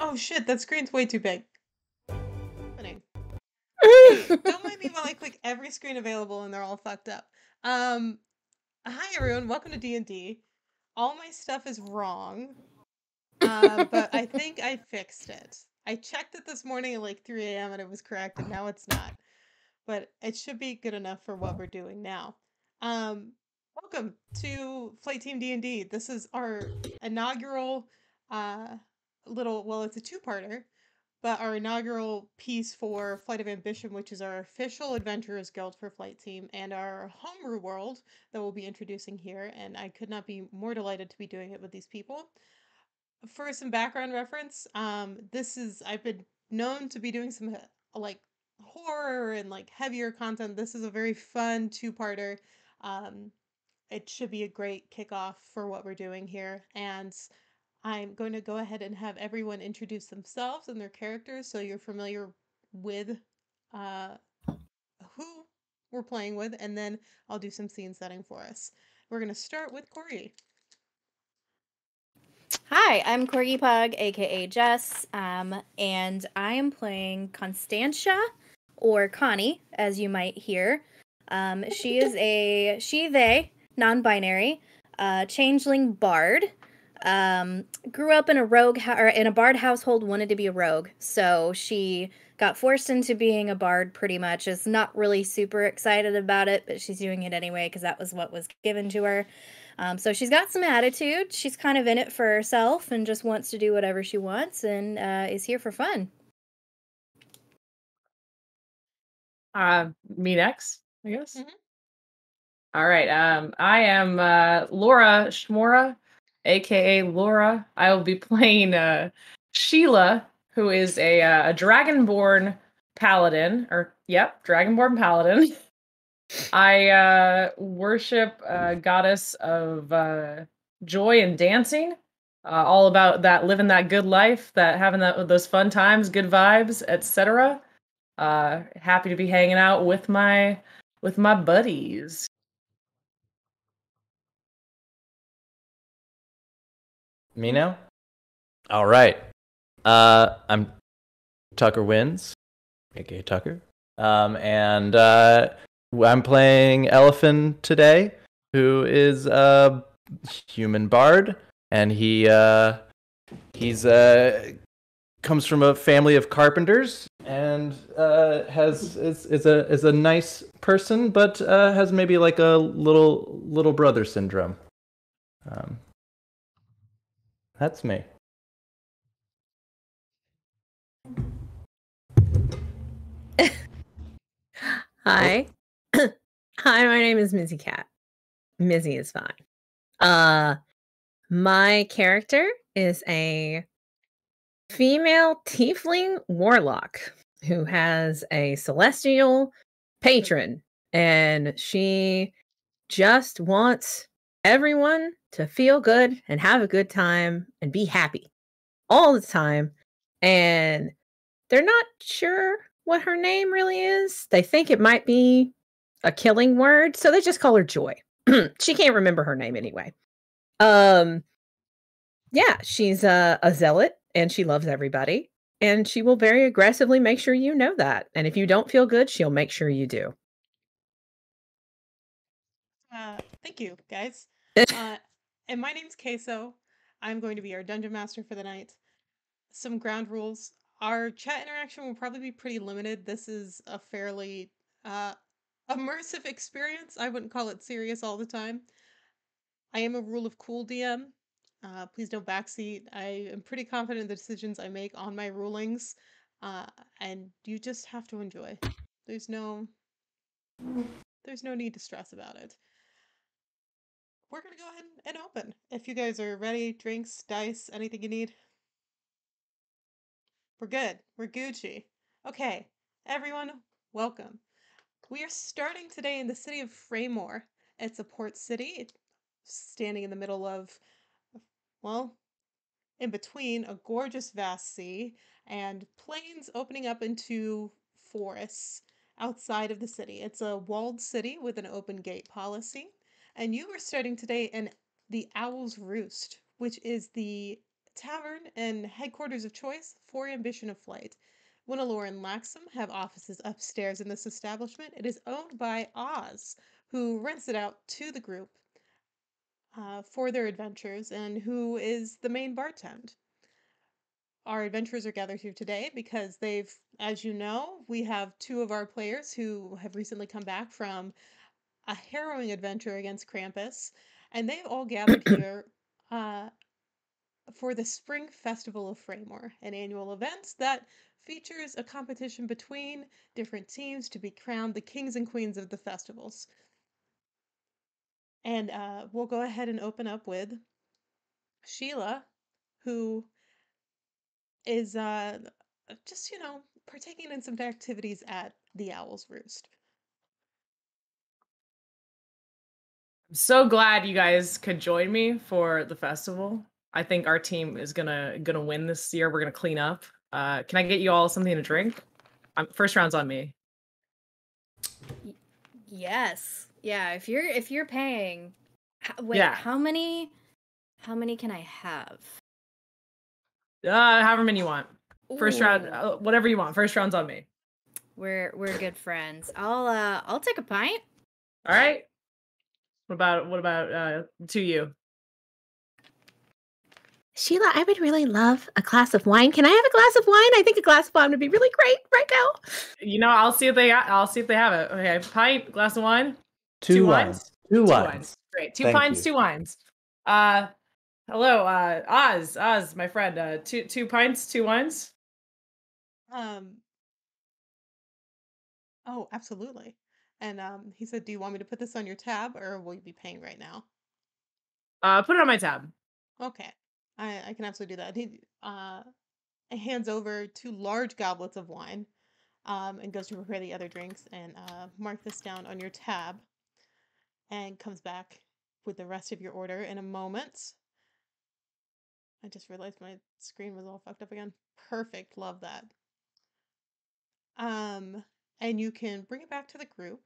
Oh shit, that screen's way too big. Hey, don't mind me while I click every screen available and they're all fucked up. Hi everyone, welcome to D&D. All my stuff is wrong, but I think I fixed it. I checked it this morning at like 3 a.m. and it was correct, and now it's not. But it should be good enough for what we're doing now. Welcome to Flight Team D&D. This is our inaugural it's a two-parter, but our inaugural piece for Flight of Ambition, which is our official Adventurers Guild for Flight Team, and our Homebrew world that we'll be introducing here, and I could not be more delighted to be doing it with these people. For some background reference, I've been known to be doing some like horror and like heavier content. This is a very fun two-parter. It should be a great kickoff for what we're doing here, and I'm going to go ahead and have everyone introduce themselves and their characters so you're familiar with uh, who we're playing with, and then I'll do some scene setting for us. We're going to start with Corey. Hi, I'm Corgi Pug, aka Jess, and I am playing Constantia, or Connie, as you might hear. She is a they, non-binary, changeling bard. Grew up in a in a bard household, wanted to be a rogue, so she got forced into being a bard pretty much. Is not really super excited about it, but she's doing it anyway because that was what was given to her. So she's got some attitude. She's kind of in it for herself and just wants to do whatever she wants and is here for fun. Me next, I guess. Mm-hmm. All right. I am Laura Schmora, aka Laura. I will be playing Sheila, who is a dragonborn paladin. Dragonborn paladin. I worship a goddess of joy and dancing. All about that, living that good life, that having those fun times, good vibes, etc. Happy to be hanging out with my buddies. Me now? All right. I'm Tucker Wins, aka Tucker. And I'm playing Elephant today, who is a human bard, and he's comes from a family of carpenters and is a nice person, but has maybe like a little brother syndrome. That's me. Hi. Hi, my name is Mizzy Cat. Mizzy is fine. My character is a female tiefling warlock who has a celestial patron, and she just wants everyone to feel good and have a good time and be happy all the time. And they're not sure what her name really is. They think it might be a killing word, so they just call her Joy. She can't remember her name anyway. Yeah, she's a zealot and she loves everybody, and she will very aggressively make sure you know that. And if you don't feel good, she'll make sure you do. Thank you, guys. And my name's Queso. I'm going to be our dungeon master for the night. Some ground rules. Our chat interaction will probably be pretty limited. This is a fairly immersive experience. I wouldn't call it serious all the time. I am a rule of cool DM. Please don't backseat. I am pretty confident in the decisions I make on my rulings, and you just have to enjoy. There's no need to stress about it. We're gonna go ahead and open. If you guys are ready, drinks, dice, anything you need. We're good. We're Gucci. Okay, everyone, welcome. We are starting today in the city of Fraymore. It's a port city, standing in the middle of, well, in between a gorgeous vast sea and plains opening up into forests outside of the city. It's a walled city with an open gate policy. And you are starting today in the Owl's Roost, which is the tavern and headquarters of choice for Ambition of Flight. Winalore and Laxum have offices upstairs in this establishment. It is owned by Oz, who rents it out to the group for their adventures and who is the main bartend. Our adventurers are gathered here today because as you know, we have two of our players who have recently come back from a harrowing adventure against Krampus, and they've all gathered here for the Spring Festival of Fraymore, an annual event that features a competition between different teams to be crowned the kings and queens of the festivals. And we'll go ahead and open up with Sheila, who is just, partaking in some activities at the Owl's Roost. I'm so glad you guys could join me for the festival. I think our team is gonna win this year. We're gonna clean up. Can I get you all something to drink? First round's on me. Yes. Yeah. If you're paying, wait. Yeah. How many can I have? However many you want. First round, Ooh. whatever you want. First round's on me. We're good friends. I'll take a pint. All right. What about to you? Sheila, I would really love a glass of wine. Can I have a glass of wine? I think a glass of wine would be really great right now. I'll see if they have it. Okay, pint, glass of wine. Two wines. Two wines. Great. Two Thank pints, you. 2 wines. Hello, Oz, my friend. Two pints, 2 wines. Oh, absolutely. And he said, "Do you want me to put this on your tab, or will you be paying right now?" Put it on my tab. Okay, I can absolutely do that. He hands over 2 large goblets of wine, and goes to prepare the other drinks and mark this down on your tab, and comes back with the rest of your order in a moment. I just realized my screen was all fucked up again. Perfect, love that. And you can bring it back to the group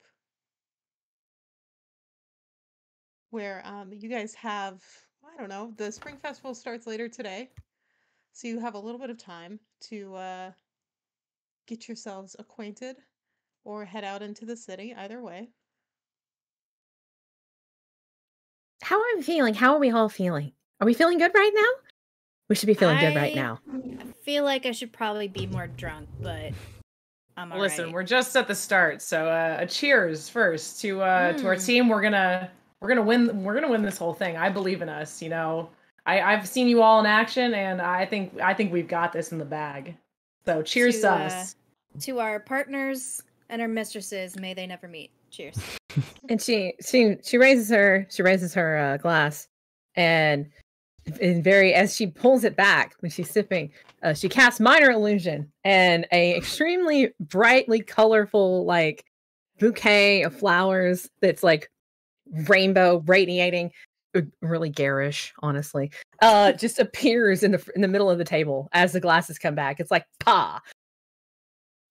where you guys have, I don't know, the Spring Festival starts later today. So you have a little bit of time to get yourselves acquainted or head out into the city, either way. How are we feeling? How are we all feeling? Are we feeling good right now? We should be feeling good right now. I feel like I should probably be more drunk, but I'm all Listen, right. we're just at the start, so a cheers first to our team. We're gonna win. We're gonna win this whole thing. I believe in us. I've seen you all in action, and I think we've got this in the bag. So cheers to us. To our partners and our mistresses, may they never meet. Cheers. And she raises her glass, and as she pulls it back when she's sipping, she casts minor illusion, and a extremely brightly colorful like bouquet of flowers that's like rainbow radiating, really garish, honestly, just appears in the middle of the table as the glasses come back. It's like pa.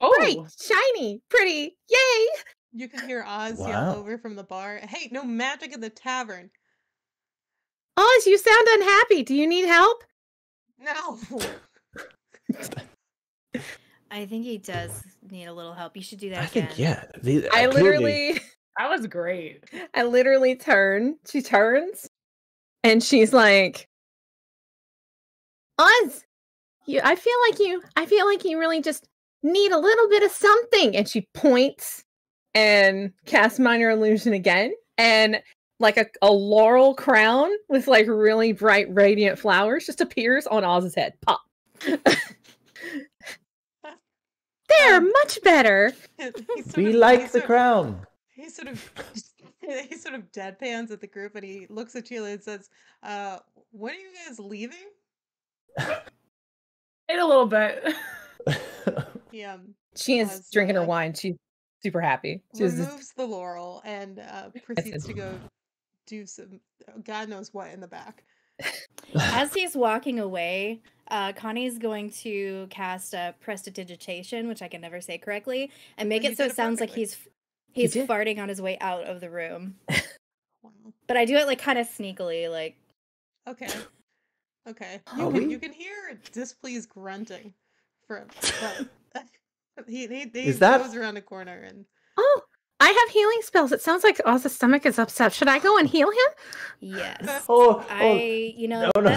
Oh, Bright, shiny, pretty, yay! You can hear Oz yell over from the bar, "Hey, no magic in the tavern!" Oz, you sound unhappy. Do you need help? No! I think he does need a little help. You should do that I again. think, yeah. that was great. I literally she turns, and she's like, Oz, I feel like you really just need a little bit of something. And she points and casts minor illusion again, and like a laurel crown with like really bright radiant flowers just appears on Oz's head. Pop. They're much better. We like the crown. He sort of deadpans at the group, and he looks at Sheila and says, "When are you guys leaving?" In a little bit. Yeah. She is drinking her wine. She's super happy. She removes the laurel and proceeds to go do some God knows what in the back. As he's walking away, Connie's going to cast a prestidigitation, which I can never say correctly, and make it so it sounds like he's farting on his way out of the room. Wow. But I do it like kind of sneakily, like. Okay. Okay. Are we? You can hear displeased grunting from but he Is that- goes around a corner and Oh, I have healing spells. It sounds like Oz's stomach is upset. Should I go and heal him? Yes. Oh, You know, no, no.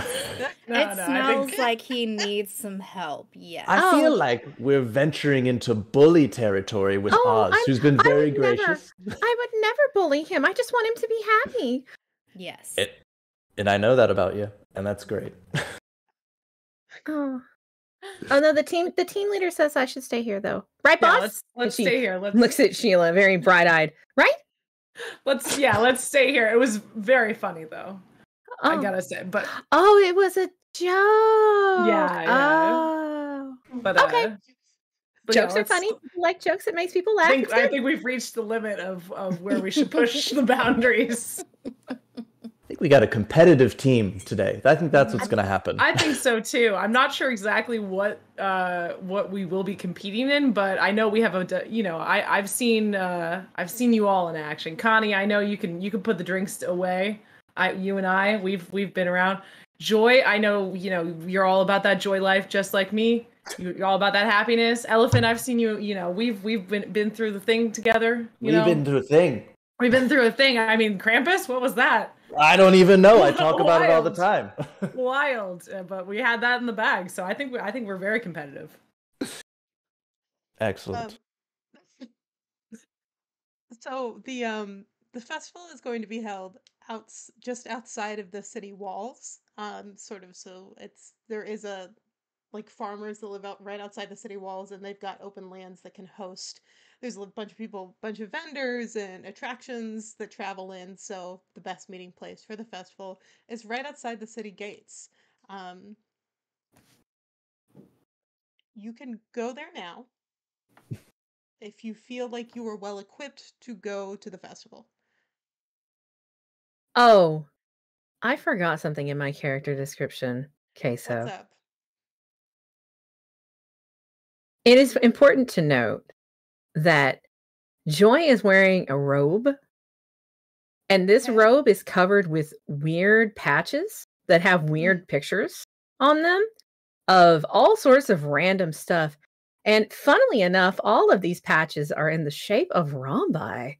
it smells think like he needs some help. Yes. I feel like we're venturing into bully territory with Oz, who's been very gracious. I would never bully him. I just want him to be happy. Yes. And I know that about you, and that's great. Oh. Oh no, the team leader says I should stay here though. Right, Yeah, boss? let's She stay here. Let's looks at Sheila, very bright-eyed. Right? let's stay here. It was very funny though. I Oh. gotta say, but Oh, it was a joke. Yeah. Oh. but Okay. but yeah, Jokes are let's- funny. People like jokes. It makes people laugh. It's I good. think we've reached the limit of where we should push the boundaries. I think we got a competitive team today. I think that's what's going to happen. I think so too. I'm not sure exactly what we will be competing in, but I know we have I've seen you all in action. Connie, I know you can put the drinks away. You and I, we've been around. Joy, I know you're all about that joy life, just like me. You're all about that happiness. Elephant, I've seen you. We've been through the thing together. We've been through a thing. We've been through a thing. I mean, Krampus, what was that? I don't even know. I talk about it all the time. Wild, but we had that in the bag, so I think we're very competitive. Excellent. So the festival is going to be held just outside of the city walls. So there is a like farmers that live out right outside the city walls, and they've got open lands that can host. There's a bunch of people, bunch of vendors and attractions that travel in. So the best meeting place for the festival is right outside the city gates. You can go there now if you feel like you are well equipped to go to the festival. Oh, I forgot something in my character description. Okay, so What's up? it is important to note that Joy is wearing a robe, and this Okay. robe is covered with weird patches that have weird pictures on them of all sorts of random stuff. And funnily enough, all of these patches are in the shape of rhombi.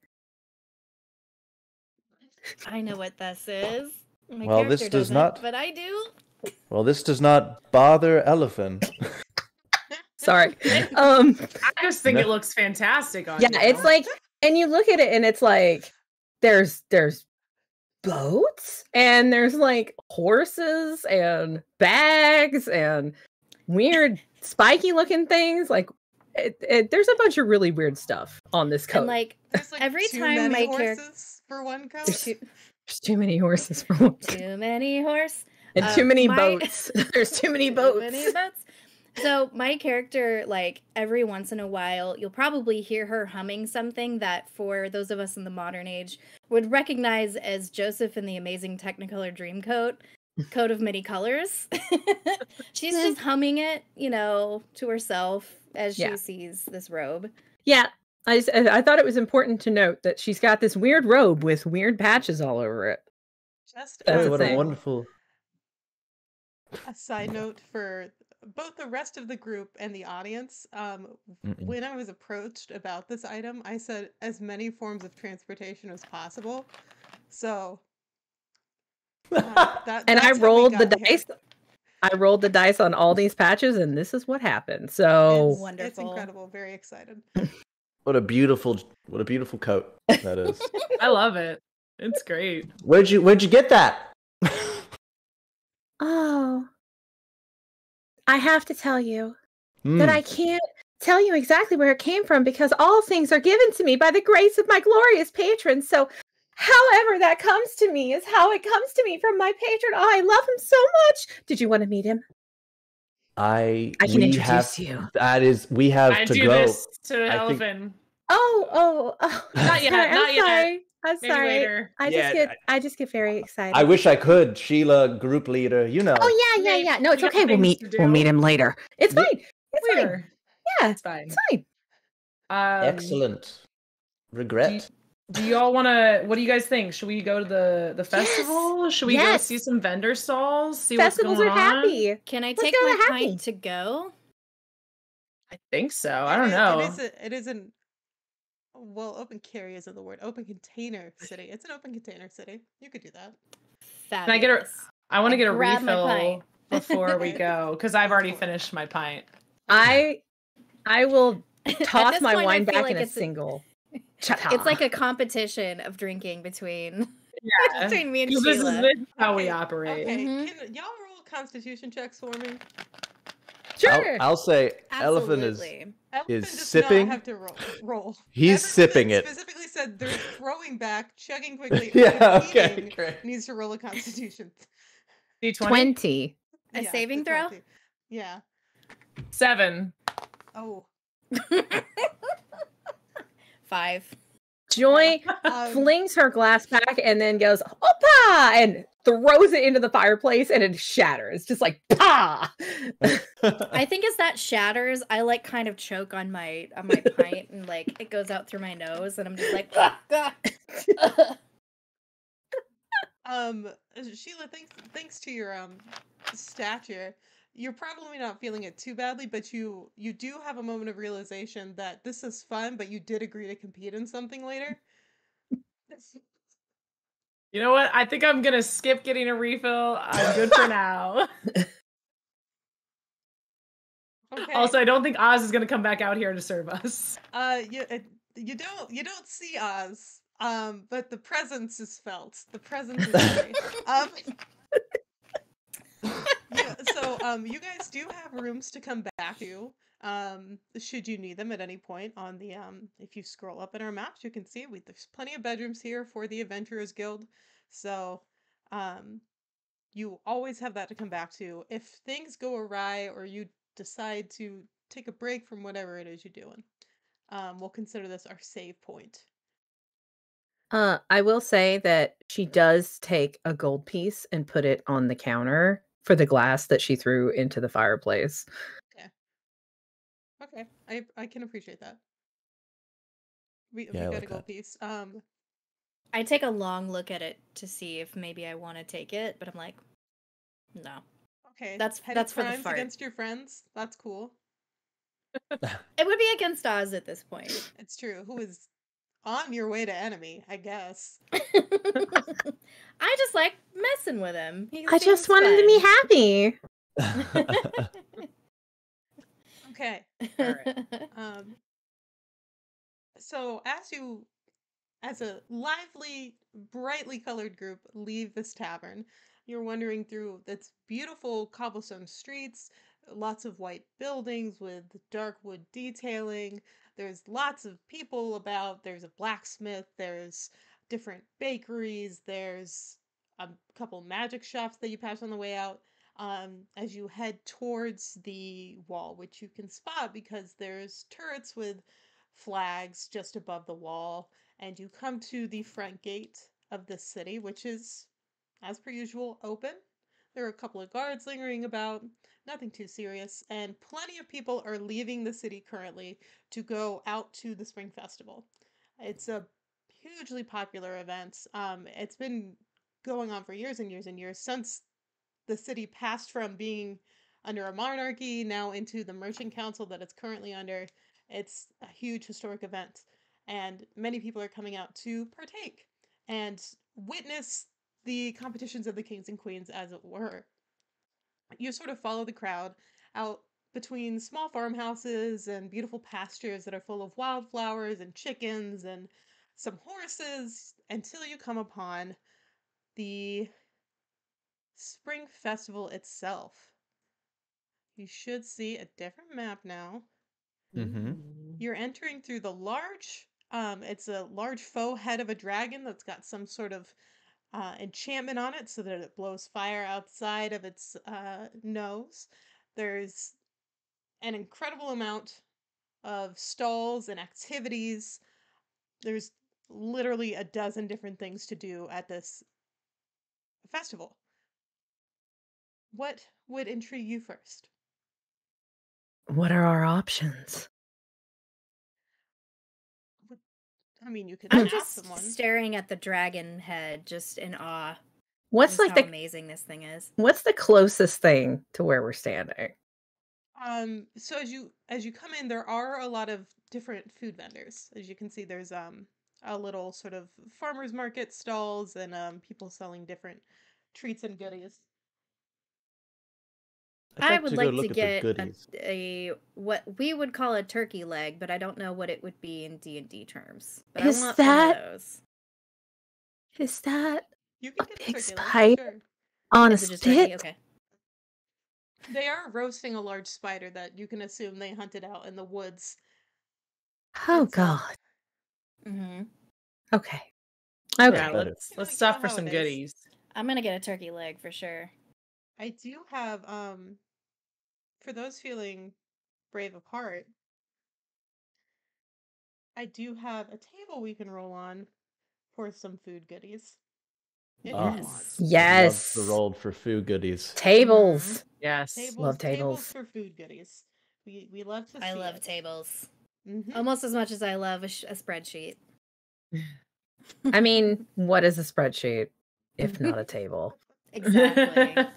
I know what this is. My Well, this character does doesn't, not- but I do. Well, this does not bother Elephant. Sorry. I just think No. it looks fantastic on Yeah, you. it's like, and you look at it and it's like there's boats and there's like horses and bags and weird spiky looking things. Like there's a bunch of really weird stuff on this coat. And like There's like every too time many my character horses for one coat. There's too many horses for one coat. too many horse And too many my- boats. There's too many boats. Too many boats. So my character, like every once in a while, you'll probably hear her humming something that, for those of us in the modern age, would recognize as Joseph in the Amazing Technicolor Dreamcoat, coat of many colors. She's just humming it, to herself as she Yeah. sees this robe. Yeah. I thought it was important to note that she's got this weird robe with weird patches all over it. Just That's as a What a thing. wonderful. a side note for both the rest of the group and the audience, when I was approached about this item, I said as many forms of transportation as possible. So And that's I how we rolled the got here. dice. I rolled the dice on all these patches, and this is what happened. So It's Wonderful. incredible. Very excited. What a beautiful coat that is. I love it. It's great. Where'd you get that? Oh, I have to tell you Hmm. that I can't tell you exactly where it came from because all things are given to me by the grace of my glorious patron. So, however that comes to me is how it comes to me from my patron. Oh, I love him so much. Did you want to meet him? I can we introduce have, you. We have I to do go. this to I think- Elephant. Oh. Not yet, I'm not yet. sorry. I'm Maybe sorry. later. I just get very excited. I wish I could, Sheila, group leader. Oh yeah. No, it's We got okay. We'll things meet. to We'll do. meet him later. It's Yeah. fine. It's fine. Later. Yeah, It's fine. it's fine. Um, Excellent. Regret. Do y'all want to? What do you guys think? Should we go to the festival? Yes! Should we go Yes! see some vendor stalls? See Festivals what's are going on? happy. Can I Let's take go my to happy. pint to go? I think so. I don't know. It is an open carry isn't the word. Open container city. It's an open container city. You could do that. Can I get a? Fabulous. I want to get a grab my refill pint. before we Okay. go because I've already finished my pint. I will At toss this my point, I wine feel back like in a it's single. It's like a competition of drinking between Yeah, between me and this is Sheila. how we Okay, operate. Okay, Mhm. can y'all roll Constitution checks for me? Sure. I'll say Elephant Absolutely. Elephant is does sipping. not have to roll. He's Everyone sipping that it. specifically said they're throwing back, chugging quickly, Yeah, or okay, competing great. needs to roll a Constitution. D20? 20. A Yeah, saving the throw? 20. Yeah. 7. Oh. 5. Joy flings her glass back and then goes, "Opa!" and throws it into the fireplace and it shatters. Just like, pa! I think as that shatters, I like kind of choke on my pint and like it goes out through my nose and I'm just like Sheila, thanks to your stature, you're probably not feeling it too badly, but you do have a moment of realization that this is fun, but you did agree to compete in something later. You know what? I think I'm gonna skip getting a refill. I'm good for now. Okay. Also, I don't think Oz is gonna come back out here to serve us. You don't see Oz, but the presence is felt. The presence is there. You guys do have rooms to come back to. Should you need them at any point on the if you scroll up in our maps, you can see there's plenty of bedrooms here for the Adventurers Guild. So, you always have that to come back to. If things go awry or you decide to take a break from whatever it is you're doing, we'll consider this our save point. I will say that she does take a gold piece and put it on the counter for the glass that she threw into the fireplace. Okay, I can appreciate that. We Yeah, I got like a gold that. piece. I take a long look at it to see if maybe I want to take it, but I'm like, no. Okay, That's petty for the crimes fart. against your friends. That's cool. It would be against Oz at this point. It's true. Who is on your way to enemy? I guess. I just like messing with him. I just want him to be happy. Okay. All right. So as a lively, brightly colored group leave this tavern, you're wandering through its beautiful cobblestone streets, lots of white buildings with dark wood detailing. There's lots of people about. There's a blacksmith, there's different bakeries, there's a couple magic shops that you pass on the way out. As you head towards the wall, which you can spot because there's turrets with flags just above the wall, and you come to the front gate of the city, which is, as per usual, open. There are a couple of guards lingering about, nothing too serious, and plenty of people are leaving the city currently to go out to the Spring Festival. It's a hugely popular event. It's been going on for years and years and years since the city passed from being under a monarchy now into the merchant council that it's currently under. It's a huge historic event, and many people are coming out to partake and witness the competitions of the kings and queens, as it were. You sort of follow the crowd out between small farmhouses and beautiful pastures that are full of wildflowers and chickens and some horses until you come upon the Spring Festival itself. You should see a different map now. Mm-hmm. You're entering through the large, it's a large faux head of a dragon that's got some sort of enchantment on it so that it blows fire outside of its nose. There's an incredible amount of stalls and activities. There's literally a dozen different things to do at this festival. What would intrigue you first? What are our options? I mean, you could I'm ask just someone. staring at the dragon head, just in awe. What's Just like how amazing this thing is. What's the closest thing to where we're standing? So as you come in, there are a lot of different food vendors. As you can see, there's a little sort of farmers market stalls and people selling different treats and goodies. I would like to look at the get goodies. a what we would call a turkey leg, but I don't know what it would be in D&D terms. But Is I want that- one of those. Is that You can a get a pig turkey leg, spider sure. on a Is it just turkey? stick? Okay. They are roasting a large spider that you can assume they hunted out in the woods. Oh It's, uh, God. Mm-hmm. Okay. Yeah, Okay. better. let's you stop know for how some it is. goodies. I'm gonna get a turkey leg for sure. I do have for those feeling brave of heart, I do have a table we can roll on for some food goodies. If you Ah. want. Yes. Love the roll for food goodies. Tables. Yes. Tables tables. for food goodies. We love to see I love it. tables. Mhm. Almost as much as I love a spreadsheet. I mean, what is a spreadsheet if not a table? Exactly.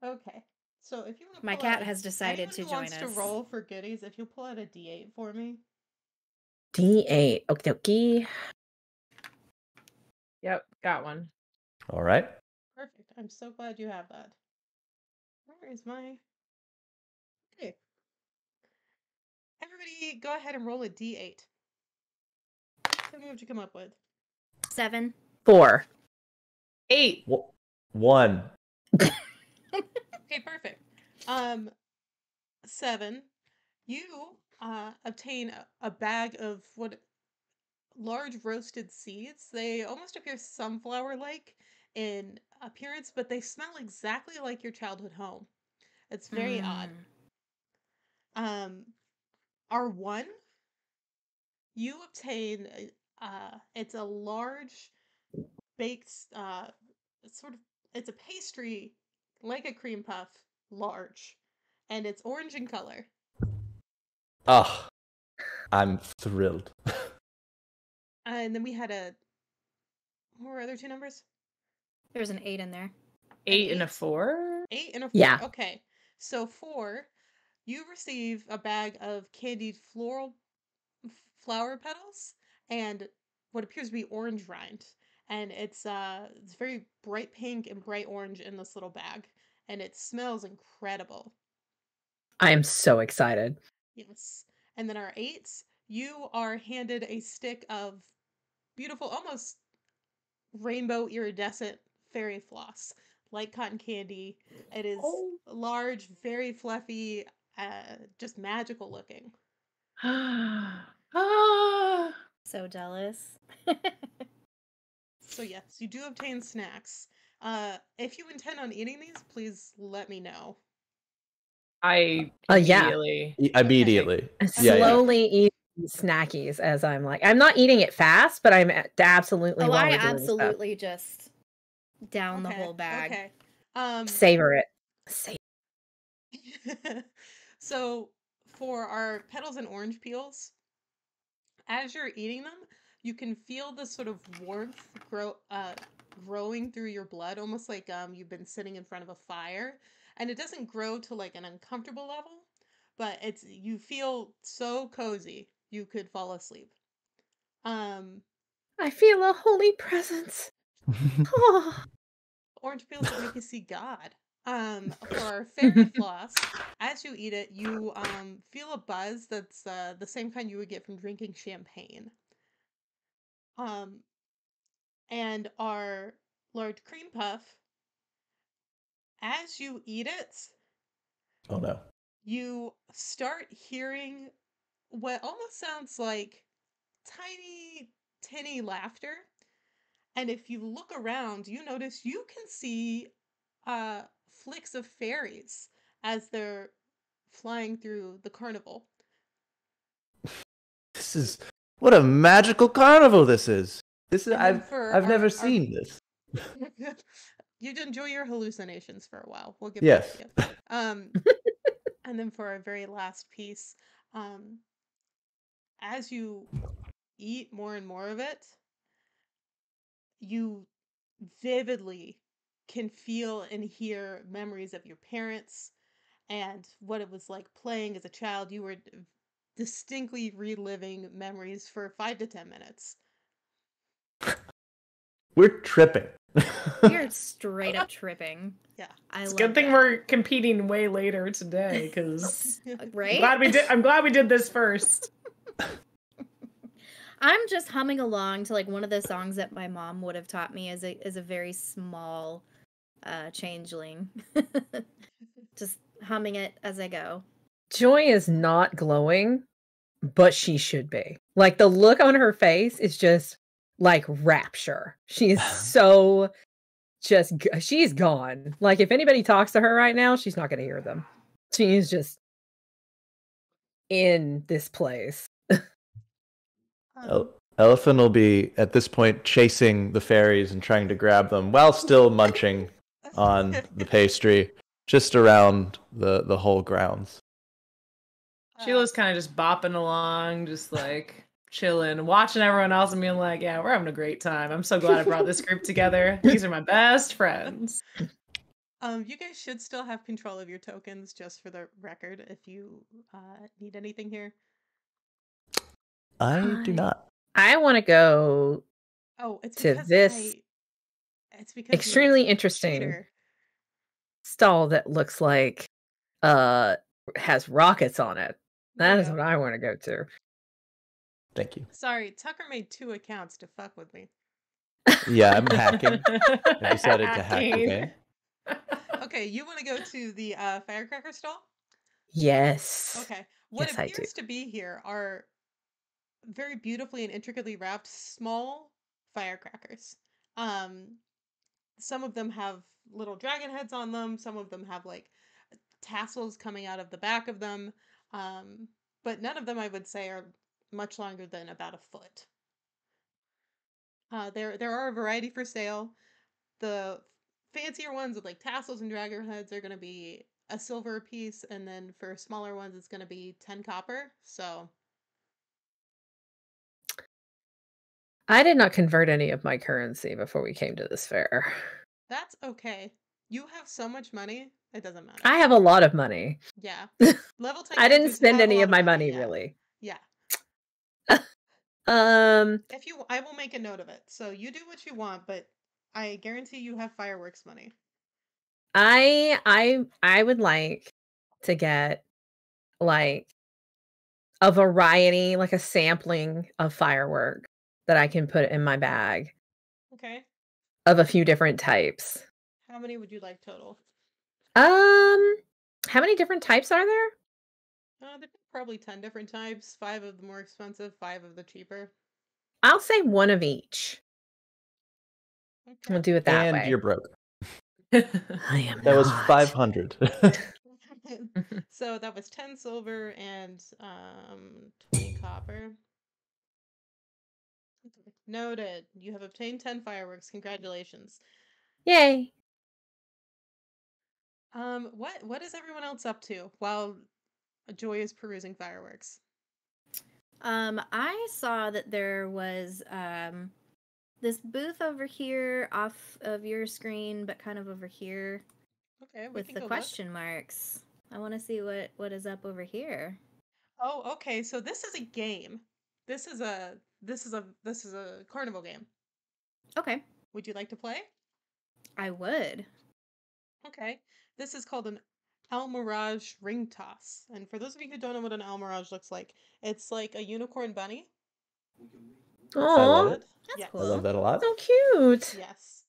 Okay. So if you want to My pull cat out has decided anyone to who join wants to us. roll for goodies, if you pull out a D8 for me. D8. Okie dokie. Yep, got one. All right. Perfect. I'm so glad you have that. Where is my... Okay. Everybody go ahead and roll a D8. Tell me what you come up with. 7. 4. 8. 1. Okay, perfect. 7. You obtain a bag of what large roasted seeds. They almost appear sunflower-like in appearance, but they smell exactly like your childhood home. It's very odd. R1, you obtain it's a large baked it's a pastry like a cream puff, large, and it's orange in color. Oh, I'm thrilled. And then we had what were other two numbers? There's an 8 in there. 8 and a 4. 8 and a 4. Yeah. Okay. So 4, you receive a bag of candied flower petals and what appears to be orange rind. And it's very bright pink and bright orange in this little bag. And it smells incredible. I am so excited. Yes. And then our 8s, you are handed a stick of beautiful, almost rainbow iridescent fairy floss, like cotton candy. It is large, very fluffy, just magical looking. Ah. So jealous. So yes, you do obtain snacks. If you intend on eating these, please let me know. I Yeah. immediately. Immediately. Slowly eat snackies as I'm like, I'm not eating it fast, but I'm absolutely. Oh, while I we're doing this stuff, absolutely just down the whole bag. Okay. savor it. So for our petals and orange peels, as you're eating them, you can feel the sort of warmth growing through your blood, almost like you've been sitting in front of a fire. And it doesn't grow to like an uncomfortable level, but you feel so cozy you could fall asleep. I feel a holy presence. Oh. Orange peels that make you see God. For our fairy floss, as you eat it, you feel a buzz that's the same kind you would get from drinking champagne. And our large cream puff, as you eat it, Oh no. you start hearing what almost sounds like tiny, tinny laughter. And if you look around, you notice you can see flicks of fairies as they're flying through the carnival. This is what a magical carnival this is. I've never seen this. You'd enjoy your hallucinations for a while. We'll give Yes. that to you. And then for our very last piece, as you eat more and more of it, you vividly can feel and hear memories of your parents and what it was like playing as a child. You were distinctly reliving memories for 5 to 10 minutes. We're tripping. You're straight up tripping. Yeah. It's a good thing we're competing way later today, because right? I'm glad we did this first. I'm just humming along to like one of the songs that my mom would have taught me as a very small changeling. Just humming it as I go. Joy is not glowing, but she should be. Like, the look on her face is just like rapture. She is so she's gone. Like, if anybody talks to her right now, she's not going to hear them. She is just in this place. Elephant will be, at this point, chasing the fairies and trying to grab them while still munching on the pastry just around the whole grounds. Sheila's kind of just bopping along, just like chilling, watching everyone else and being like, yeah, we're having a great time. I'm so glad I brought this group together. These are my best friends. You guys should still have control of your tokens, just for the record, if you need anything here. I do not. I want to go it's to because this it's because extremely interesting stall that looks like has rockets on it. That is what I want to go to. Thank you. Sorry, Tucker made 2 accounts to fuck with me. Yeah, I'm hacking. I decided to hack the game. Okay, you want to go to the firecracker stall? Yes. Okay. What appears to be here are very beautifully and intricately wrapped small firecrackers. Some of them have little dragon heads on them. Some of them have like tassels coming out of the back of them. But none of them, I would say, are much longer than about a foot. There are a variety for sale. The fancier ones with like tassels and dragon heads are going to be a silver a piece, and then for smaller ones, it's going to be 10 copper. So I did not convert any of my currency before we came to this fair. That's okay. You have so much money, it doesn't matter. I have a lot of money. Yeah. Level 10 I didn't spend any of my money, really. Yeah. If you, I will make a note of it. So you do what you want, but I guarantee you have fireworks money. I would like to get like a variety, like a sampling of firework that I can put in my bag. Okay. Of a few different types. How many would you like total? How many different types are there? There's probably 10 different types. 5 of the more expensive, 5 of the cheaper. I'll say 1 of each. Okay. We'll do it that way. And you're broke. I am That not. was 500. So that was 10 silver and 20 copper. Noted. You have obtained 10 fireworks. Congratulations. Yay. What is everyone else up to while Joy is perusing fireworks? I saw that there was this booth over here off of your screen, but kind of over here. Okay, with the question marks. I want to see what is up over here. Oh, okay. So this is a game. This is a carnival game. Okay. Would you like to play? I would. Okay. This is called an Almirage ring toss. And for those of you who don't know what an Almirage looks like, it's like a unicorn bunny. Oh, I love it. That's cool. I love that a lot. So cute. Yes.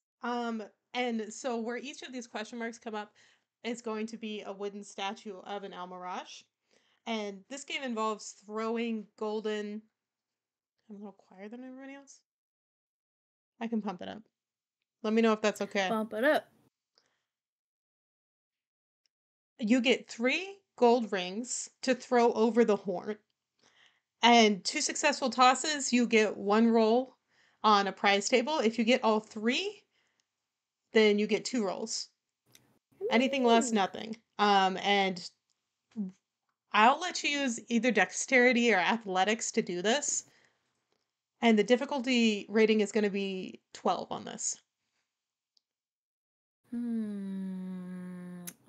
And so where each of these question marks come up is going to be a wooden statue of an Almirage. And this game involves throwing golden... I'm a little quieter than everybody else. I can pump it up. Let me know if that's okay. Pump it up. You get 3 gold rings to throw over the horn. And 2 successful tosses, you get 1 roll on a prize table. If you get all 3, then you get 2 rolls. Anything less, nothing. And I'll let you use either dexterity or athletics to do this. And the difficulty rating is going to be 12 on this.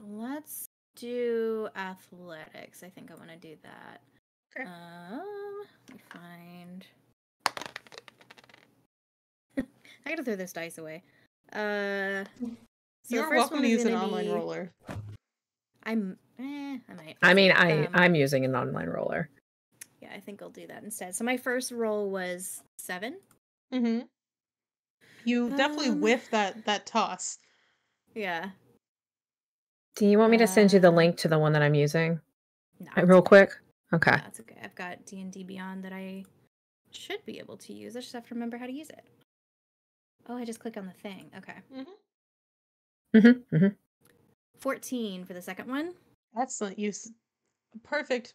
Let's do athletics. I think I want to do that. Okay. Let me find. I gotta throw this dice away. So You're welcome to use an online roller. I might. I mean, I'm using an online roller. Yeah, I think I'll do that instead. So my first roll was 7. Mm-hmm. You definitely whiff that toss. Yeah. Do you want me to send you the link to the one that I'm using? No, Real quick? Okay. That's okay. I've got D&D Beyond that I should be able to use. I just have to remember how to use it. Oh, I just click on the thing. Okay. Mm-hmm. Mm-hmm. 14 for the second one. Excellent use. Perfect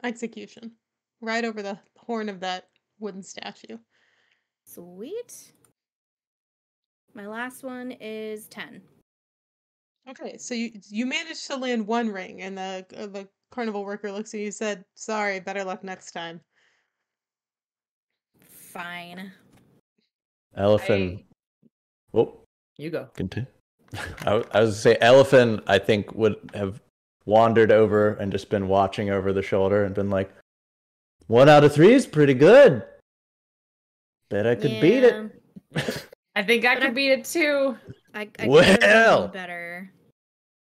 execution. Right over the horn of that wooden statue. Sweet. My last one is 10. Okay, so you managed to land one ring, and the carnival worker looks at you and said, "Sorry, better luck next time." Fine. Elephant. Whoop. You go. Continue. I was going to say, Elephant, I think, would have wandered over and just been watching over the shoulder and been like, 1 out of 3 is pretty good. Bet I could beat it. I think I could beat it too. I Well. better.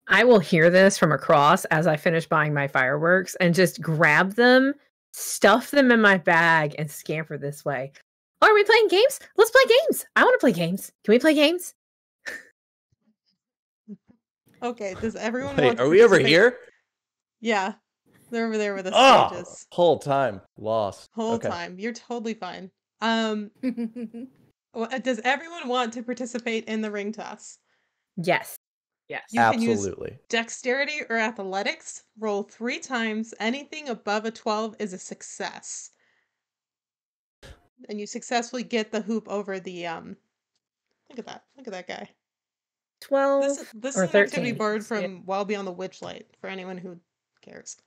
I will hear this from across as I finish buying my fireworks and just grab them, stuff them in my bag, and scamper this way. Oh, are we playing games? Let's play games. I want to play games. Can we play games? Okay, does everyone Wait, want to are we over participate? here? Yeah, they're over there with the Oh, stages. whole time lost. Whole Okay. time. You're totally fine. Does everyone want to participate in the ring toss? Yes. Yes. You can use Absolutely. dexterity or athletics. Roll 3 times. Anything above a 12 is a success. And you successfully get the hoop over the Look at that. Look at that guy. 12 This or is an activity 13. board from Well Beyond the Witchlight for anyone who cares.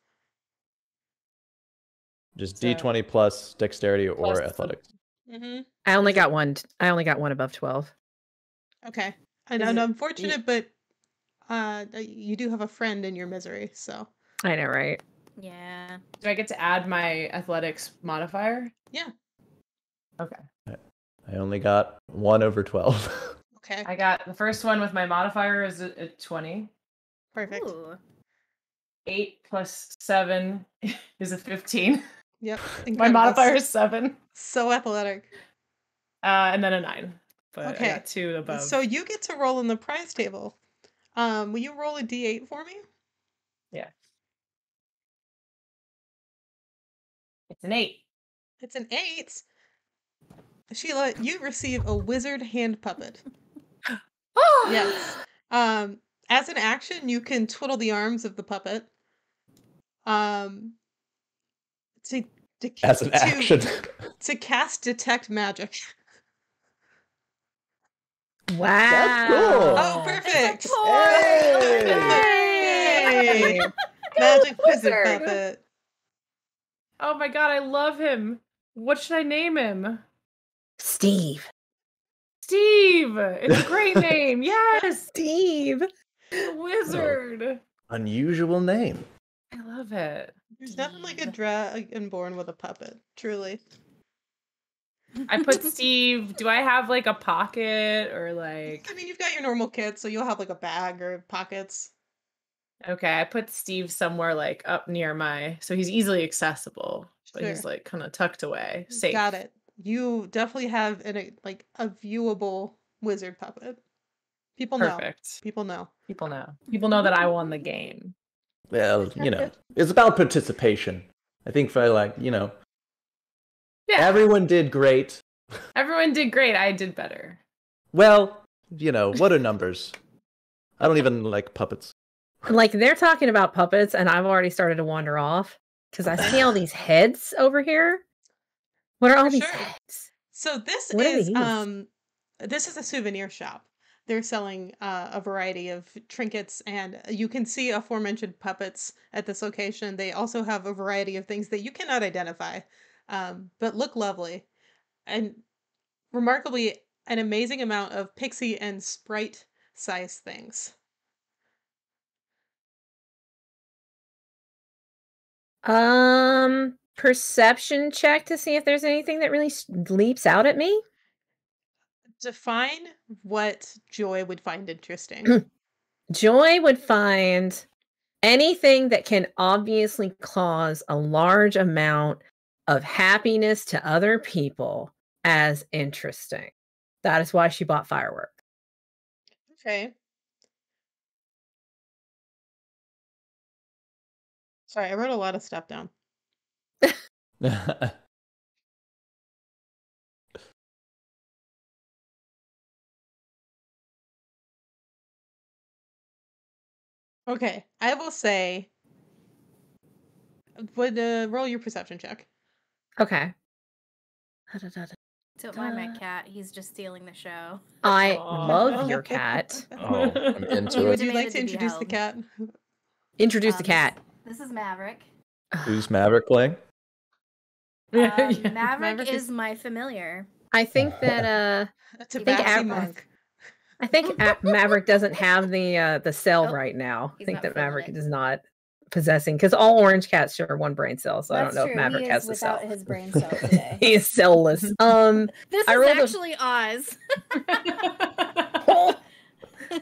Just So- D20 plus dexterity or Plus- athletics. Mm-hmm. I only got one. I only got one above 12. Okay. And Is it- unfortunate, but you do have a friend in your misery, so I know, right? Yeah. Do I get to add my athletics modifier? yeah. Okay. I only got 1 over 12. Okay. I got the first one with my modifier is a 20. Perfect. Ooh. 8 plus 7 is a 15. Yep. My Incredible. modifier is 7. So athletic. And then a 9. But Okay. I got 2 above. So you get to roll in the prize table. Will you roll a d8 for me? Yeah. It's an 8. It's an 8. Sheila, you receive a wizard hand puppet. Yes. As an action, you can twiddle the arms of the puppet. As an action. To cast detect magic. Wow. That's cool. Oh, perfect. Hey! Yay! Magic wizard Wizard. puppet. Oh my god, I love him. What should I name him? Steve. Steve! It's a great name. Yes! Steve. The wizard. Unusual name. I love it. There's nothing like a dragon born with a puppet. Truly. I put Steve. Do I have like a pocket or like. I mean, you've got your normal kit, so you'll have like a bag or pockets. Okay, I put Steve somewhere like up near my. So he's easily accessible, but he's Sure. like kind of tucked away. Safe. Got it. You definitely have a viewable wizard puppet. People know. Perfect. People know. People know. People know that I won the game. Well, it's about participation. I think for Yeah. everyone did great. Everyone did great. I did better. Well, what are numbers? I don't even like puppets. Like, they're talking about puppets, and I've already started to wander off because I see all these heads over here. What are all For these sure. heads? So this What are is these? this is a souvenir shop. They're selling a variety of trinkets, and you can see aforementioned puppets at this location. They also have a variety of things that you cannot identify, but look lovely. and remarkably an amazing amount of pixie and sprite size things. Perception check to see if there's anything that really leaps out at me. Define what Joy would find interesting. Joy would find anything that can obviously cause a large amount of happiness to other people as interesting. That is why she bought fireworks. Okay. Sorry, I wrote a lot of stuff down. Okay, I will say, would roll your perception check. Okay. Don't mind my cat. He's just stealing the show. I Aw. love your cat. Oh, I'm into Would it. you like Demanded to to be introduce the held. cat? Introduce the cat. This is Maverick. Who's Maverick playing? Yeah. Maverick is my familiar. I think that A think tabaxi Av- monk. I think Maverick doesn't have the cell Nope, right now. I he's think not that feeling Maverick it. is not possessing because all orange cats share one brain cell. So I don't That's know true. if Maverick he has is the cell. without his brain cell today. He is cellless. This I is rolled a- actually Oz.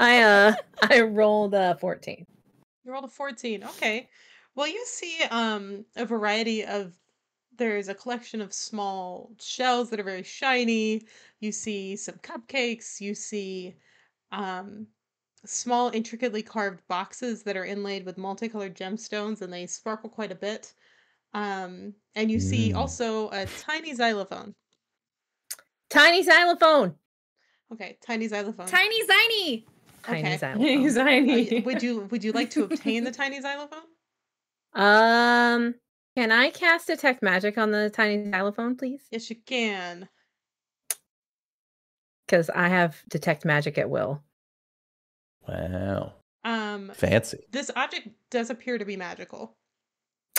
I rolled 14. You rolled a 14. Okay. Well, you see a variety of, there's a collection of small shells that are very shiny. You see some cupcakes. You see small intricately carved boxes that are inlaid with multicolored gemstones, and they sparkle quite a bit. And you see also a tiny xylophone. Tiny xylophone. Okay, tiny xylophone. Tiny Ziny. Tiny Okay. xylophone. Tiny. Would you like to obtain the tiny xylophone? Can I cast detect magic on the tiny xylophone, please? Yes, you can. Because I have detect magic at will. Wow. Um, Fancy. this object does appear to be magical.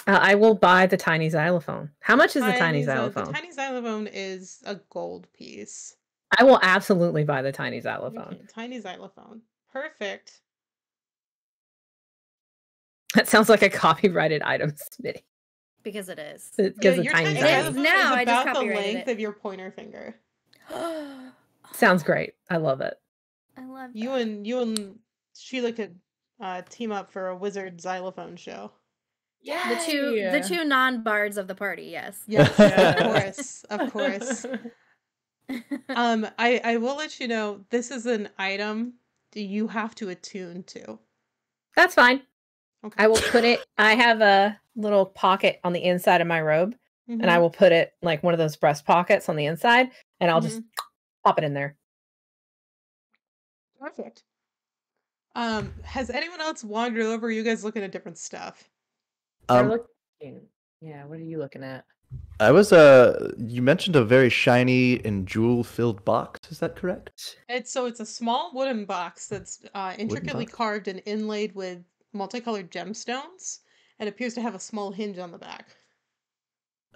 I will buy the tiny xylophone. How much is the tiny The xylophone? tiny xylophone is a gold piece. I will absolutely buy the tiny xylophone. Okay, tiny xylophone. Perfect. That sounds like a copyrighted item, Smitty. Because it is. Because the your tiny tiny It is xylophone. now, is I just about the copyrighted length it. of your pointer finger. Sounds great. I love it. I love You that. and Sheila could team up for a wizard xylophone show. The two non-bards of the party, yes. Yes, Yeah. of course. I will let you know, this is an item that you have to attune to. That's fine. Okay. I will put it. I have a little pocket on the inside of my robe, and I Mhm. will put it like one of those breast pockets on the inside, and I'll just Mhm. pop it in there. Perfect. Has anyone else wandered over? You guys looking at different stuff? We're Um, looking. Yeah, what are you looking at? I was you mentioned a very shiny and jewel-filled box. Is that correct? It's a small wooden box that's intricately box? carved and inlaid with multicolored gemstones, and appears to have a small hinge on the back.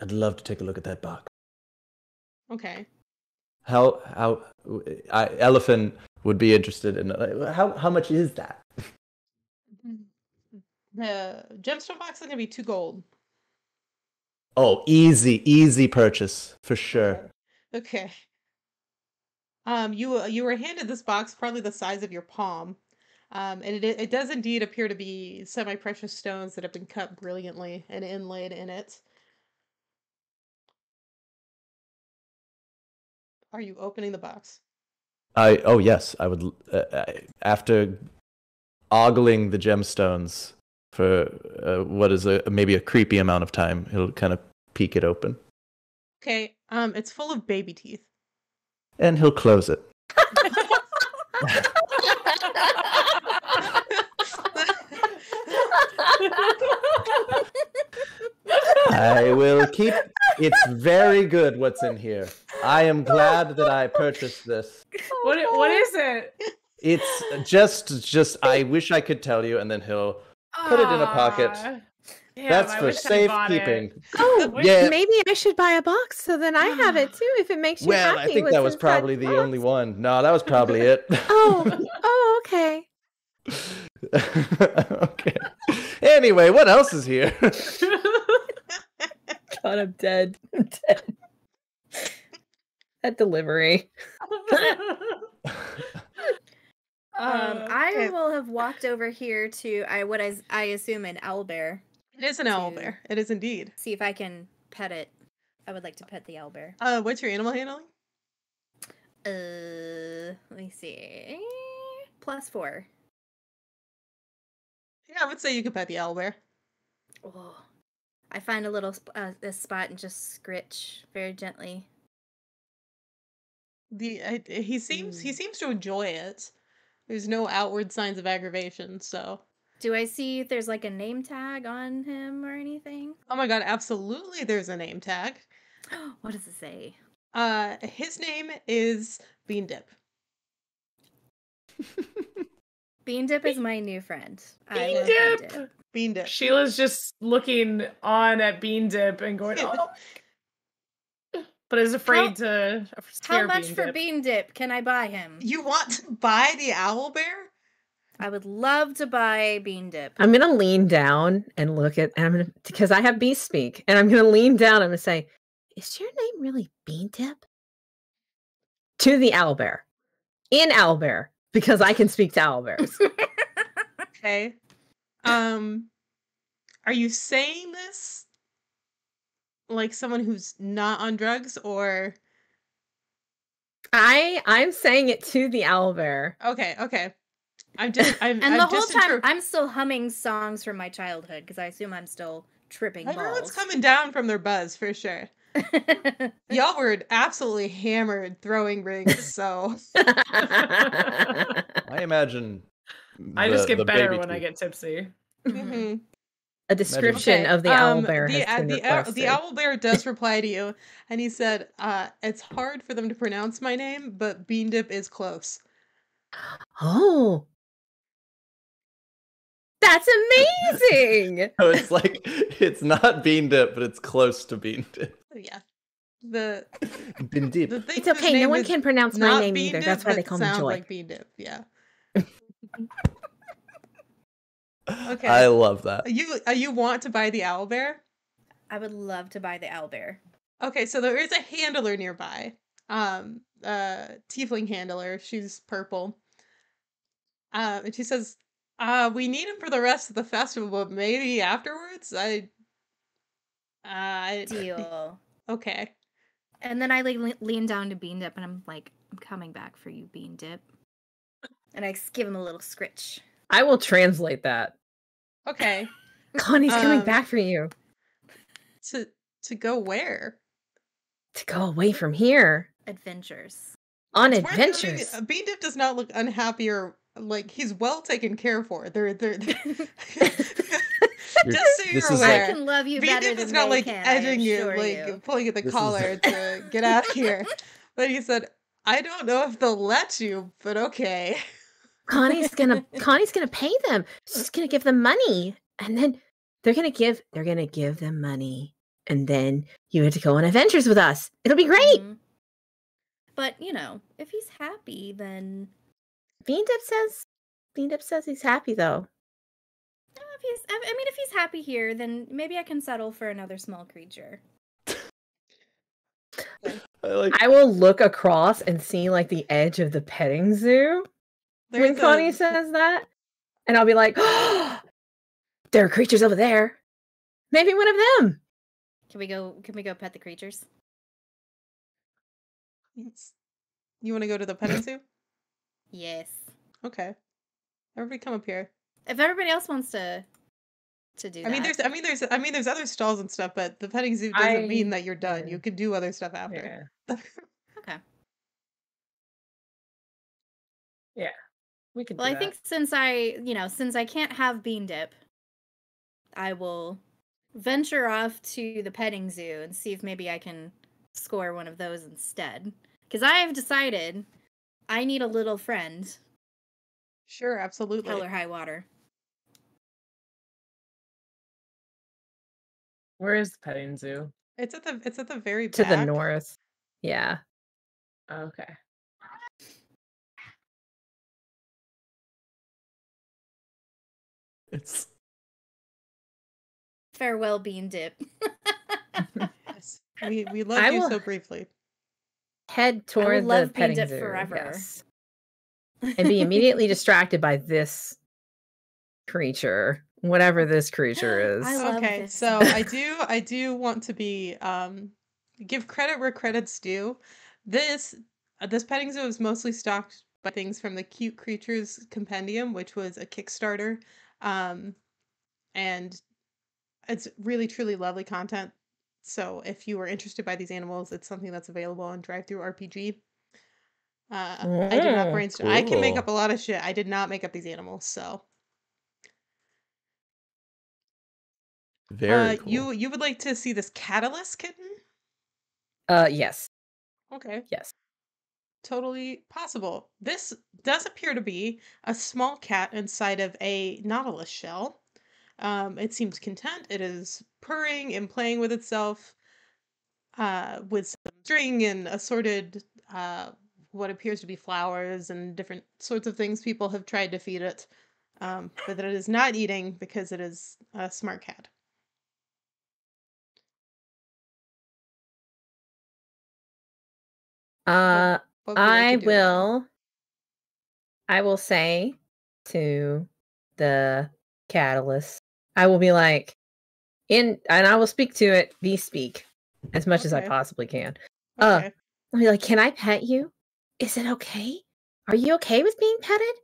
I'd love to take a look at that box. Okay. Elephant would be interested in how much is that? The gemstone box is gonna be 2 gold. Oh, easy purchase for sure. Okay. You were handed this box, probably the size of your palm, and it does indeed appear to be semi-precious stones that have been cut brilliantly and inlaid in it. Are you opening the box? Yes, I would. After ogling the gemstones for what is maybe a creepy amount of time, he'll kind of peek it open, Okay. It's full of baby teeth. and he'll close it. I will keep. It's very good. What's in here? I am glad that I purchased this. What is it? It's just. I wish I could tell you, and then he'll Put it in a pocket. Damn, That's I for wish I safe bought it. keeping. Oh, Yeah. maybe I should buy a box so then I have it too. If it makes you Well, happy. I think what's that was inside probably the only one. No, that was probably it. Oh, okay. Okay. Anyway, what else is here? God, I'm dead. I'm dead. That delivery. I okay. will have walked over here to I assume an owlbear. It is an owlbear. It is indeed. See if I can pet it. I would like to pet the owlbear. What's your animal handling? Let me see. +4. Yeah, I would say you could pet the owlbear. Oh, I find a little a spot and just scritch very gently. He seems to enjoy it. There's no outward signs of aggravation, so. Do I see if there's like a name tag on him or anything? Oh my god, absolutely there's a name tag. What does it say? His name is Bean Dip. Bean Dip is my new friend. Bean love Dip! Bean Dip. Sheila's just looking on at Bean Dip and going, oh. But is afraid to How scare much Bean for Dip. Bean Dip can I buy him? You want to buy the owlbear? I would love to buy Bean Dip. I'm gonna lean down and look at, and I'm gonna, because I have beast speak, and I'm gonna lean down. I'm gonna say, "Is your name really Bean Dip?" To the owlbear, in owlbear, because I can speak to owlbears. Okay. Are you saying this like someone who's not on drugs, or? I'm saying it to the owlbear. Okay. I'm And I'm the whole just time I'm still humming songs from my childhood because I assume I'm still tripping Everyone's balls. coming down from their buzz for sure. Y'all were absolutely hammered throwing rings, so. I imagine. I just get better baby when I teeth. get tipsy. Mhm. A description Okay, of the owlbear the has been the requested. owlbear does reply to you, and he said, "It's hard for them to pronounce my name, but Bean Dip is close." Oh, that's amazing! So it's like it's not Bean Dip, but it's close to Bean Dip. Yeah, the Bean Dip. the thing. It's whose okay. No name one is can pronounce my not name Bean either. Dip, That's why they but call me sounds Joy. like Bean Dip. Yeah. Okay. I love that. You want to buy the owlbear? I would love to buy the owlbear. Okay, so there is a handler nearby. Tiefling handler. She's purple. And she says, we need him for the rest of the festival, but maybe afterwards? Deal. Okay. And then I like lean down to Bean Dip and I'm like, I'm coming back for you, Bean Dip. And I give him a little scritch. I will translate that. Okay. Connie's coming back for you. To go where? To go away from here. Adventures. On It's worth adventures. noting, Bean Dip does not look unhappy or like he's well taken care for. They're just so you're this is I aware. can love you Bean better Dip than is not they like can, I edging you, assure like you. pulling at the This is- collar to get out of here. But he said, I don't know if they'll let you, but okay. Connie's gonna pay them. She's gonna give them money. And then they're gonna give them money. And then you get to go on adventures with us. It'll be great. Mhm. But, you know, if he's happy, then Bean Dip says he's happy though. if he's happy here, then maybe I can settle for another small creature. I will look across and see like the edge of the petting zoo when There's Connie says that. And I'll be like, oh, there are creatures over there. Maybe one of them. Can we go pet the creatures? You want to go to the petting zoo? Yes. Okay. Everybody come up here. If everybody else wants to do I mean, that. there's other stalls and stuff, but the petting zoo doesn't mean that you're done. You can do other stuff after. Okay. Yeah. We can Well, do I that. think since I can't have Bean Dip, I will venture off to the petting zoo and see if maybe I can score one of those instead. Because I have decided I need a little friend. Sure, absolutely. Hell or high water. Where is the petting zoo? It's at the very To the back. north. Yeah. Okay. It's Farewell, Bean Dip. Yes. We loved I you will so briefly. head toward the love Bean petting Dip zoo. forever. Yes. And be immediately distracted by this creature, whatever this creature is. I love Okay, this. so I do want to be give credit where credit's due. This petting zoo is mostly stocked by things from the Cute Creatures Compendium, which was a Kickstarter. And it's really truly lovely content. So if you are interested by these animals, it's something that's available on Drive-Thru RPG. I did not brainstorm. I can make up a cool. lot of shit. I did not make up these animals, so Very cool. you would like to see this catalyst kitten? Yes. Okay. Yes. Totally possible. This does appear to be a small cat inside of a nautilus shell. It seems content. It is purring and playing with itself, with some string and assorted, what appears to be flowers and different sorts of things people have tried to feed it, but that it is not eating because it is a smart cat. Uh What would you like to I do about it? I will say to the catalyst, I will be like and I will speak to it, speak as much as I Okay. possibly can. Okay. I'll be like, "Can I pet you? Is it okay? Are you okay with being petted?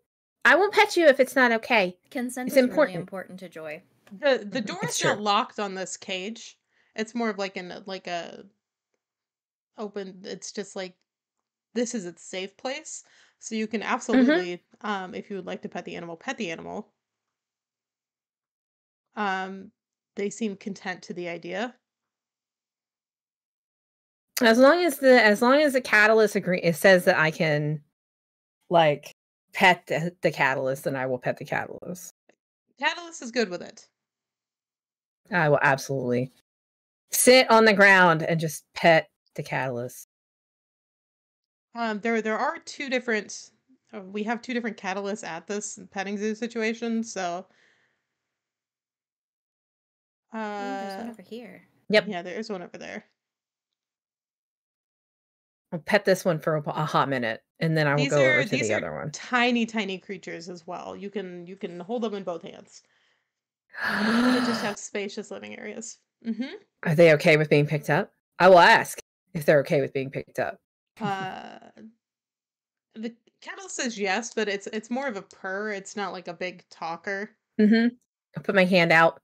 I won't pet you if it's not okay." Consent It's is really important. important to Joy. The door It's is not true. locked on this cage. It's more of like a open. It's just like this is its safe place. So you can absolutely, if you would like to pet the animal, pet the animal. They seem content to the idea. As long as the catalyst it says that I can like pet the catalyst, then I will pet the catalyst. Catalyst is good with it. I will absolutely sit on the ground and just pet the catalyst. There are two different. We have two different catalysts at this petting zoo situation. So, Ooh, there's one over here. Yep. yeah, there is one over there. I'll pet this one for a hot minute, and then I will These go are over to the other one. tiny, tiny creatures as well. You can hold them in both hands. They just have spacious living areas. Mm-hmm. Are they okay with being picked up? I will ask if they're okay with being picked up. The cattle says yes, but it's more of a purr. It's not like a big talker. I'll put my hand out,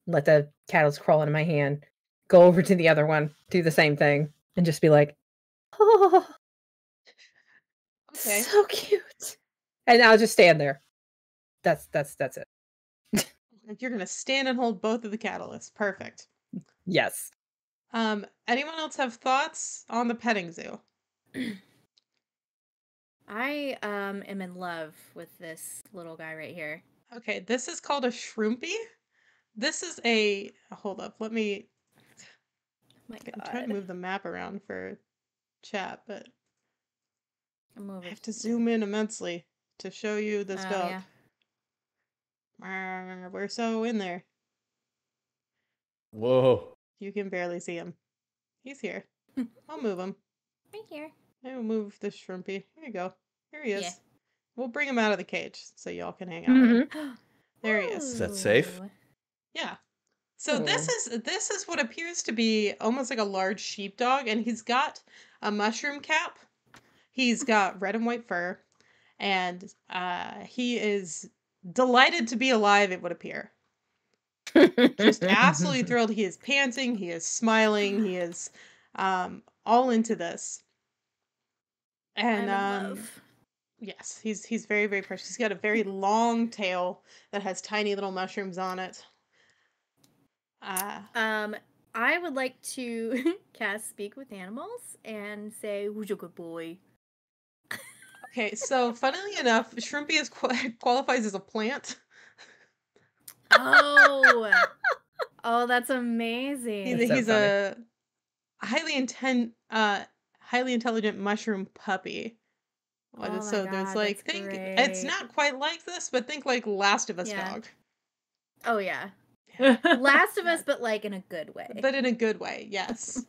let the catalyst crawl into my hand, go over to the other one, do the same thing, and just be like, "Oh, Okay. so cute," and I'll just stand there. That's it. Like you're gonna stand and hold both of the catalysts. Perfect. Yes. Anyone else have thoughts on the petting zoo? I am in love with this little guy right here. Okay, this is called a shroompi. This is a hold up. Let me. My I'm trying to God. move the map around for chat, but I'm over I have to zoom in immensely to show you this dog. Yeah. We're so in there. Whoa. You can barely see him. He's here. I'll move him. Right here. I will move the shrimpy. Here you go. Here he is. Yeah. We'll bring him out of the cage so y'all can hang out with him. There he is. Is that safe? Ooh. Yeah. So this is what appears to be almost like a large sheepdog, and he's got a mushroom cap. He's got red and white fur, and he is delighted to be alive, it would appear. Just absolutely thrilled. He is panting, he is smiling, he is all into this. And I'm in love. yes, he's very, very precious. He's got a very long tail that has tiny little mushrooms on it. I would like to cast Speak with Animals and say, "Who's a good boy?" Okay, so funnily enough, Shrimpy is qualifies as a plant. Oh, Oh, that's amazing. He's, so he's funny. a highly intelligent mushroom puppy. Oh my So there's God, like that's it's great. not quite like this, but think like Last of Us Yeah. dog. Oh yeah. Yeah. Last of Yeah. Us, but like in a good way. But in a good way, yes.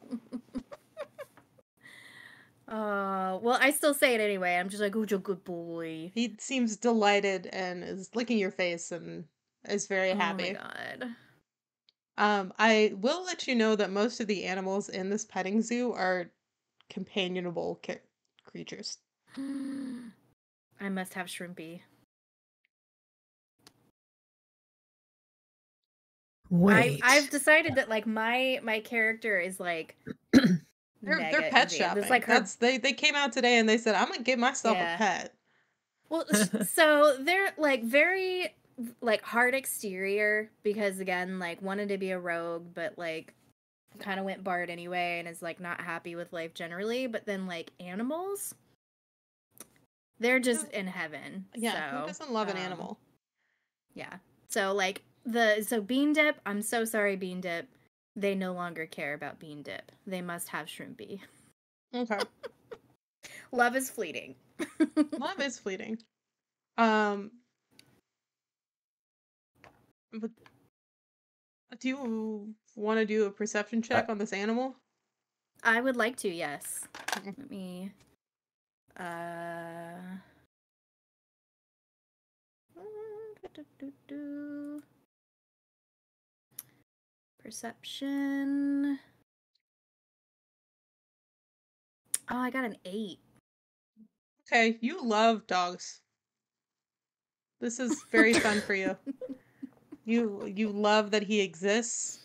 Well, I still say it anyway. I'm just like, "Who's a good boy?" He seems delighted and is licking your face and is very Oh my happy. God. I will let you know that most of the animals in this petting zoo are companionable creatures. I must have Shrimpy. Wait. I've decided that like my character is like They're mega pet easy. shopping. It's like her. They came out today and they said I'm gonna get myself a Yeah. pet. Well, so they're like very like hard exterior because again, like wanted to be a rogue, but like kind of went bard anyway and is like not happy with life generally. But then like animals, they're just in heaven. Yeah, who So, doesn't love an animal? Yeah. So like so Bean Dip, I'm so sorry, Bean Dip. They no longer care about Bean Dip. They must have Shrimpy. Okay. Love is fleeting. Love is fleeting. But do you want to do a perception check on this animal? I would like to, yes. Okay. Let me perception. Oh, I got an 8. Okay, you love dogs. This is very fun for you. You love that he exists.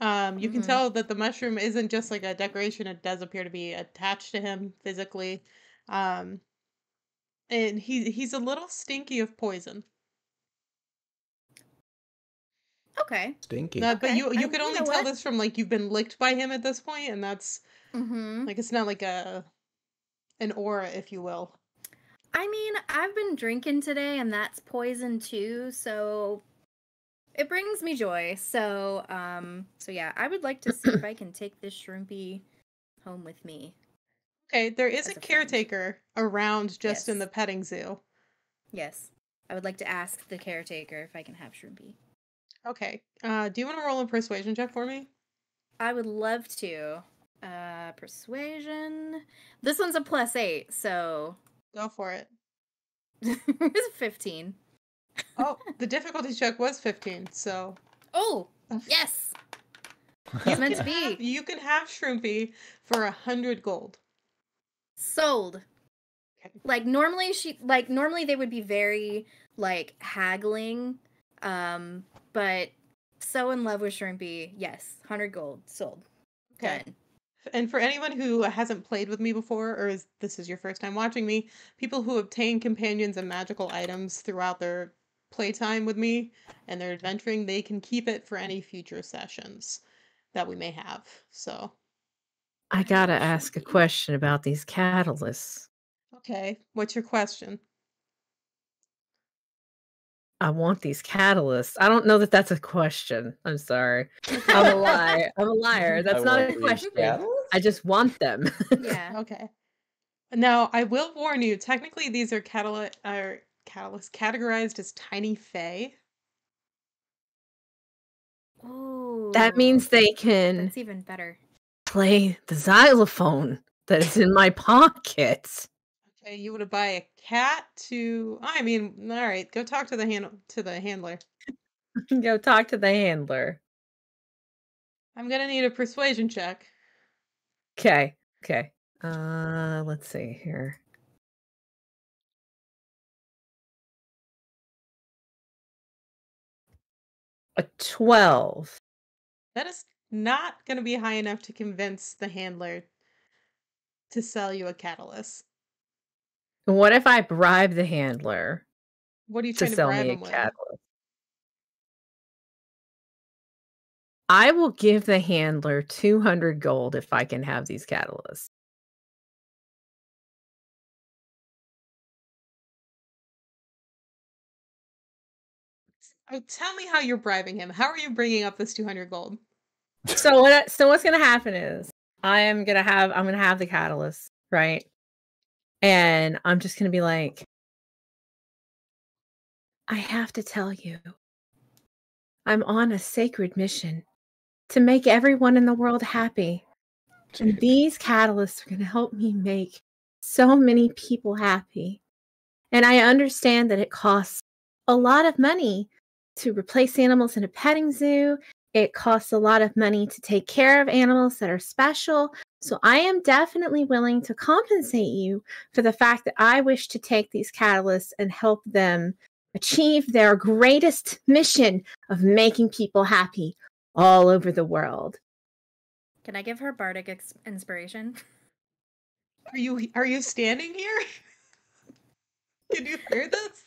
You can tell that the mushroom isn't just like a decoration, it does appear to be attached to him physically. Um, and he's a little stinky of poison. Okay. Stinky. But you Okay. could You only know tell what? this from like you've been licked by him at this point, and that's like it's not like an aura, if you will. I mean, I've been drinking today and that's poison too, so it brings me joy. So yeah, I would like to see if I can take this Shrimpy home with me. Okay, there is a As a friend. caretaker around just in Yes. the petting zoo. Yes. I would like to ask the caretaker if I can have Shrimpy. Okay. Do you want to roll a persuasion check for me? I would love to. Persuasion. This one's a +8, so Go for it. it's 15. Oh, the difficulty check was 15, so Oh, yes. you It's meant to can be. you can have Shrimpy for 100 gold. Sold. Okay. Like normally they would be very like haggling, but so in love with Shrimpy, yes, 100 gold sold. Okay. Done. And for anyone who hasn't played with me before, or this is your first time watching me, people who obtain companions and magical items throughout their playtime with me and their adventuring, they can keep it for any future sessions that we may have. So, I gotta ask a question about these catalysts. okay, what's your question? I want these catalysts. I don't know that that's a question. I'm sorry. I'm a liar. I'm a liar. That's not a question. I just want them. Yeah. Okay. Now, I will warn you, technically these are catalysts categorized as tiny fae. Ooh. That means they can That's even better. play the xylophone that is in my pocket. Okay, you would buy a cat to I mean, all right, go talk to the handler. Go talk to the handler. I'm gonna need a persuasion check. Okay. Okay. Let's see here. A 12. That is not gonna be high enough to convince the handler to sell you a catalyst. What if I bribe the handler What are you to trying to sell bribe me a him with? catalyst? I will give the handler 200 gold if I can have these catalysts. Oh, tell me how you're bribing him. How are you bringing up this 200 gold? So what's gonna happen is I'm gonna have the catalyst, right? And I'm just gonna be like, I have to tell you, I'm on a sacred mission to make everyone in the world happy. And these catalysts are gonna help me make so many people happy. And I understand that it costs a lot of money to replace animals in a petting zoo. It costs a lot of money to take care of animals that are special. So I am definitely willing to compensate you for the fact that I wish to take these catalysts and help them achieve their greatest mission of making people happy all over the world. Can I give her bardic inspiration? Are you standing here? Can you hear this?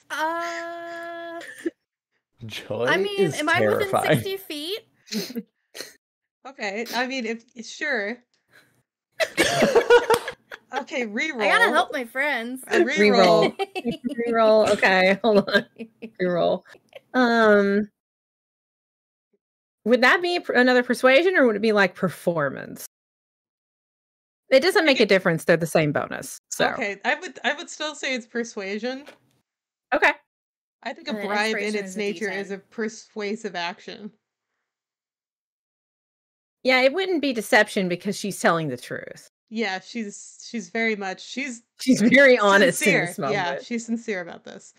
Joy I mean, is am I terrifying. within 60 feet? Okay, I mean, if sure. Okay, reroll. I gotta help my friends. Reroll. Reroll. Okay, hold on. Reroll. Would that be another persuasion, or would it be like performance? It doesn't make a difference. They're the same bonus. So Okay, I would still say it's persuasion. okay. I think a And then bribe in inspiration its is a nature D10. is a persuasive action. Yeah, it wouldn't be deception because she's telling the truth. Yeah, she's very much she's very honest sincere. in this moment. Yeah, she's sincere about this.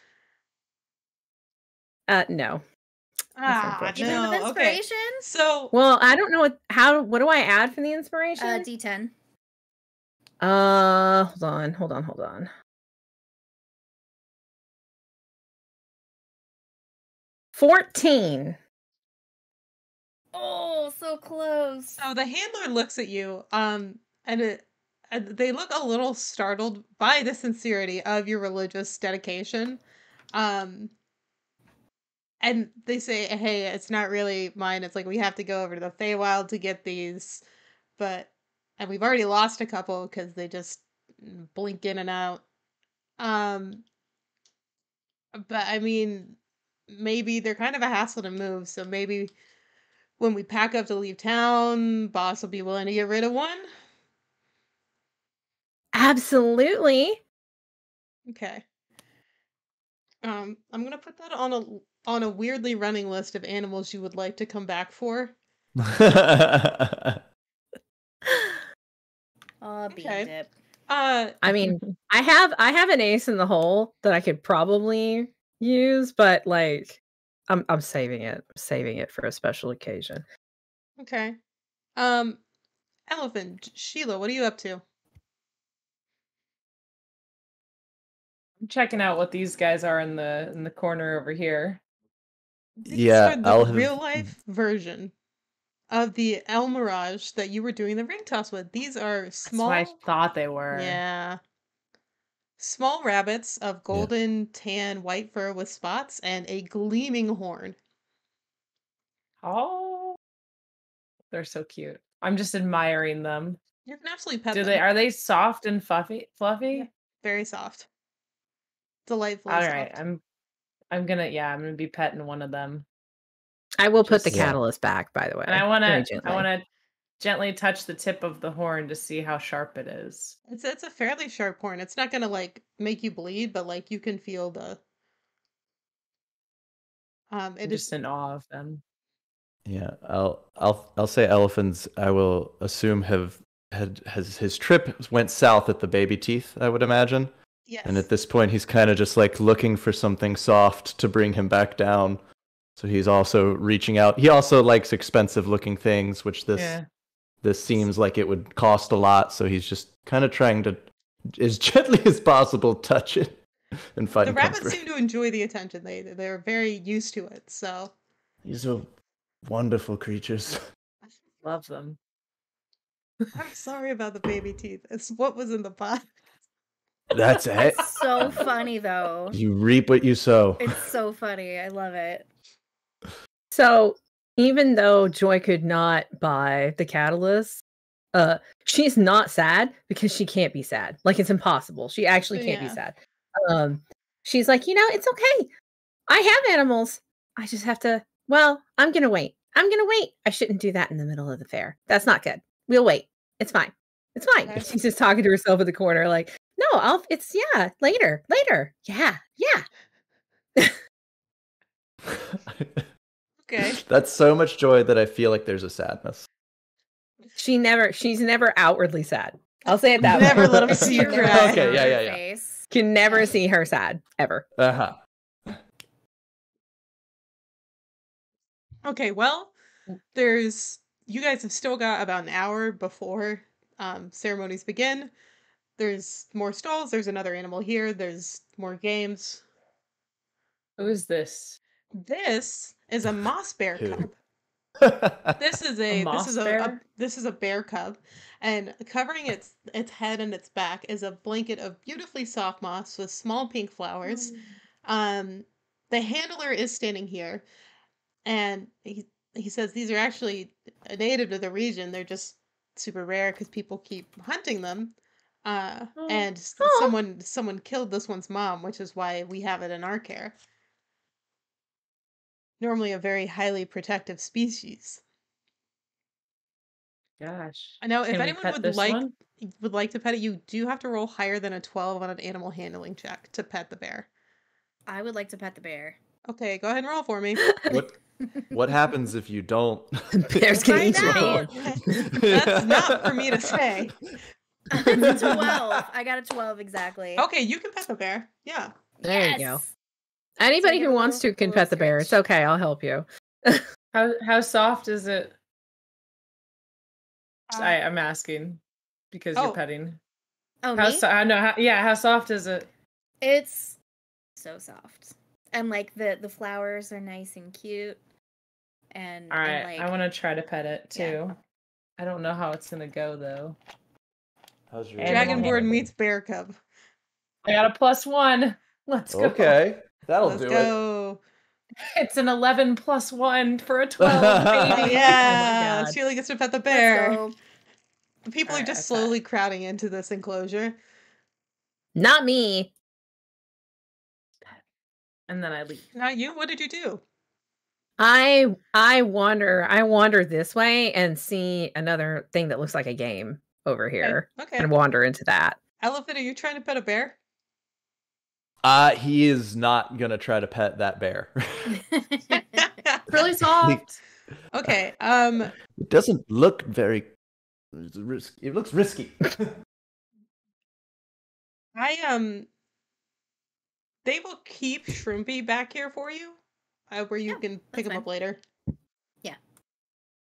No. Even with no. Okay. inspiration? So Well, I don't know what do I add for the inspiration? D10. Hold on. $14. Oh, so close. So the handler looks at you, and they look a little startled by the sincerity of your religious dedication. And they say, hey, it's not really mine. It's like, we have to go over to the Feywild to get these, and we've already lost a couple because they just blink in and out. But I mean, maybe they're kind of a hassle to move, so maybe when we pack up to leave town, boss will be willing to get rid of one. Absolutely. Okay. I'm gonna put that on a weirdly running list of animals you would like to come back for. Oh, bean Okay. dip. I mean, I have an ace in the hole that I could probably use, but like I'm saving it. I'm saving it for a special occasion. Okay. Elephant, Sheila, what are you up to? I'm checking out what these guys are in the corner over here. These Yeah, are the I'll have- real life version of the El Mirage that you were doing the ring toss with. These are small. That's what I thought they were. Yeah. Small rabbits of golden, tan, white fur with spots and a gleaming horn. Oh, they're so cute. I'm just admiring them. You can absolutely pet Do them. they? Are they soft and fluffy? Yeah, very soft. Delightfully All soft. right, I'm gonna be petting one of them. I will put the Just- catalyst back, by the way. And I very wanna gently. gently touch the tip of the horn to see how sharp it is. It's a fairly sharp horn. It's not gonna like make you bleed, but like you can feel the I'm it just is in awe of them. Yeah, I'll say elephants. I will assume has his trip went south at the baby teeth. I would imagine, yes. and at this point, he's kind of just like looking for something soft to bring him back down. So he's also reaching out. He also likes expensive looking things, which this seems like it would cost a lot. So he's just kind of trying to, as gently as possible, touch it and find The rabbits comfort. seem to enjoy the attention. They're very used to it. So These are wonderful creatures. Love them. I'm sorry about the baby teeth. It's what was in the pot. That's it. It's so funny though. You reap what you sow. It's so funny. I love it. So even though Joy could not buy the catalyst, she's not sad because she can't be sad. Like it's impossible. She actually can't be sad. She's like, it's okay. I have animals. I just have to. Well, I'm gonna wait. I'm gonna wait. I shouldn't do that in the middle of the fair. That's not good. We'll wait. It's fine. It's fine. Okay. She's just talking to herself in the corner, like, no, it's later. Yeah. Okay. That's so much joy that I feel like there's a sadness. She's never outwardly sad. I'll say it that way. Never let 'em see you Never cry. Okay, on yeah, her yeah, yeah. face. Can never see her sad ever. Uh-huh. Okay, well, you guys have still got about an hour before ceremonies begin. There's more stalls, there's another animal here, there's more games. Who is this? This is a moss bear Who? cub. This is A a moss bear? this is a bear cub, and covering its head and its back is a blanket of beautifully soft moss with small pink flowers. The handler is standing here, and he says these are actually a native to the region. They're just super rare because people keep hunting them. And Aw. someone killed this one's mom, which is why we have it in our care. Normally a very highly protective species. Gosh. I know if Can we anyone pet would this one? like to pet it, you do have to roll higher than a 12 on an animal handling check to pet the bear. I would like to pet the bear. Okay, go ahead and roll for me. What happens if you don't? Bear's gonna Find eat your out. hand. That's not for me to say. It's a 12. I got a 12 exactly. Okay, you can pet the bear. Yeah. There you go. Yes! Anybody get who a wants little- to can a little pet the bear. It's scratch. okay. I'll help you. How soft is it? Uh, I'm asking because oh. you're petting. Oh, How me? so? I know. How soft is it? It's so soft. And like the flowers are nice and cute. And All right, and, like, I want to try to pet it too. Yeah. I don't know how it's gonna go though. How's your Animal Dragonborn handling. meets bear cub. I got a +1. Let's go. Okay, that'll Let's do go. It's an 11 + 1 for a 12, baby. Yeah, God. Sheila gets to pet the let's bear. go. The people are Alright, just I pet. slowly crowding into this enclosure. Not me. And then I leave. Now you, what did you do? I wander this way and see another thing that looks like a game over here Okay. and wander into that. Elephant, are you trying to pet a bear? He is not gonna try to pet that bear. Really soft. Okay. It doesn't look very. It looks risky. They will keep Shrimpy back here for you, where you Yeah, can pick that's him up fine. later. Yeah.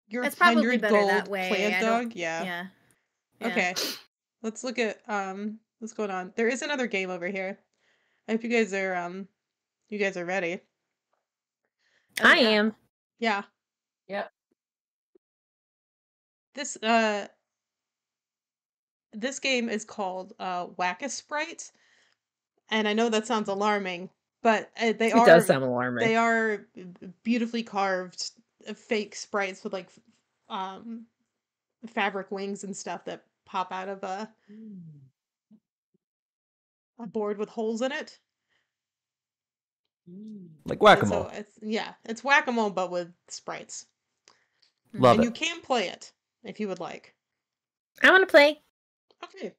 Your It's probably 100 better gold that way. plant I don't- dog. Yeah. Yeah. Yeah. Okay. Let's look at what's going on. There is another game over here. I hope you guys are ready. Oh, I yeah. am. Yeah. Yep. This game is called Whack-A-Sprite, and I know that sounds alarming, but It does sound alarming. they are beautifully carved fake sprites with like fabric wings and stuff that pop out of a board with holes in it. Like And whack-a-mole. so it's whack-a-mole but with sprites. Love And it. you can play it if you would like. I want to play. Okay.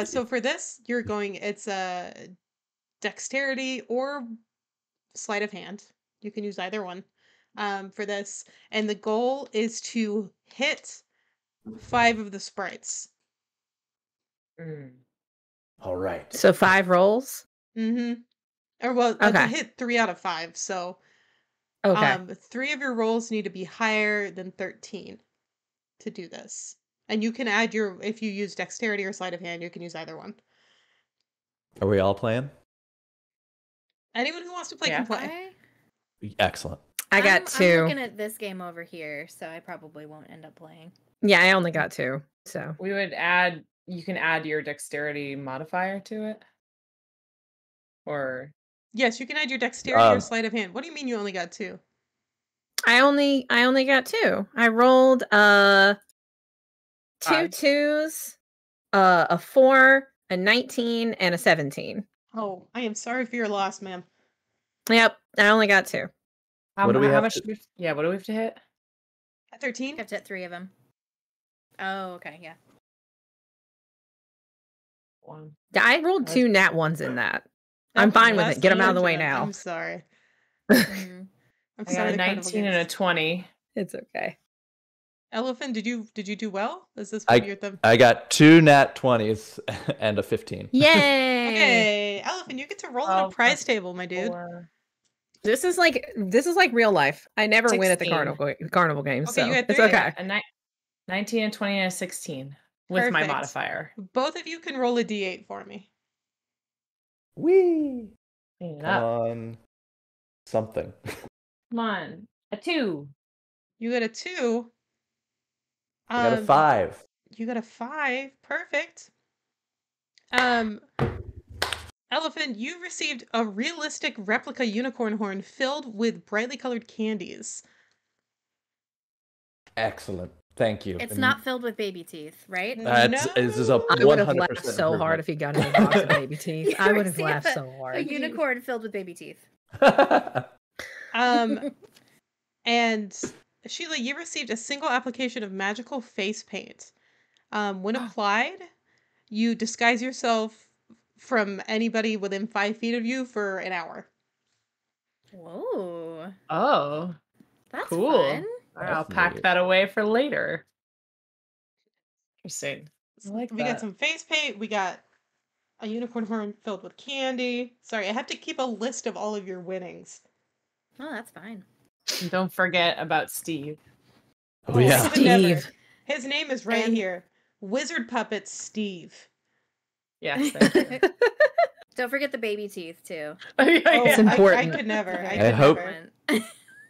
So for this, it's a dexterity or sleight of hand. You can use either one for this. And the goal is to hit 5 of the sprites. All right. So 5 rolls. Mm-hmm. Or well, to Okay. hit 3 out of 5. So Okay. 3 of your rolls need to be higher than 13 to do this. And you can add if you use dexterity or sleight of hand, you can use either one. Are we all playing? Anyone who wants to play Yeah. can play. Excellent. I got I'm 2. looking at this game over here, so I probably won't end up playing. Yeah, I only got 2. So You can add your dexterity modifier to it. Or Yes, you can add your dexterity or sleight of hand. What do you mean you only got 2? I only got 2. I rolled 2 5. 2s, a 4, a 19, and a 17. Oh, I am sorry for your loss, ma'am. Yep, I only got 2. What do we how have much? to- What do we have to hit? At 13? Kept it 3 of them. Oh, okay, yeah. 1. I rolled 2 nat ones in that. That I'm was fine with less it. Get them out of the way fortunate. now. I'm sorry. Mhm. I'm I got sorry. a the carnival 19 and a games. 20. It's okay. Elephant, did you do well? Is this one of your thumb? I got 2 nat 20s and a 15. Yay! Okay, Elephant, you get to roll on a 12 prize plus table, my dude. 4. This is like real life. I never win at the 16. carnival games, Okay, so you had it's 3? okay. A 19 and 20 and a 16 with my Perfect. modifier. Both of you can roll a d8 for me. Whee! Clean it Come up. on. Something. Come on. A 2. You got a 2. I got a 5. You got a 5. Perfect. Elephant, you received a realistic replica unicorn horn filled with brightly colored candies. Excellent. Thank you. It's not filled with baby teeth, right? This is a No. I would have 100% laughed so hard improvement. if he got a box of baby teeth. You I would have receive laughed so A hard. unicorn filled with baby teeth. And Sheila, you received a single application of magical face paint. When applied, you disguise yourself from anybody within 5 feet of you for an hour. Whoa. Oh, That's cool. fun. All right, I'll That's pack neat. that away for later. Interesting. I like We got that. some face paint. We got a unicorn horn filled with candy. Sorry, I have to keep a list of all of your winnings. Oh, that's fine. And don't forget about Steve. Oh, yeah. Steve. Never. Steve. His name is right And- here. Wizard Puppet Steve. Yes, thank you. Don't forget the baby teeth too. Oh, It's I important. could never. I Very could hope- never.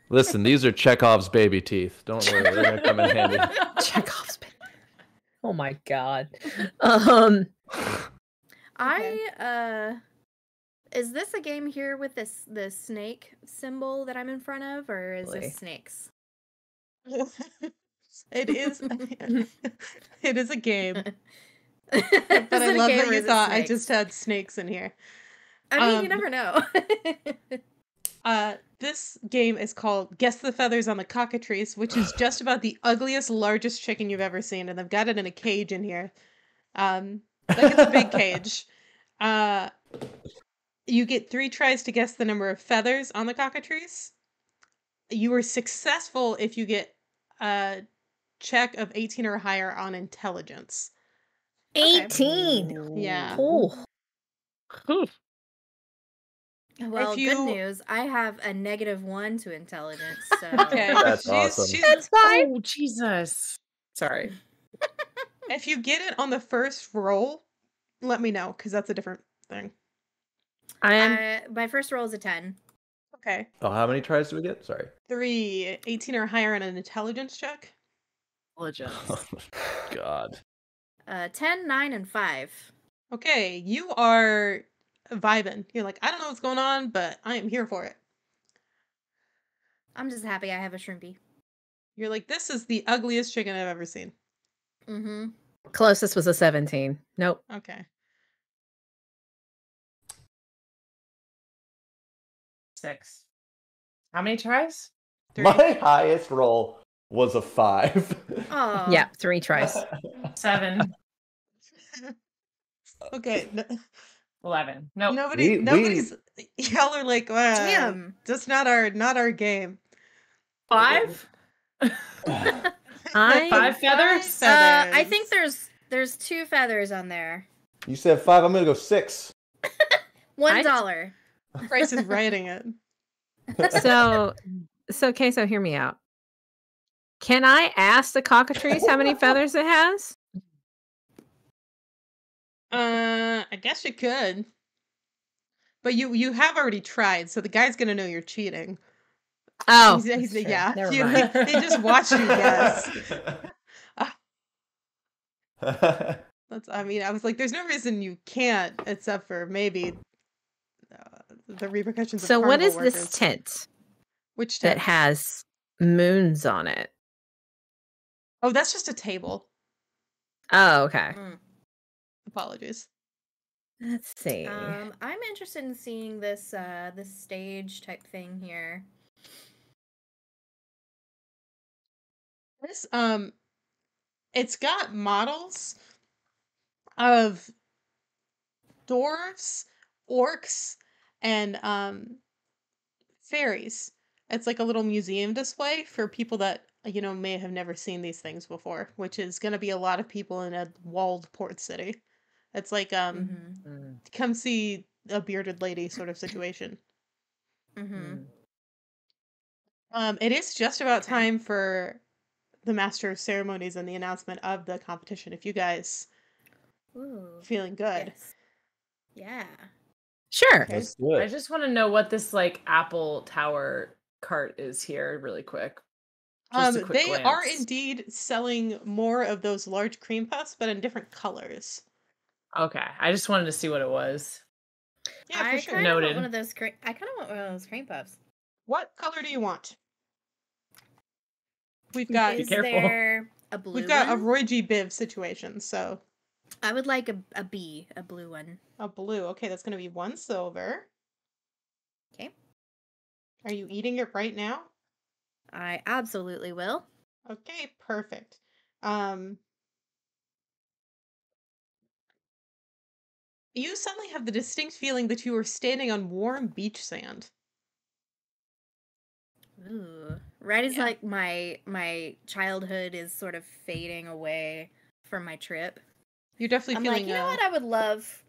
Listen, these are Chekhov's baby teeth. Don't worry, they're gonna come in handy. Chekhov's baby. Oh my god. Is this a game here with the snake symbol that I'm in front of, or is Really? this snakes? It is. It is a game. Is But I it a love game that or you is it thought I snakes? just had snakes in here. I mean, you um, never know. This game is called Guess the Feathers on the Cockatrice, which is just about the ugliest, largest chicken you've ever seen, and I've got it in a cage in here. Like it's a big cage. You get 3 tries to guess the number of feathers on the cockatrice. You are successful if you get a check of 18 or higher on intelligence. 18. Yeah. Cool. Well, if you- good news. I have a -1 to intelligence. So Okay. That's awesome. That's fine. Oh, Jesus. Sorry. If you get it on the first roll, let me know, because that's a different thing. I am. my first roll is a 10. Okay. Oh, how many tries do we get? Sorry. 3, 18 or higher on an intelligence check. Intelligence. God. 10, 9, and 5. Okay, you are vibing. You're like, I don't know what's going on, but I am here for it. I'm just happy I have a shrimpy. You're like, this is the ugliest chicken I've ever seen. Mm-hmm. Closest was a 17. Nope. Okay. 6. How many tries? 3. My highest roll was a 5. Oh. Yeah, 3 tries. 7. Okay. 11. Nope. Nobody's. Y'all are like, Damn. just not our game. 5? I 5 feathers? I think there's 2 feathers on there. You said 5, I'm gonna go 6. $1. Price is writing it. so Queso, hear me out. Can I ask the cockatrice how many feathers it has? I guess you could. But you have already tried, so the guy's gonna know you're cheating. Oh, He's- that's true. yeah. Never You- mind. They just watch you guess. I mean, I was like, there's no reason you can't, except for maybe the repercussions of So what carnival is this workers. tent Which that tent? has moons on it? Oh, that's just a table. Oh, okay. Apologies. Let's see. I'm interested in seeing this this stage type thing here. This it's got models of dwarves, orcs, and fairies. It's like a little museum display for people that may have never seen these things before, which is going to be a lot of people in a walled port city. It's like Mm-hmm. come see a bearded lady sort of situation. Mm-hmm. It is just about Okay. time for the master of ceremonies and the announcement of the competition. If you guys Ooh. feeling good. Yes. Yeah. Sure. Okay. Let's do I it. just want to know what this like Apple Tower cart is here, really quick. Just a quick They are glance. indeed selling more of those large cream puffs, but in different colors. Okay, I just wanted to see what it was. Yeah, for I sure. kind of want Noted. one of those. I kind of want one of those cream puffs. What color do you want? We've got Be Is careful. there a blue we've got a one? Roy G. Biv situation, so I would like a B, a blue one. a blue. Okay, that's gonna be 1 silver. Okay. Are you eating it right now? I absolutely will. Okay, perfect. Um, you suddenly have the distinct feeling that you are standing on warm beach sand. Ooh. Right as Yeah. like my childhood is sort of fading away from my trip. You're definitely I'm feeling like, you know what? I would love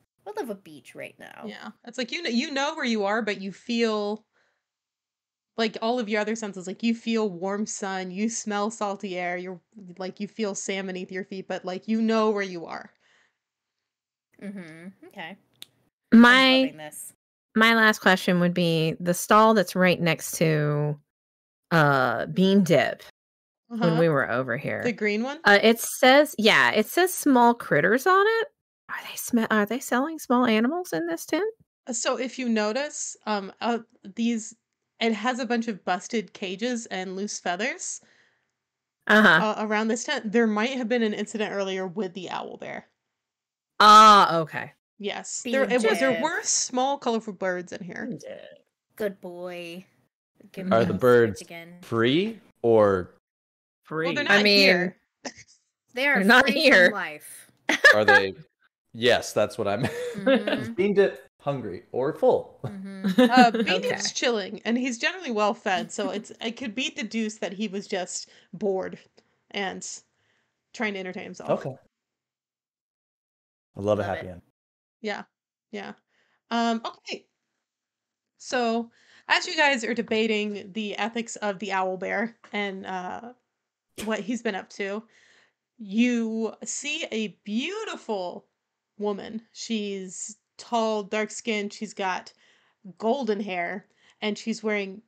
a beach right now. yeah. It's like you know where you are, but you feel like all of your other senses, like you feel warm sun, you smell salty air, you're like you feel sand beneath your feet, but like you know where you are. Mm-hmm. Okay. I'm My loving this. my last question would be the stall that's right next to Bean Dip when Uh-huh. we were over The here. green one? It says small critters on it. Are they selling small animals in this tent? So if you notice, these it has a bunch of busted cages and loose feathers Uh-huh. around this tent. There might have been an incident earlier with the owl bear. Ah, okay. Yes, Bean there dip. were small, colorful birds in here. Good boy. Give Are me the a birds stick again. free or Free. Well, they're I not mean, here. They are They're not free here. from life. are they? Yes, that's what I meant. Mhm. Is Bean Dip hungry or full? Mm-hmm. Bean Okay. Dip's chilling, and he's generally well fed, so it could be deduced that he was just bored and trying to entertain himself. Okay. I love a Love happy it. end. Yeah, yeah. Okay. So, as you guys are debating the ethics of the owl bear and what he's been up to, you see a beautiful woman. She's tall, dark skinned, she's got golden hair, and she's wearing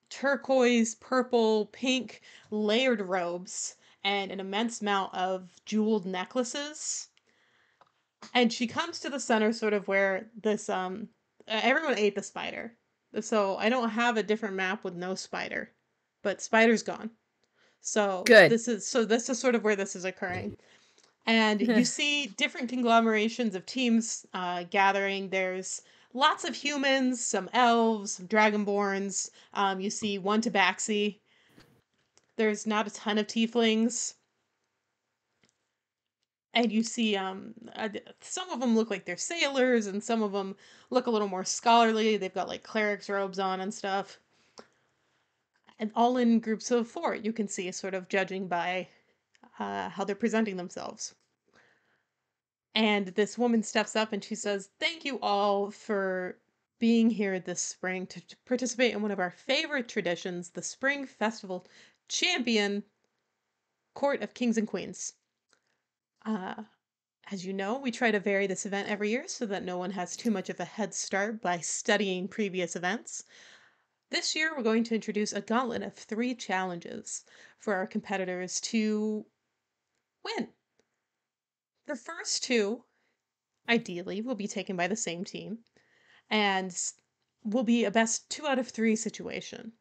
turquoise, purple, pink layered robes and an immense amount of jeweled necklaces. And she comes to the center, sort of where this everyone ate the spider. So I don't have a different map with no spider, but spider's gone. So Good. this is sort of where this is occurring. And you see different conglomerations of teams gathering. There's lots of humans, some elves, some dragonborns. You see one tabaxi. There's not a ton of tieflings. And you see some of them look like they're sailors, and some of them look a little more scholarly. They've got like clerics robes on and stuff. And all in groups of 4, you can see, sort of judging by how they're presenting themselves. And this woman steps up and she says, "Thank you all for being here this spring to participate in one of our favorite traditions, the Spring Festival Champion Court of Kings and Queens. Uh, as you know, we try to vary this event every year so that no one has too much of a head start by studying previous events. This year, we're going to introduce a gauntlet of 3 challenges for our competitors to win. The first 2, ideally, will be taken by the same team and will be a best 2 out of 3 situation.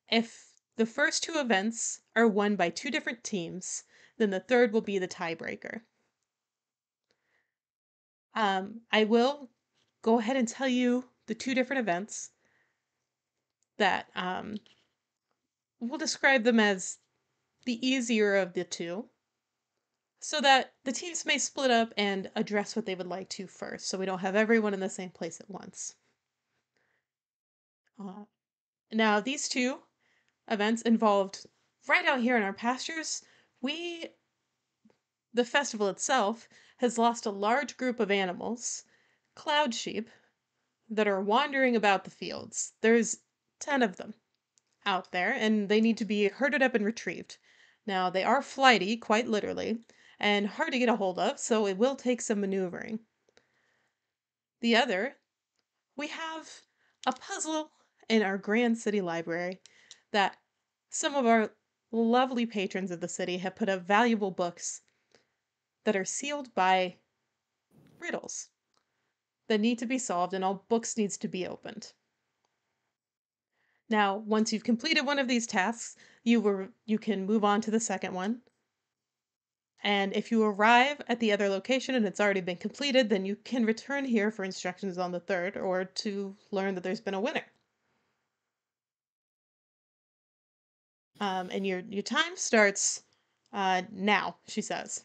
If the first 2 events are won by 2 different teams, then the third will be the tiebreaker. I will go ahead and tell you the 2 different events that we'll describe them as the easier of the two, so that the teams may split up and address what they would like to first, so we don't have everyone in the same place at once. Now, these two events involved right out here in our pastures. The festival itself has lost a large group of animals, cloud sheep, that are wandering about the fields. There's 10 of them out there, and they need to be herded up and retrieved. Now, they are flighty, quite literally, and hard to get a hold of, so it will take some maneuvering. The other, we have a puzzle in our grand city library that some of our lovely patrons of the city have put up valuable books that are sealed by riddles that need to be solved, and all books needs to be opened. Now, once you've completed one of these tasks, you can move on to the second one. And if you arrive at the other location and it's already been completed, then you can return here for instructions on the third, or to learn that there's been a winner. And your time starts now, she says.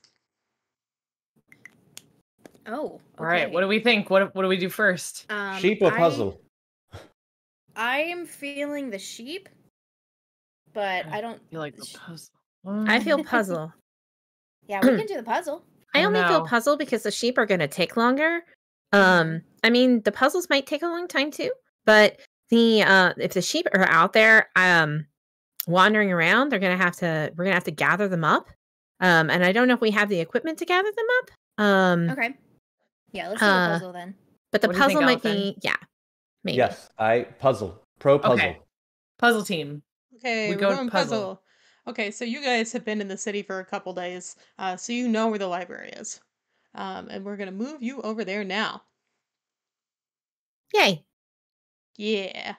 Oh, okay. All right. What do we think? What do we do first? Sheep or puzzle? I am feeling the sheep, but I don't feel like the puzzle. I feel puzzle. Yeah, we can do the puzzle. I don't only feel know. puzzle because the sheep are going to take longer. Mhm. I mean, the puzzles might take a long time too, but the if the sheep are out there wandering around, we're gonna have to gather them up. And I don't know if we have the equipment to gather them up. Okay. Yeah, let's do the puzzle then. But the What do you think, puzzle might Elephant? be maybe. Yes, puzzle. Pro puzzle. Okay. Puzzle team. Okay, We we're go going puzzle. puzzle. Okay, so you guys have been in the city for a couple days, so you know where the library is. And we're gonna move you over there now. Yay. Yeah.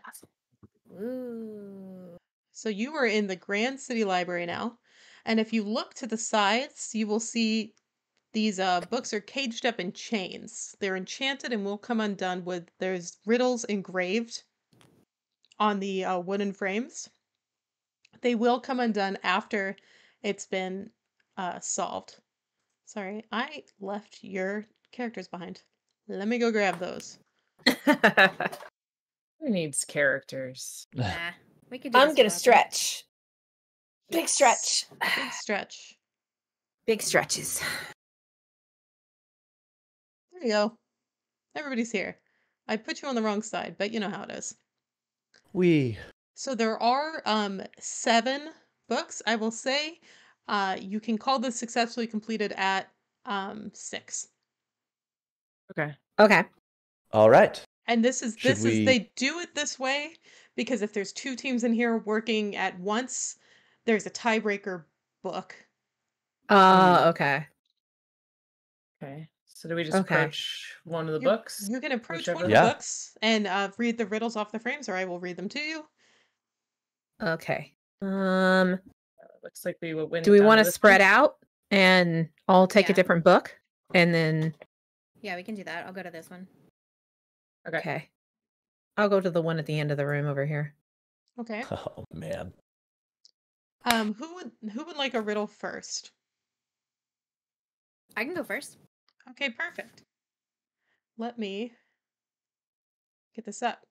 Ooh. So you are in the Grand City Library now, and if you look to the sides, you will see these books are caged up in chains. They're enchanted and will come undone there's riddles engraved on the wooden frames. They will come undone after it's been solved. Sorry, I left your characters behind. Let me go grab those. Who needs characters? Nah, we could do I'm this gonna puzzle. stretch. Big Yes, stretch. Big stretch. Big stretches. There you go. Everybody's here. I put you on the wrong side, but you know how it is. So there are 7 books. I will say you can call this successfully completed at 6. Okay. Okay. All right. And Should we- they do it this way because if there's 2 teams in here working at once, there's a tiebreaker book. Okay. Okay. So do we just Okay. approach one of the You- books? You can approach Whichever. one of the Yeah. books and read the riddles off the frames, or I will read them to you. Okay. Looks like we would win. Do we down want to this spread one. out and all take a Yeah. different book and then Yeah, we can do that. I'll go to this one. Okay. okay. I'll go to the one at the end of the room over here. Okay. Oh man. Who would like a riddle first? I can go first. Okay, perfect. Let me get this up.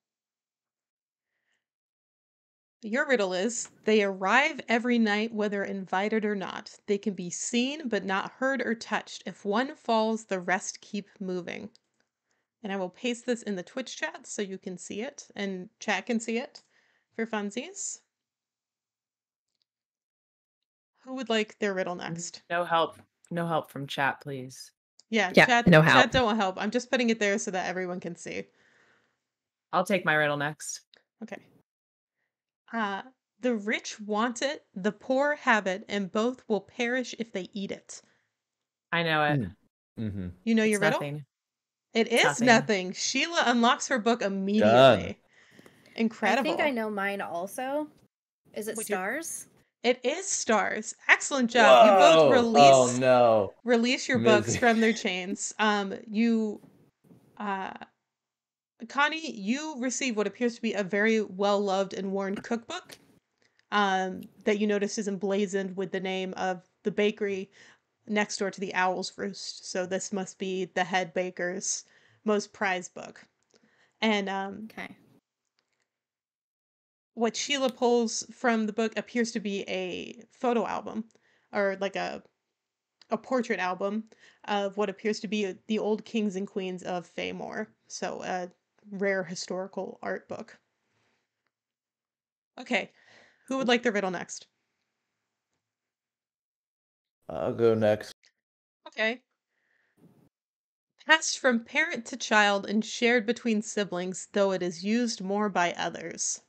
Your riddle is, they arrive every night whether invited or not. They can be seen but not heard or touched. If one falls, the rest keep moving. And I will paste this in the Twitch chat so you can see it and chat can see it for funsies. Who would like their riddle next? No help. No help from chat, please. Yeah, Yeah, chat, no chat help. don't help. I'm just putting it there so that everyone can see. I'll take my riddle next. Okay. The rich want it, the poor have it, and both will perish if they eat it. I know it. Mm-hmm. You know It's your riddle? nothing. It is nothing. nothing. Sheila unlocks her book immediately. Done. Incredible. I think I know mine also. Is it Would you- stars? It is stars. Excellent job. You both Oh no. release your books Mizzy. from their chains. Connie, you receive what appears to be a very well-loved and worn cookbook. that you notice is emblazoned with the name of the bakery next door to the Owl's Roost. So this must be the head baker's most prized book. And Okay. what Sheila pulls from the book appears to be a photo album, or like a portrait album of what appears to be the old kings and queens of Faymore. So a rare historical art book. Okay, who would like the riddle next? I'll go next. Okay. Passed from parent to child and shared between siblings, though it is used more by others.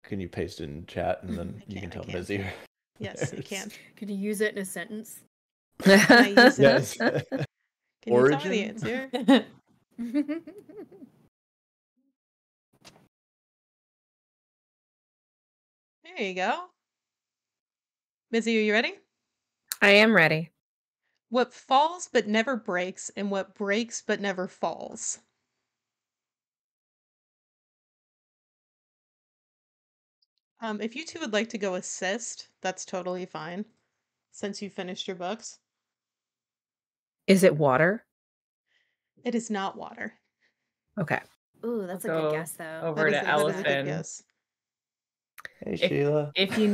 Can you paste it in chat and then you can tell Mizzy? Yes, you can. Could you use it in a sentence? Can I use it? Yes. Can you tell me the answer? There you go. Mizzy, are you ready? I am ready. What falls but never breaks, and what breaks but never falls. If you two would like to go assist, that's totally fine, since you finished your books. Is it water? It is not water. Okay. Ooh, that's a Go good guess though. over to That is a good Elephant. guess. Hey, Sheila. If you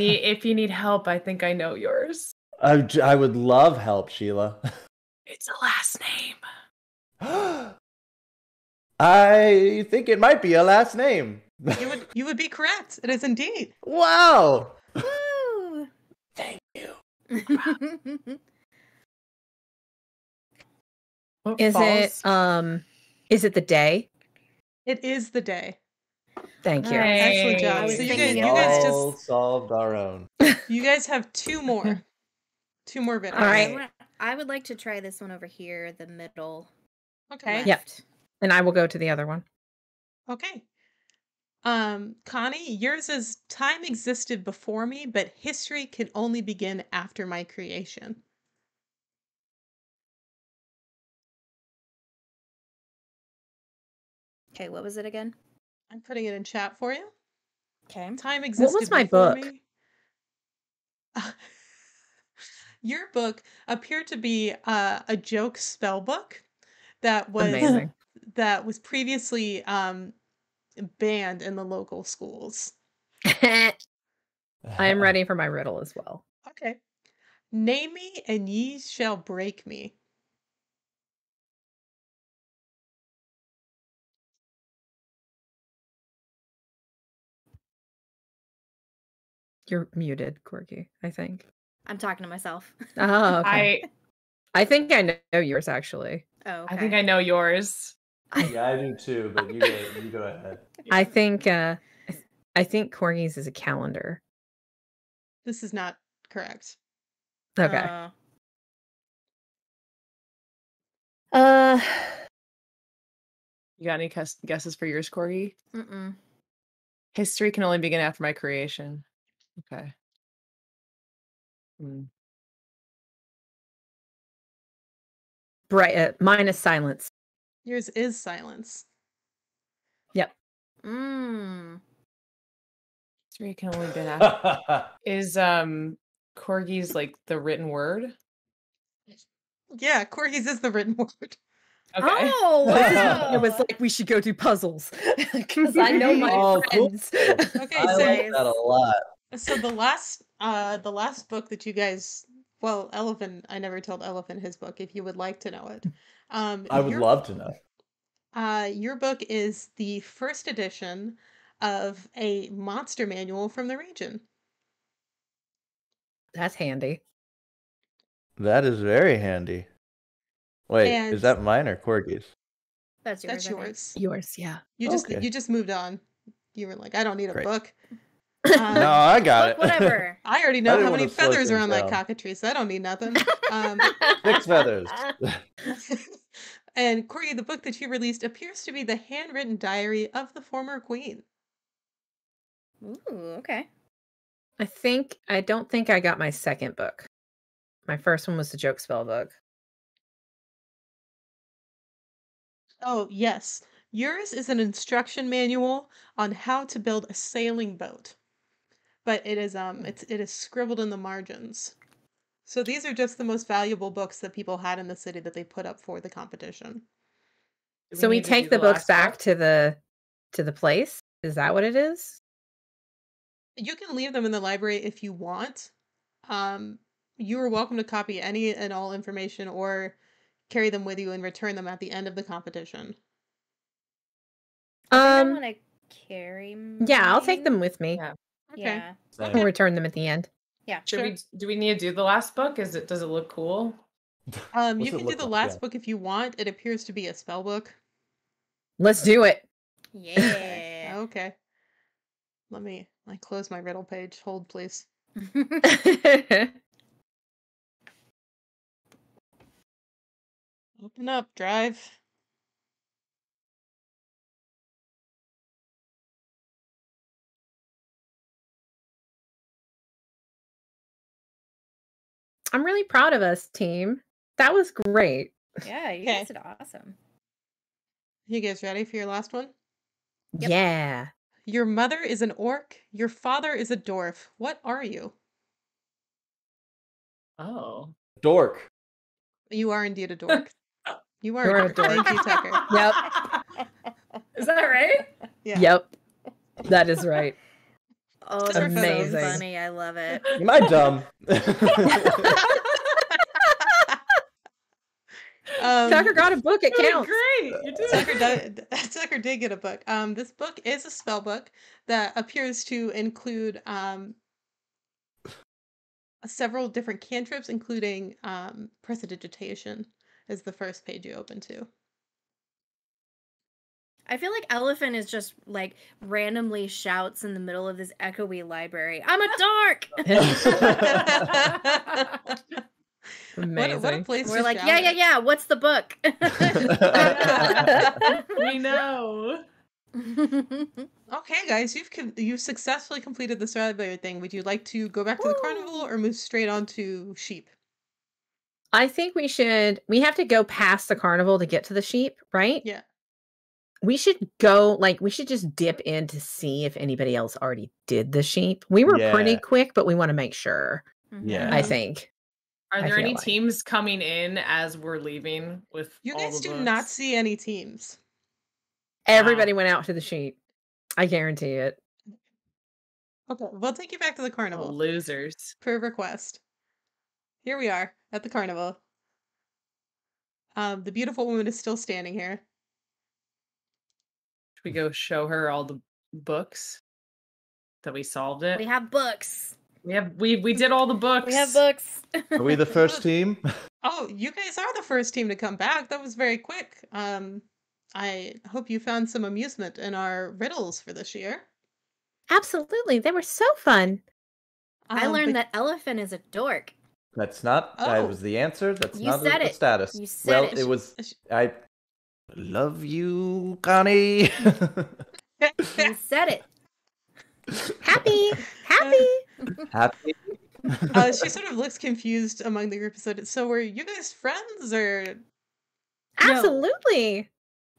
need help, I think I know yours. I would love help, Sheila. It's a last name. I think it might be a last name. You would be correct. It is indeed. Wow. Woo! Thank you. What Is falls? is it the day? It is the day. Thank you. Hey. Excellent job. I was So you thinking guys all just solved our own. you guys have two more riddles. All right. I would like to try this one over here, the middle. Okay. Left. Yep. And I will go to the other one. Okay. Connie, yours is time existed before me, but history can only begin after my creation. Okay, what was it again? I'm putting it in chat for you. Okay. Time existed was my before book? me. Your book appeared to be a joke spell book that was Amazing. previously banned in the local schools. I am ready for my riddle as well. Okay. Name me and ye shall break me. You're muted, Corky, I think. I'm talking to myself. Oh, okay. I think I know yours actually. Oh, okay. I think I know yours. Yeah, I do too, but you go ahead. I think Corgy's is a calendar. This is not correct. Okay. You got any guesses for yours, Corgi? Mm-mm. History can only begin after my creation. Okay. Bright mine is silence. Yours is silence. Yep. History can only begin after. Is Corgi's like the written word? Yeah, Corgis is the written word. Okay. Oh, wow. It was like we should go do puzzles because I know my Oh, cool. friends. Okay, I so like that a lot. so the last book that you guys, well, Elephant, I never told Elephant his book if you would like to know it. I would love to know. Your book is the first edition of a monster manual from the region. That's handy. That is very handy. Wait, And is that mine or Corgi's? That's yours. that's I think. yours. Yours, yeah. You just Okay. you just moved on. You were like, I don't need a Great. book. No, I got it. Whatever. I already I know didn't how wanna many slow feathers are things on that down. cockatrice. So I don't need nothing. 6 feathers. And Corey, the book that you released appears to be the handwritten diary of the former queen. Ooh, okay. I don't think I got my second book. My first one was the joke spell book. Oh, yes. Yours is an instruction manual on how to build a sailing boat. But it is scribbled in the margins. So these are just the most valuable books that people had in the city that they put up for the competition. Do So we need to do take the books last back book? to the place. Is that what it is? You can leave them in the library if you want. You are welcome to copy any and all information or carry them with you and return them at the end of the competition. I think I Um, want to carry. yeah, I'll take mine. them with me. Yeah. Okay. Yeah. Same. I'll return them at the end. Yeah. Should Sure. we? Do we need to do the last book? Does it look cool? What's You it can do look the like? last Yeah. book if you want. It appears to be a spell book. Let's do it. Yeah. Okay. Let me close my riddle page. Hold, please. Open up, drive. I'm really proud of us, team. That was great. Yeah, you Okay. guys did awesome. You guys ready for your last one? Yep. Yeah. Your mother is an orc. Your father is a dwarf. What are you? Oh. Dork. You are indeed a dork. You are You're a a dork. dork. Thank you, Tucker. Yep. Is that right? Yeah. Yep. That is right. Oh, Just for that's so photos. funny. I love it. Am I dumb? Tucker got a book. It Doing counts. great. You did. Tucker did get a book. This book is a spell book that appears to include several different cantrips, including prestidigitation, is the first page you open to. I feel like Elephant is just like randomly shouts in the middle of this echoey library. I'm a dork. Amazing. What a place We're to like, shout yeah, it. yeah. What's the book? We know. Okay, guys, you've successfully completed the strawberry thing. Would you like to go back to the carnival or move straight on to sheep? I think we have to go past the carnival to get to the sheep, right? Yeah. We should just dip in to see if anybody else already did the sheep. We were pretty Yeah. quick, but we want to make sure, Yeah. I Mhm. think. Are I there feel any like. teams coming in as we're leaving with You all guys the do books? not see any teams. Everybody went out to the sheep. I guarantee it. Okay, we'll take you back to the Oh, carnival losers. per request. Here we are at the carnival. The beautiful woman is still standing here. Should we go show her all the books that we solved it? We have books. We did all the books. We have books. Are we the first team? Oh, you guys are the first team to come back. That was very quick. I hope you found some amusement in our riddles for this year. Absolutely. They were so fun. I learned but that Elephant is a dork. That's not. That Oh. was the answer. That's You not said the it. status. You said well, it. it was. Sh- I love you, Connie. You said it. Happy. Happy. Happy. she sort of looks confused among the group. So were you guys friends or? Absolutely.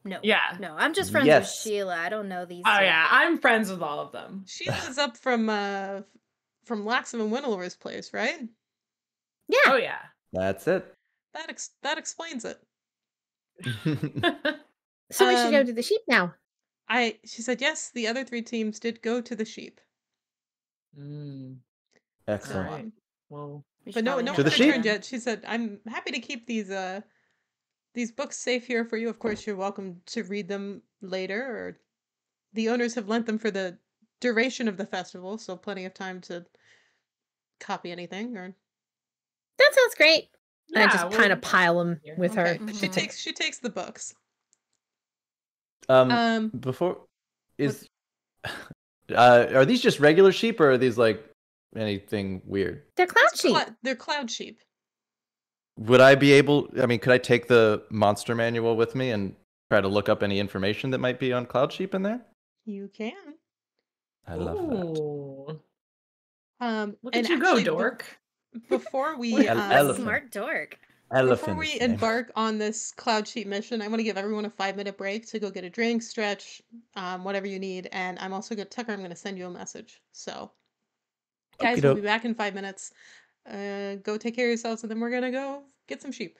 No. Yeah. No, I'm just friends Yes. with Sheila. I don't know these Oh two. yeah, I'm friends with all of them. She was up from Laxam and Winilwer's place, right? Yeah. Oh yeah. That's it. That explains it. So we should go Um, to the sheep now. She said yes. The other three teams did go to the sheep. Mm, Excellent. Alright. well, We But should no probably one To the head sheep? returned there. yet. She said, "I'm happy to keep these books safe here for you. Of course, you're welcome to read them later, or the owners have lent them for the duration of the festival, so plenty of time to copy anything." Or That sounds great. yeah, I just kind of pile them here. with okay, her. Mhm. she takes the books. Before is are these just regular sheep or are these like anything weird? They're cloud sheep. They're cloud sheep. Would I be able? I mean, could I take the monster manual with me and try to look up any information that might be on cloud sheep in there? You can. I love that. Ooh. Look Look at you go, dork. Before we What an elephant. Smart dork. Before Elephant we is the name. embark on this cloud sheep mission, I want to give everyone a 5-minute break to go get a drink, stretch, whatever you need. And I'm also going to, Tucker, I'm going to send you a message. So, guys, we'll be Okey-doke. back in 5 minutes. Go take care of yourselves, and then we're going to go get some sheep.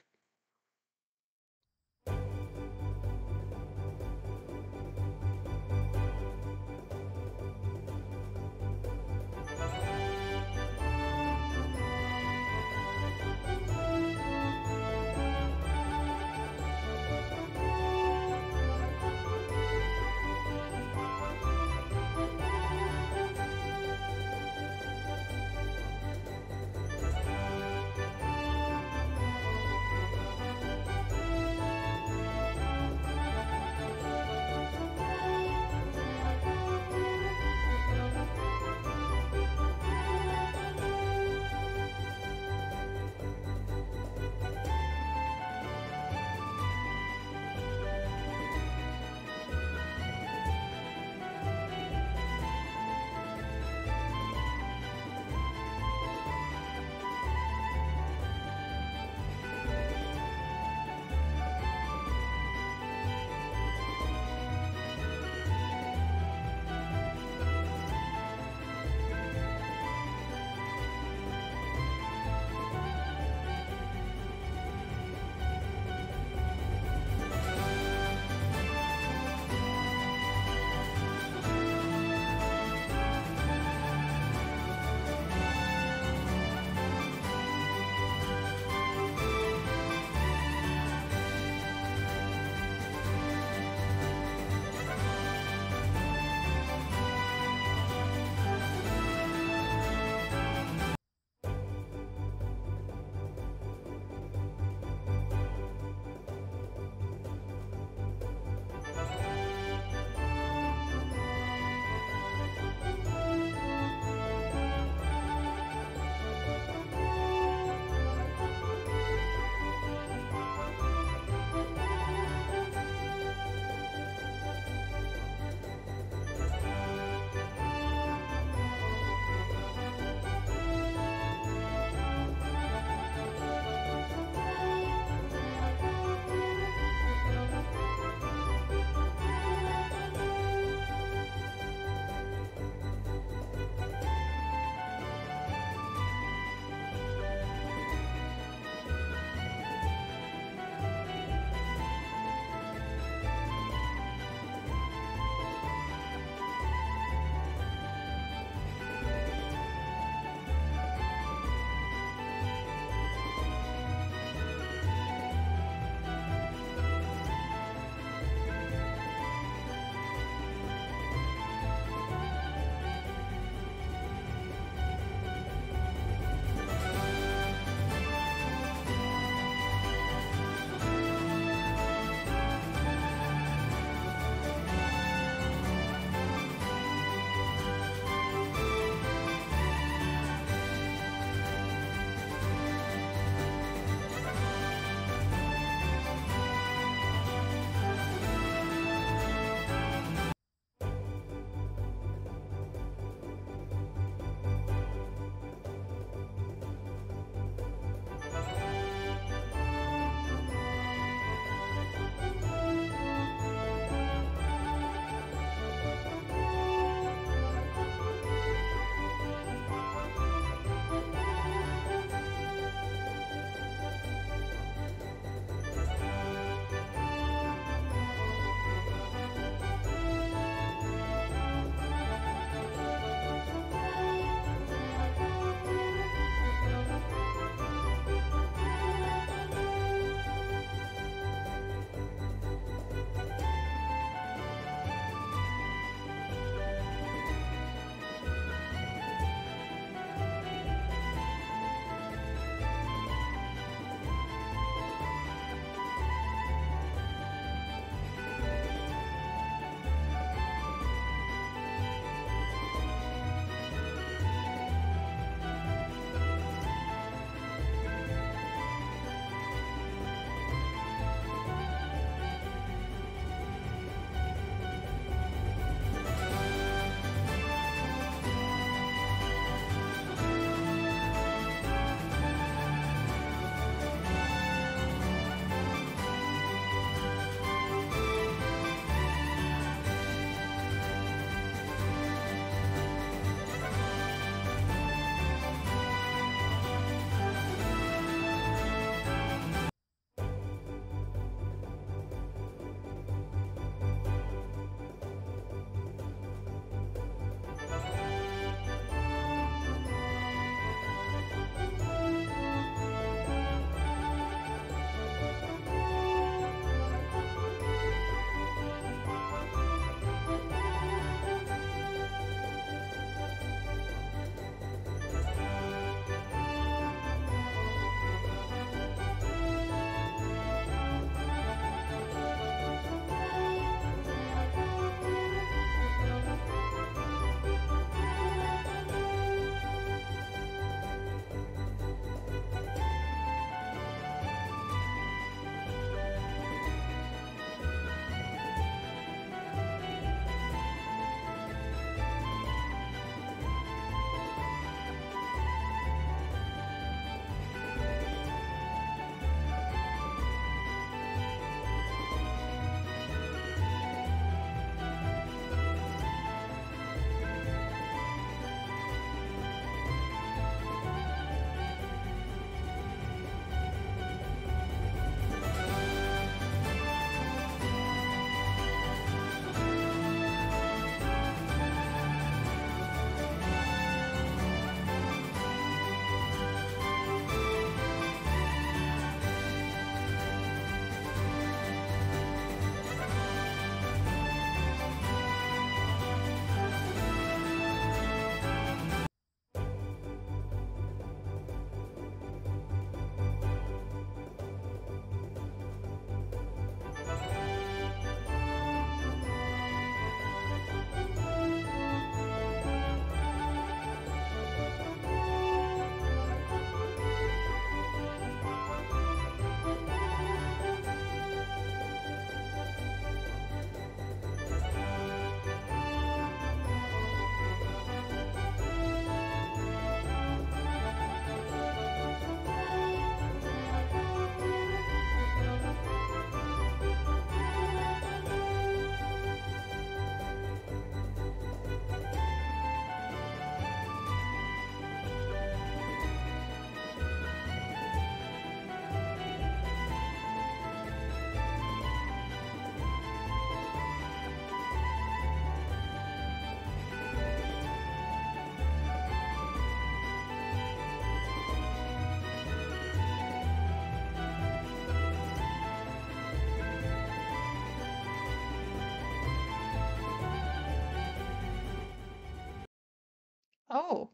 Oh,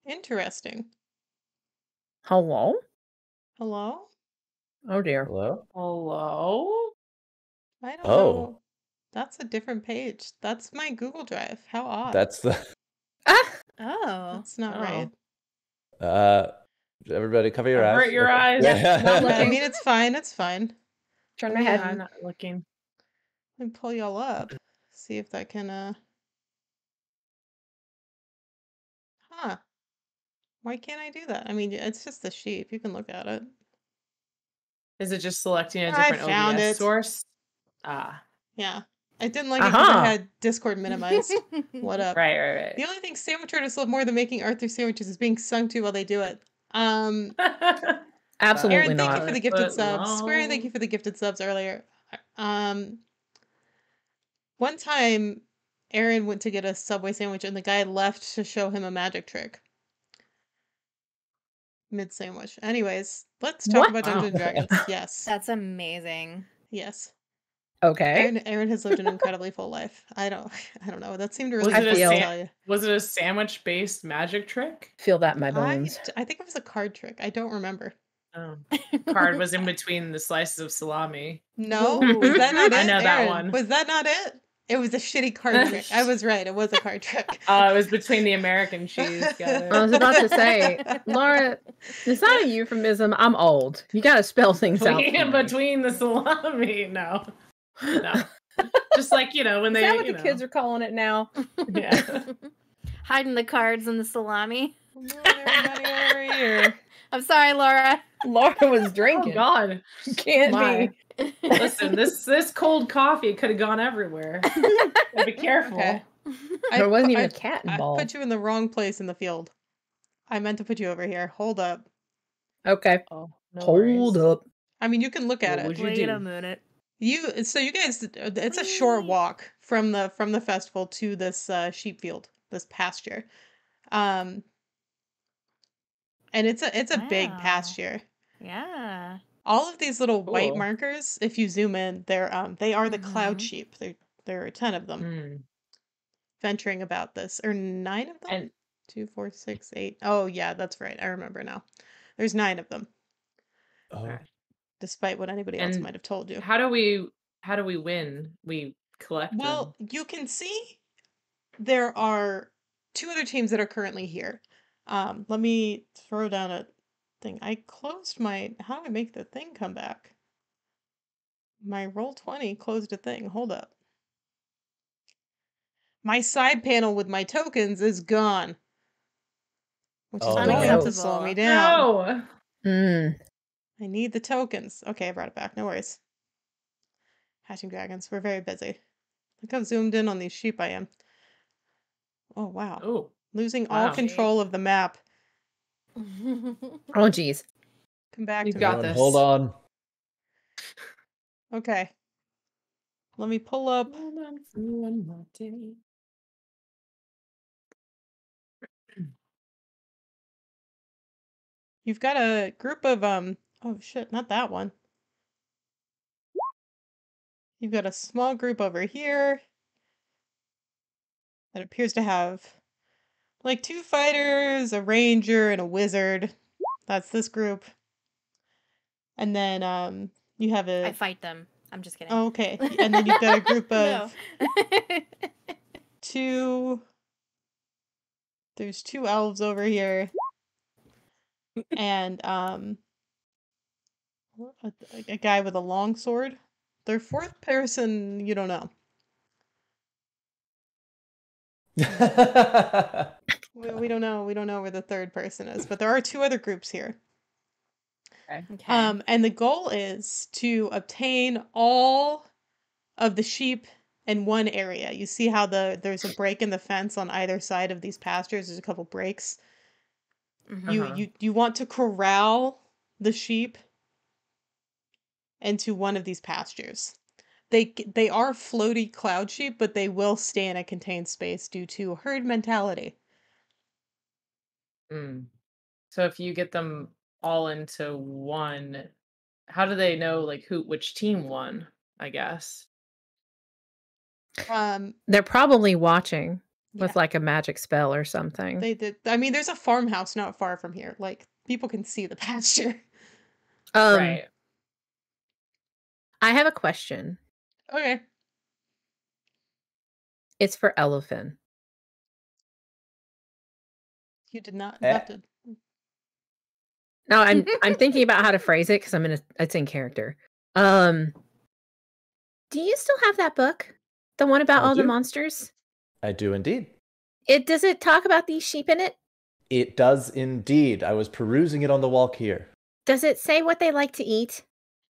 interesting. Hello? Hello? Oh dear. Hello? Hello? I don't Oh. know. That's a different page. That's my Google Drive. How odd. That's the Ah! Oh. That's not Oh. right. everybody cover your eyes. Avert your eyes. Yeah, not I looking. mean, it's fine. It's fine. Turn Let my me, head. I'm not looking. let me pull y'all up. See if that can, Huh. Why can't I do that? I mean, it's just a sheep. You can look at it. Is it just selecting a I different found OBS it. source? Ah, Yeah. I didn't like it because it Aha! had Discord minimized. What up? right. The only thing sandwich artists love more than making Arthur sandwiches is being sung to while they do it. Absolutely Aaron, thank you not. for the gifted Foot subs. Square, thank you long. for the gifted subs earlier. One time, Aaron went to get a Subway sandwich and the guy left to show him a magic trick. Mid-sandwich. Anyways, let's talk What? about Dungeons and Dragons. Yes. That's amazing. Yes. Okay. Aaron has lived an incredibly full life. I don't know. That seemed really Was it important feel- to tell you. Was it a sandwich-based magic trick? Feel that in my bones. I think it was a card trick. I don't remember. Oh. Card was in between the slices of salami. No? Ooh. Was that not it? I know that Aaron, one. Was that not it? It was a shitty card trick. I was right. It was a card trick. Oh, it was between the American cheese. Got it. I was about to say, Laura, it's not a euphemism. I'm old. You got to spell things out. for me. Between the salami. No. Just like, when Is they, that what the kids are calling it now? Yeah. Hiding the cards in the salami. Come on, everybody over here. I'm sorry, Laura. Laura was Oh drinking. God. Can't My. be. Listen, this cold coffee could have gone everywhere. Gotta be careful. Okay. There wasn't even I- a cat I involved. put you in the wrong place in the field. I meant to put you over here. Hold up. Okay. Oh, no Hold worries. up. I mean, you can look at What it. would you Wait do? a minute. So you guys, it's a short walk from the festival to this sheep field, this pasture, and it's a big Wow. pasture. Yeah. All of these little white Cool. markers, if you zoom in, they are the cloud Mhm. sheep. There are 10 of them Mm. venturing about this, or 9 of them. And 2, 4, 6, 8. Oh yeah, that's right. I remember now. There's 9 of them, Oh. despite what anybody else And might have told you. how do we win? We collect Well, you can see there are 2 other teams that are currently here. Let me throw down a thing. I closed my. How do I make the thing come back? My Roll20 closed a thing. Hold up. My side panel with my tokens is gone, which is Oh, going no. to slow me Unacceptable. down. No. Mm. I need the tokens. Okay, I brought it back. No worries. Hatching dragons. We're very busy. Look how zoomed in on these sheep I am. Oh, wow. Oh. Losing all Wow. control of the map. Oh, geez. Come back You've to got me. this. Hold on. Okay. Let me pull up. Hold on for one more day. You've got a group of oh shit, not that one. You've got a small group over here that appears to have like 2 fighters, a ranger, and a wizard. That's this group. And then you have I a fight them. I'm just kidding. oh, okay. And then you've got a group No. of 2 there's 2 elves over here. And a guy with a long sword. Their 4th person, you don't know. We don't know. We don't know where the 3rd person is, but there are 2 other groups here. Okay. And the goal is to obtain all of the sheep in one area. You see how there's a break in the fence on either side of these pastures. There's a couple breaks. Mhm. You want to corral the sheep into one of these pastures. They are floaty cloud sheep, but they will stay in a contained space due to herd mentality. Mm. So if you get them all into one, how do they know like which team won? I guess. Um, They're probably watching. with like a magic spell or something. They did. I mean, there's a farmhouse not far from here. Like, people can see the pasture. Right. I have a question. Okay. It's for Elephant. You did not Eh. have to. No, I'm thinking about how to phrase it because it's in character. Do you still have that book? The one about I all the do. monsters? I do indeed. Does it talk about these sheep in it? It does indeed. I was perusing it on the walk here. Does it say what they like to eat?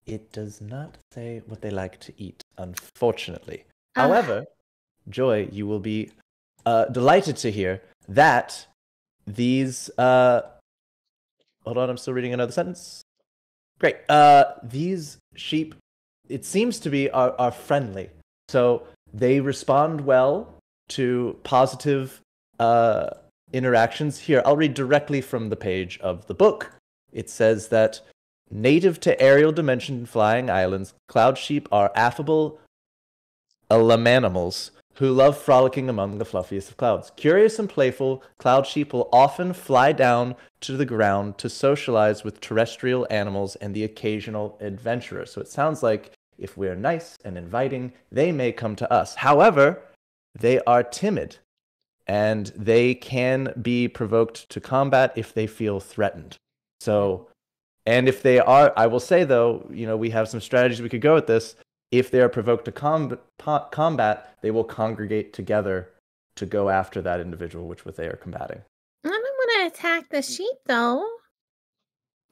It does not say what they like to eat, unfortunately. Ah. However, Joy, you will be delighted to hear that these... hold on, I'm still reading another sentence. Great. These sheep, it seems to be, are friendly. So they respond well to positive interactions. Here, I'll read directly from the page of the book. It says that native to aerial dimension flying islands, cloud sheep are affable animals who love frolicking among the fluffiest of clouds. Curious and playful, cloud sheep will often fly down to the ground to socialize with terrestrial animals and the occasional adventurer. So it sounds like if we're nice and inviting, they may come to us. However, they are timid, and they can be provoked to combat if they feel threatened. So, and if they are, I will say though, we have some strategies we could go with this. If they are provoked to combat, they will congregate together to go after that individual which they are combating. I don't want to attack the sheep, though.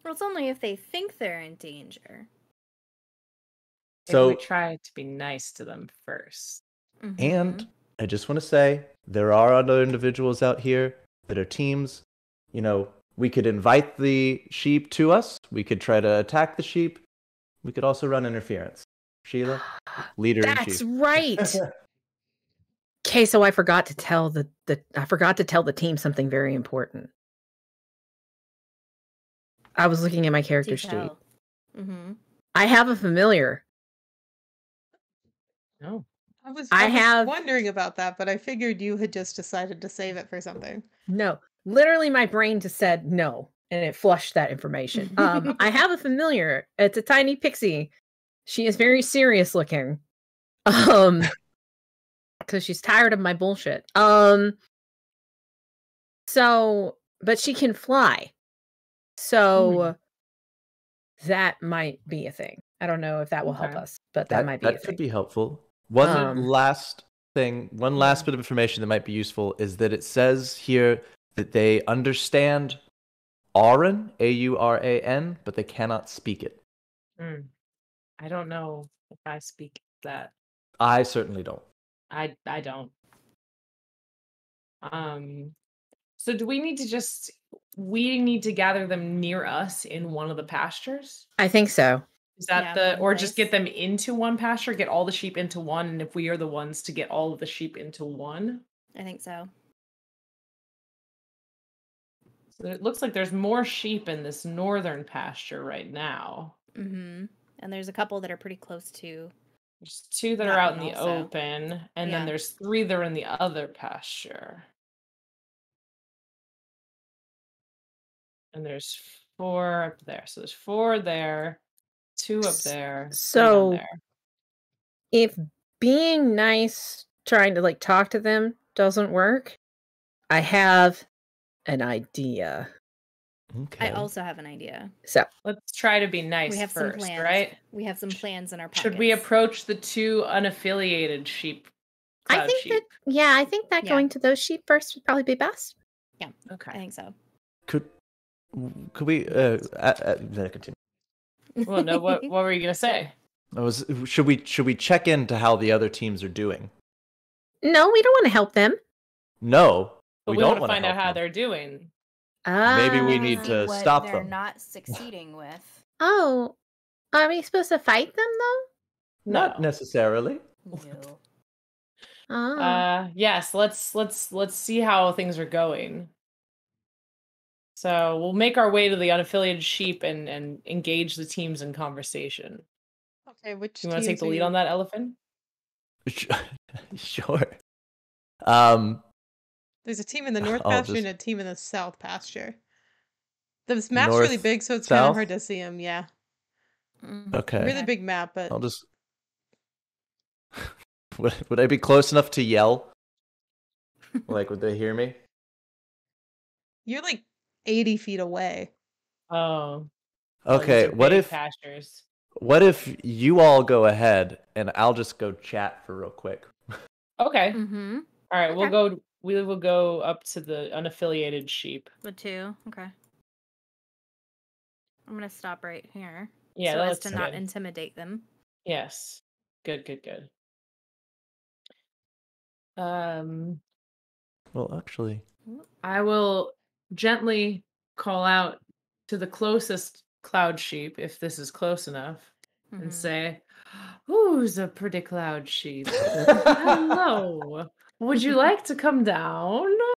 Well, it's only if they think they're in danger. So we try to be nice to them first. And I just want to say, there are other individuals out here that are teams. We could invite the sheep to us. We could try to attack the sheep. We could also run interference. Sheila, leader in chief. That's right. Okay, so I forgot to tell the team something very important. I was looking at my character sheet. I have a familiar. Oh. I was have wondering about that, but I figured you had just decided to save it for something. No, literally my brain just said no, and it flushed that information. I have a familiar. It's a tiny pixie. She is very serious looking. Because she's tired of my bullshit. So, but she can fly. So that might be a thing. I don't know if that will help us, but that might be a thing. That could be helpful. One last bit of information that might be useful is that it says here that they understand Auran, Auran, but they cannot speak it. I don't know if I speak that. I certainly don't. I don't. So do we need to gather them near us in one of the pastures? I think so. Is that or just get them into one pasture, get all the sheep into one, and if we are the ones to get all of the sheep into one? I think so. So it looks like there's more sheep in this northern pasture right now. And there's a couple that are pretty close to. There's 2 that are out in the open, and then there's 3 that are in the other pasture. And there's 4 up there. So there's 4 there, 2 up there. So there. If being nice, trying to talk to them doesn't work, I have an idea. Okay. I also have an idea. So let's try to be nice. We have first, some plans, right? We have some plans in our pockets. Should we approach the 2 unaffiliated sheep? I think that going to those sheep first would probably be best. Yeah. Okay. I think so. Could we continue? Well, no. What were you gonna say? Should we check into how the other teams are doing? No, we don't want to help them. No, but we don't want to find out how them. they're doing. Maybe we need to stop they're them. Not succeeding with. Oh, are we supposed to fight them though? Not necessarily. No. Yes. Let's see how things are going. So we'll make our way to the unaffiliated sheep and engage the teams in conversation. Okay, which you want to take the lead on that, Elephant? Sure. There's a team in the north I'll pasture and just a team in the south pasture. This map's really north, big, so it's kind of south. hard to see them. Yeah, Okay. really big map, but I'll just. Would I be close enough to yell? Like, would they hear me? you're like 80 feet away. Oh. Okay. These are big pastures. What if you all go ahead and I'll just go chat for real quick? Okay. Mm-hmm. All right, Okay. we will go up to the unaffiliated sheep. The 2. Okay. I'm gonna stop right here. Yeah, so that as looks to not good. intimidate them. Yes. Good. Um, Well, actually, I will gently call out to the closest cloud sheep, if this is close enough, and Mhm. say, "Who's a pretty cloud sheep? Hello. Would you like to come down?" Will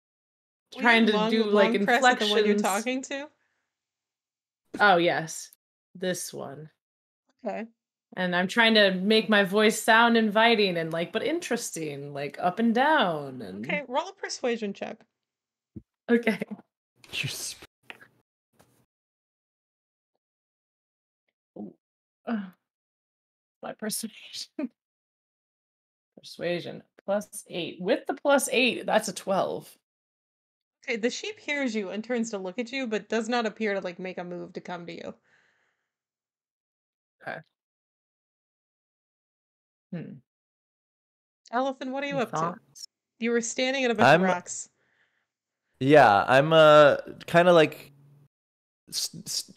Trying you to do like long press at the one you're inflections. talking to? Oh, yes. This one. Okay. And I'm trying to make my voice sound inviting and like, but interesting, like up and down. And Okay, roll a persuasion check. okay. you s- My persuasion. Persuasion +8. With the +8, that's a 12. Okay, the sheep hears you and turns to look at you, but does not appear to like make a move to come to you. Okay. Hmm. Elephant, what are you Any up to? thoughts? You were standing at a bunch of I'm rocks. yeah, I'm kind of like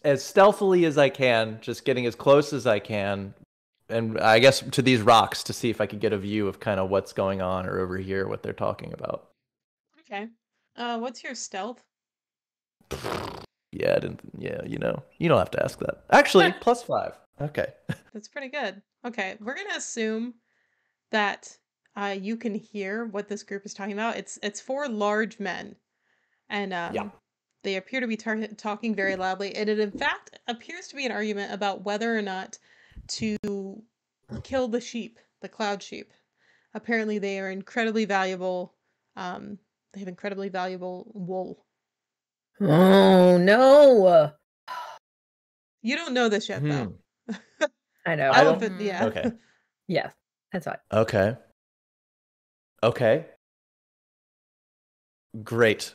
as stealthily as I can, just getting as close as I can, and I guess to these rocks to see if I could get a view of kind of what's going on or overhear what they're talking about. Okay. What's your stealth? Yeah, I didn't. Yeah, you don't have to ask that. Actually, +5. Okay. That's pretty good. Okay, we're gonna assume that you can hear what this group is talking about. It's 4 large men, and Yeah. they appear to be talking very loudly. And it in fact appears to be an argument about whether or not to kill the sheep, the cloud sheep. Apparently, they are incredibly valuable. They have incredibly valuable wool. Oh no! You don't know this yet, though. I know. I don't. Elephant, yeah. Okay. Yes, that's right. Okay. Okay. Great.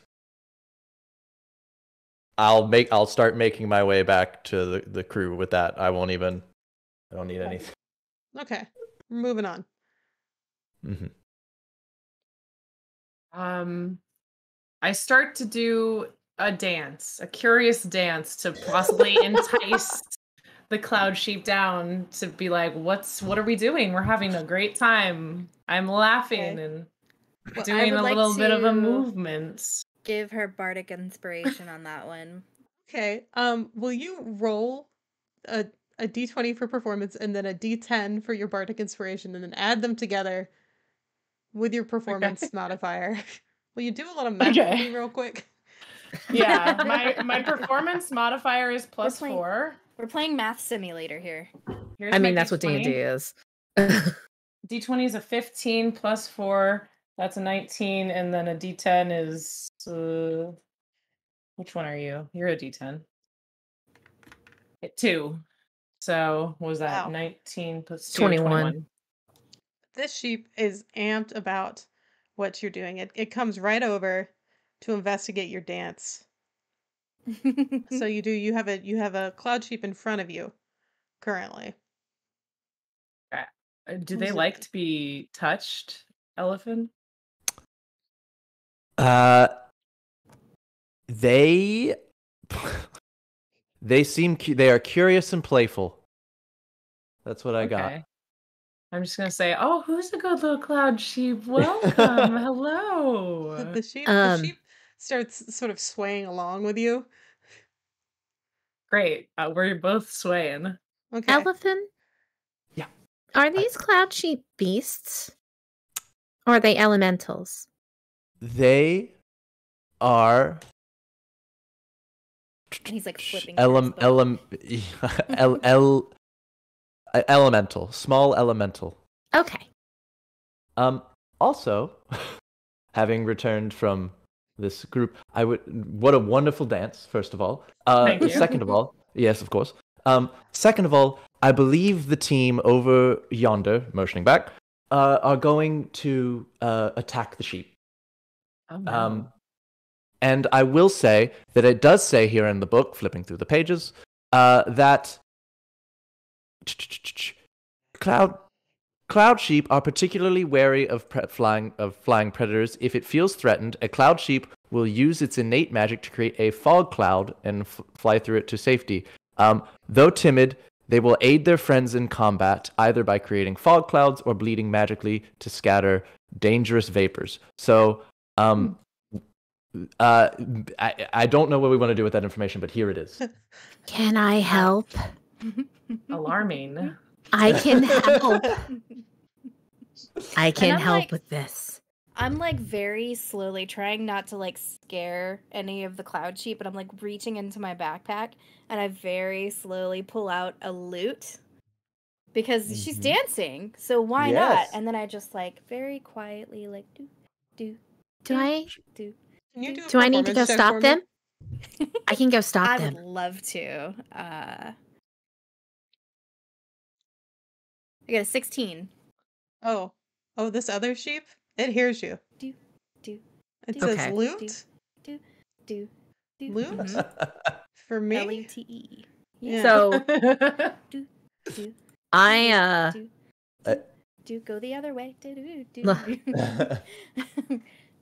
I'll start making my way back to the crew with that. I don't need anything. Okay, we're moving on. Mm-hmm. I start to do a dance, a curious dance to possibly entice the cloud sheep down to be like, what are we doing? We're having a great time. I'm laughing Okay. and Well, doing would a like little bit of a to movement. Give her bardic inspiration on that one. Okay. Will you roll a d20 for performance and then a d10 for your bardic inspiration and then add them together with your Okay. performance modifier? Will you do a little math for me real quick? Yeah, my performance modifier is +4. We're playing Math Simulator here. Here's I mean, my that's what D&D is. D20 is a 15 +4. That's a 19, and then a D10 is which one are you? You're a D10. 2. So what was that? Wow. 19 plus 2, 21. 21. This sheep is amped about what you're doing. It comes right over to investigate your dance. So you have a cloud sheep in front of you currently. Do they like to be touched, elephant? They they are curious and playful. That's what I got. I'm just gonna say, oh, who's a good little cloud sheep? Welcome, hello. The sheep starts sort of swaying along with you. Great, we're both swaying. Okay. Elephant? Yeah. Are these cloud sheep beasts? Or are they elementals? They are And he's like flipping through his book. elemental, small elemental. Okay. Also, having returned from this group. What a wonderful dance, first of all. Thank you. Second of all, yes, of course. Second of all, I believe the team over yonder, motioning back, are going to attack the sheep. Oh, no. And I will say that it does say here in the book, flipping through the pages, that cloud sheep are particularly wary of flying predators. If it feels threatened, a cloud sheep will use its innate magic to create a fog cloud and fly through it to safety. Though timid, they will aid their friends in combat, either by creating fog clouds or bleeding magically to scatter dangerous vapors. So, I don't know what we want to do with that information, but here it is. Can I help? Alarming. I can help. I can I'm help like- with this. I'm like very slowly trying not to like scare any of the cloud sheep, but I'm like reaching into my backpack and I very slowly pull out a lute because she's Mhm. dancing. So why Yes. not? And then I just like very quietly like do Do I Can you do a do I need to go performance check for stop me? them? I can go stop I them. would love to. I got a 16. Oh, this other sheep? It hears you. Do It do, says Okay. loot do do Loot? Mhm. for me. L-E-T-E. Yeah. So Do do I do Uh, do go the other way. Do do do. Look. There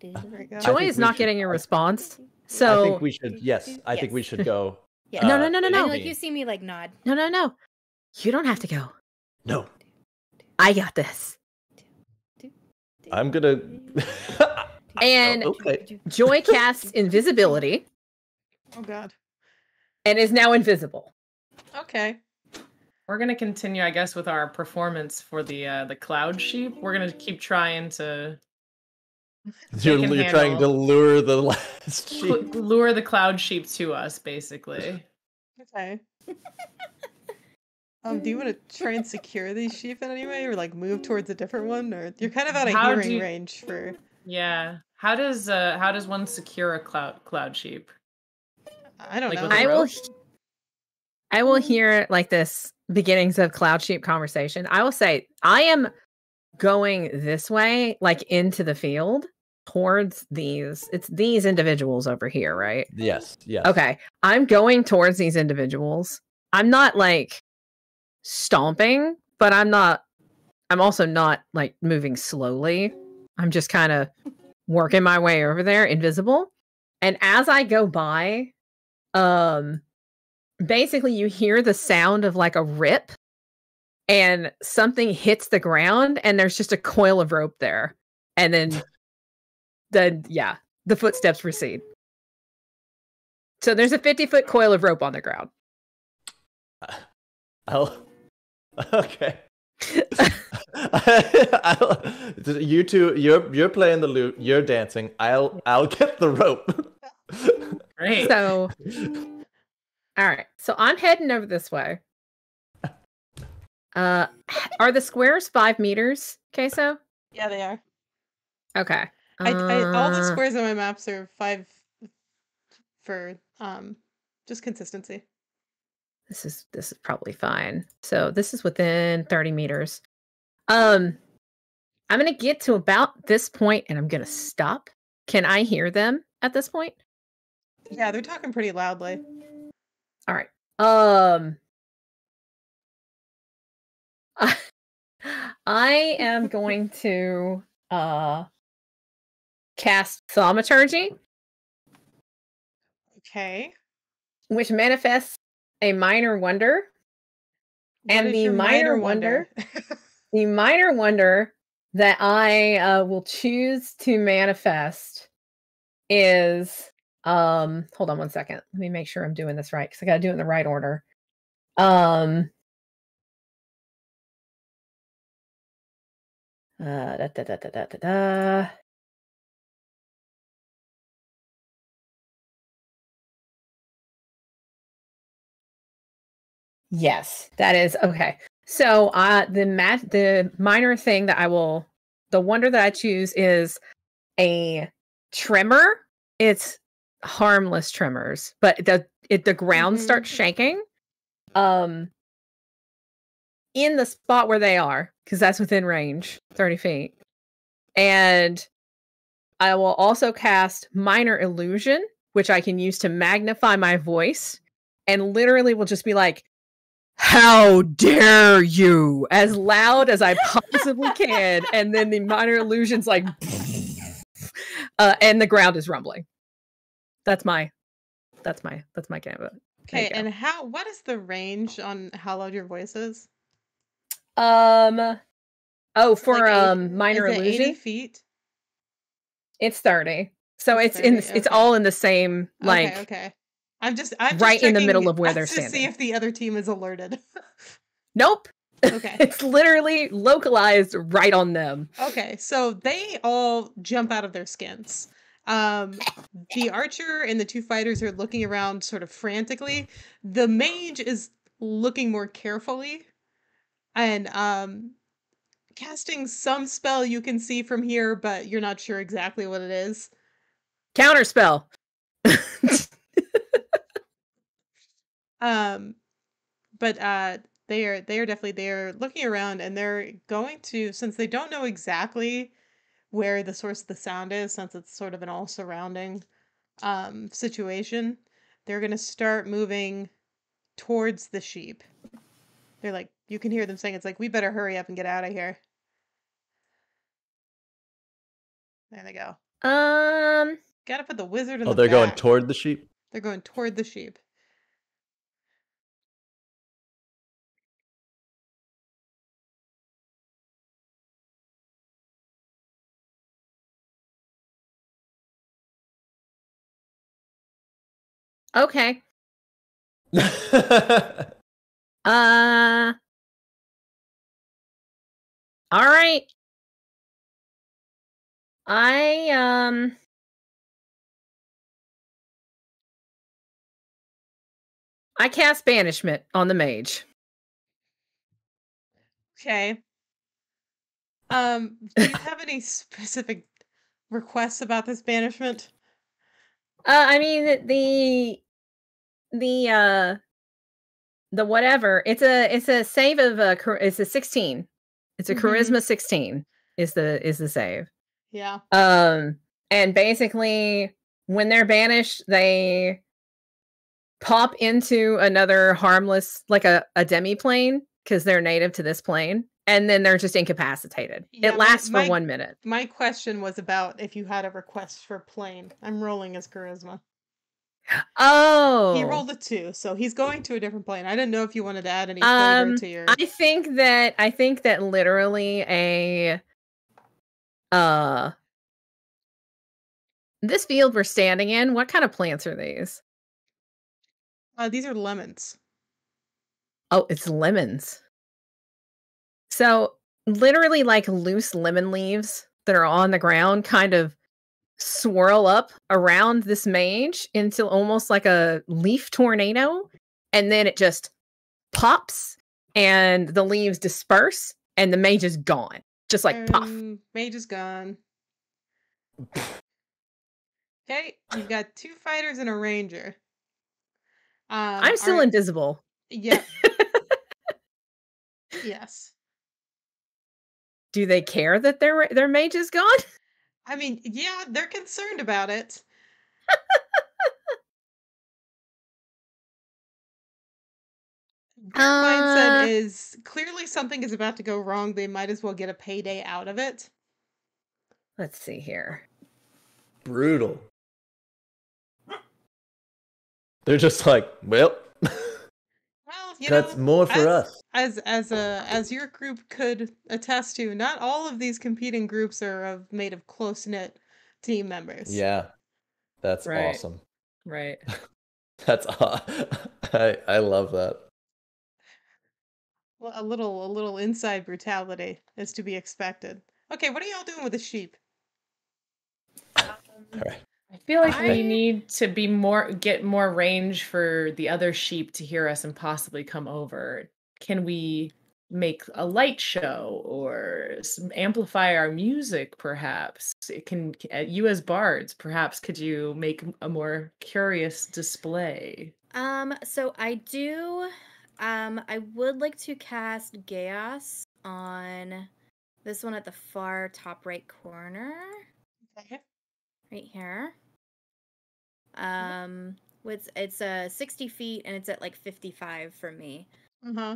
we go. Joy think is we not should- getting a response. I So think we should. Yes, I think we Yes. should go. Yeah. No, no, I no. know, like you see me like nod. no. You don't have to go. No, I got this. I'm gonna. And Okay. Joy casts invisibility Oh god. and is now invisible. Okay. We're gonna continue, I guess, with our performance for the cloud sheep. We're gonna keep trying to You're can trying to handle. lure the last sheep. lure the cloud sheep to us, basically. Okay. Do you want to try and secure these sheep in any way, or like move towards a different one, or you're kind of out of How do hearing you- range for? Yeah. How does one secure a cloud sheep? I don't Like know. with a rope? I will hear like this beginnings of cloud sheep conversation. I will say I am going this way, like into the field towards these. It's these individuals over here, right? Yes. Yes. Okay. I'm going towards these individuals. I'm not like stomping, but I'm also not like moving slowly. I'm just kind of working my way over there, invisible. And as I go by, basically you hear the sound of like a rip and something hits the ground and there's just a coil of rope there. And then the footsteps recede. So there's a 50-foot coil of rope on the ground. Okay. You two, you're playing the lute. You're dancing. I'll get the rope. Great. So, all right. So I'm heading over this way. Are the squares 5 meters, Queso? Yeah, they are. Okay. I all the Uh, squares on my maps are 5 for just consistency. This is probably fine. So this is within 30 meters. I'm gonna get to about this point and I'm gonna stop. Can I hear them at this point? Yeah, they're talking pretty loudly. All right. I am going to cast Thaumaturgy, Okay. which manifests a minor wonder. What And is the your minor wonder that I will choose to manifest is hold on one second. Let me make sure I'm doing this right because I gotta do it in the right order. Da, da, da, da, da, da, da. Yes, that is okay. So the minor thing that the wonder that I choose is a tremor it's harmless tremors, but the ground starts shaking. In the spot where they are, because that's within range, 30 feet. And I will also cast Minor Illusion, which I can use to magnify my voice, and literally will just be like, "How dare you!" as loud as I possibly can, and then the Minor Illusion's like, and the ground is rumbling. That's my gambit. Okay, and what is the range on how loud your voice is? For Like Minor is it Illusion, 80 feet? it's 30. So It's it's in 30, it's okay. all in the same like Okay. I'm just right in the checking middle of where they're to see standing. if the other team is alerted. Nope. Okay. It's literally localized right on them. Okay, so they all jump out of their skins. The archer and the two fighters are looking around sort of frantically. The mage is looking more carefully and casting some spell you can see from here, but you're not sure exactly what it is. Counterspell. But they are definitely looking around and they're going to, since they don't know exactly where the source of the sound is, since it's sort of an all surrounding situation, they're gonna start moving towards the sheep. They're like, you can hear them saying, it's like, we better hurry up and get out of here. There they go. Gotta put the wizard in the they're going back. toward the sheep? They're going toward the sheep. Okay. All right. I cast Banishment on the mage. Okay. Do you have any specific requests about this banishment? I mean the whatever. It's a save of it's a 16. It's a charisma 16 is the save. Yeah. And basically when they're banished, they pop into another harmless, like a demi-plane, because they're native to this plane, and then they're just incapacitated. Yeah, it lasts for 1 minute. My question was about if you had a request for plane. I'm rolling his charisma. Oh, he rolled a 2, so he's going to a different plane. I didn't know if you wanted to add any flavor to your. I think that literally this field we're standing in, what kind of plants are these? These are lemons. Oh, it's lemons. So literally like loose lemon leaves that are on the ground kind of swirl up around this mage into almost like a leaf tornado, and then it just pops and the leaves disperse and the mage is gone. Just like puff. Mage is gone. Okay, you've got 2 fighters and a ranger. I'm still invisible. Yep. Yes. Do they care that their mage is gone? I mean, yeah, they're concerned about it. Their mindset is clearly something is about to go wrong. They might as well get a payday out of it. Let's see here. Brutal. They're just like, well, Well, that's more for us. As your group could attest to, not all of these competing groups are made of close-knit team members. Yeah. That's Right. awesome. Right. That's I love that. Well, a little inside brutality is to be expected. Okay, what are y'all doing with the sheep? All right. I feel like we need to get more range for the other sheep to hear us and possibly come over. Can we make a light show or amplify our music, perhaps. It can, you as bards, perhaps could you make a more curious display? So I would like to cast Chaos on this one at the far top right corner. Okay. Right here. It's 60 feet and it's at like 55 for me.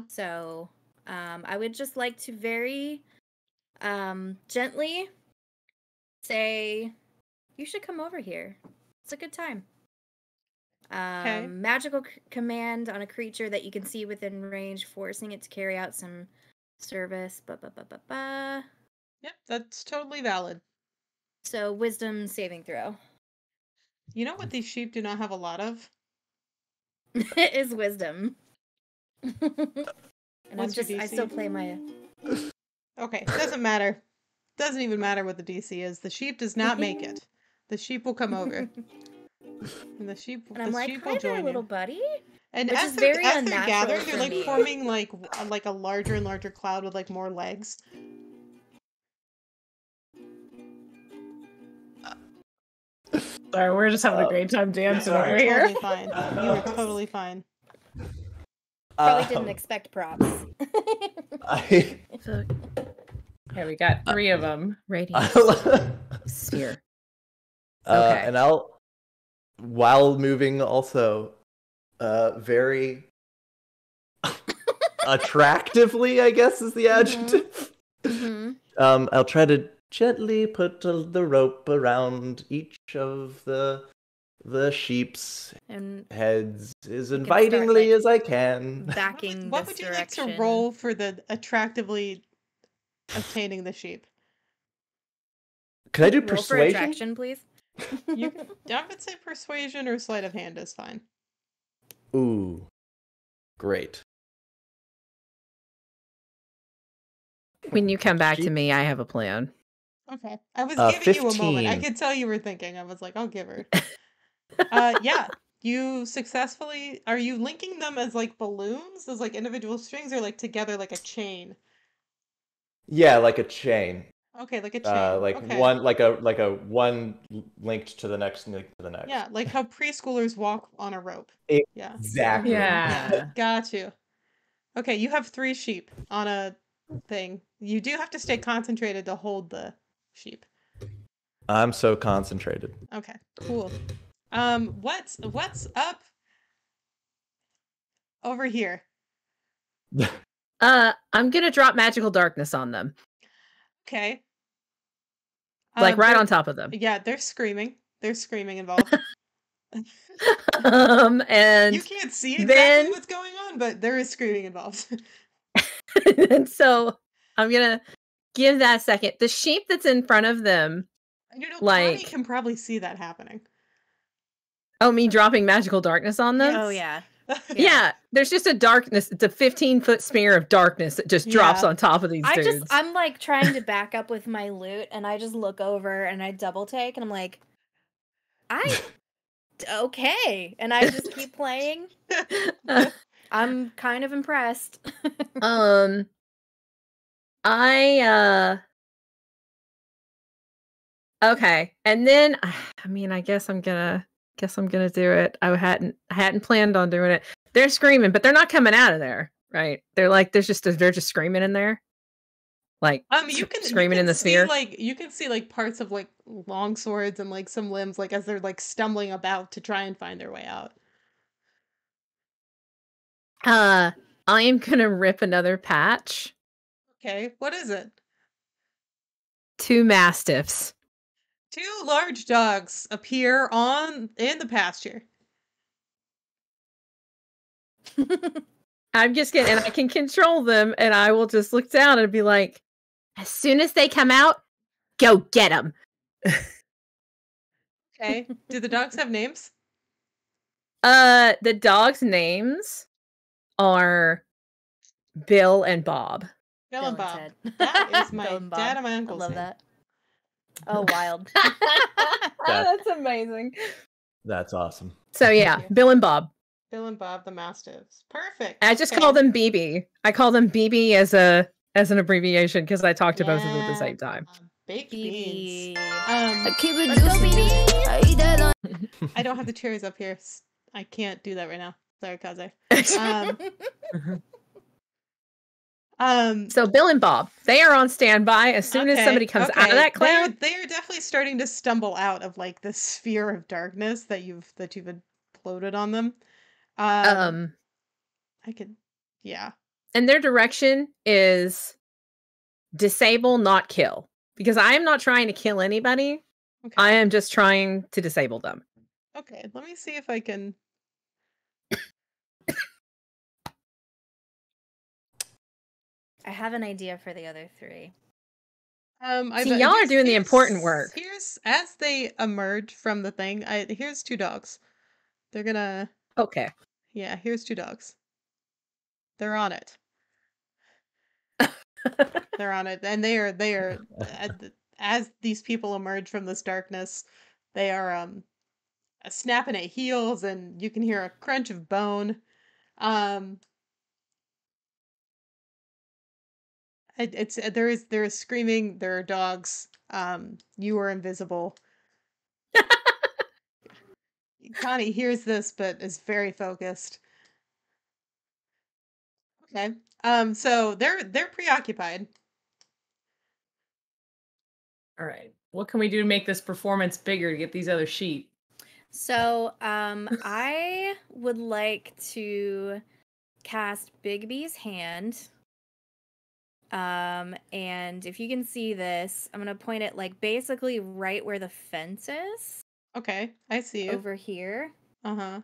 So, I would just like to very gently say, you should come over here. It's a good time. Okay. Magical command on a creature that you can see within range, forcing it to carry out some service. Yep, that's totally valid. So, wisdom saving throw. You know what these sheep do not have a lot of? It is wisdom. And What's your DC? I still play my... Okay, doesn't matter. Doesn't even matter what the DC is. The sheep does not make it. The sheep will come over. And the sheep, and I'm the like, sheep hi will there, join little you. buddy. And Which as is they're, very as they're unnatural gathering, for they're like me. forming like a larger and larger cloud with like more legs. Sorry, we're just having a great time dancing You over are here. totally fine. You are totally fine. Probably didn't expect props. So, Yeah, we got 3 of them. radiant sphere. And I'll, while moving, also, very attractively, I guess is the adjective. I'll try to gently put the rope around each of the sheep's And heads as can invitingly start, as I can. backing What this would you direction. like to roll for the attractively obtaining the sheep? Can I do Roll for persuasion? attraction, please. You can, I would say persuasion or sleight of hand is fine. Ooh, great. When you come back to me, I have a plan. Okay. I was giving 15. you a moment. I could tell you were thinking. I was like, I'll give her. Yeah. You successfully, are you linking them as like balloons, as like individual strings, or like together like a chain? Yeah, like a chain. Okay, like a chain. Like okay. one, like a one linked to the next, linked to the next. Yeah, like how preschoolers walk on a rope. Yeah. Exactly. Yeah. Got you. Okay, you have 3 sheep on a thing. You do have to stay concentrated to hold the sheep. I'm so concentrated. Okay, cool. What's up over here? I'm gonna drop magical darkness on them, Okay. like right they're- on top of them. Yeah, they're screaming. There's screaming involved. And You can't see exactly then- what's going on, but there is screaming involved. and so I'm gonna give that a second. The sheep that's in front of them. You know, Like- Connie can probably see that happening. Oh, me dropping magical darkness on them? Oh, yeah. Yeah, there's just a darkness. It's a 15-foot spear of darkness that just drops Yeah. on top of these dudes. I'm like trying to back up with my loot, and I just look over and I double take, and I'm like, okay. And I just keep playing. I'm kind of impressed. Okay, and then I mean, I guess I'm gonna do it. I hadn't planned on doing it. They're screaming, but they're not coming out of there, right? They're just screaming in there, like You can screaming in the see, sphere. like you can see like parts of like long swords and like some limbs, like as they're like stumbling about to try and find their way out. I am gonna rip another patch. Okay, what is it? 2 mastiffs. 2 large dogs appear in the pasture. I'm just kidding, and I can control them, and I will just look down and be like, as soon as they come out, go get them. Okay. Do the dogs have names? The dogs' names are Bill and Bob. Bill and Bob. Ted. That is Bill my and Bob. dad and my I uncle's love name. that. Oh, wild. That's amazing. That's awesome. So yeah, Bill and Bob. Bill and Bob the Mastiffs. Perfect. I just Okay. call them BB. I call them BB as an abbreviation because I talked to both of them at the Yeah. same time. Baked beans. BB. Keep it Let's go, juicy. BB. I eat that on. I don't have the cherries up here. I can't do that right now. Sorry, Kaze. So Bill and Bob, they are on standby as soon as somebody comes out of that cloud. They are definitely starting to stumble out of like the sphere of darkness that you've imploded on them. I could, yeah. And their direction is disable, not kill. Because I am not trying to kill anybody. Okay. I am just trying to disable them. Okay, let me see if I can. I have an idea for the other three. See, y'all are doing the important work. Here's as they emerge from the thing. Here's two dogs. They're gonna. Okay. Yeah, here's two dogs. They're on it. They're on it, and they are as these people emerge from this darkness, they are snapping at heels, and you can hear a crunch of bone. There is screaming. There are dogs. You are invisible. Connie hears this, but is very focused. Okay. So they're preoccupied. All right. What can we do to make this performance bigger to get these other sheep? So, I would like to cast Bigby's hand. And if you can see this, I'm gonna point it like basically right where the fence is. Okay, I see you. Over here. Uh-huh.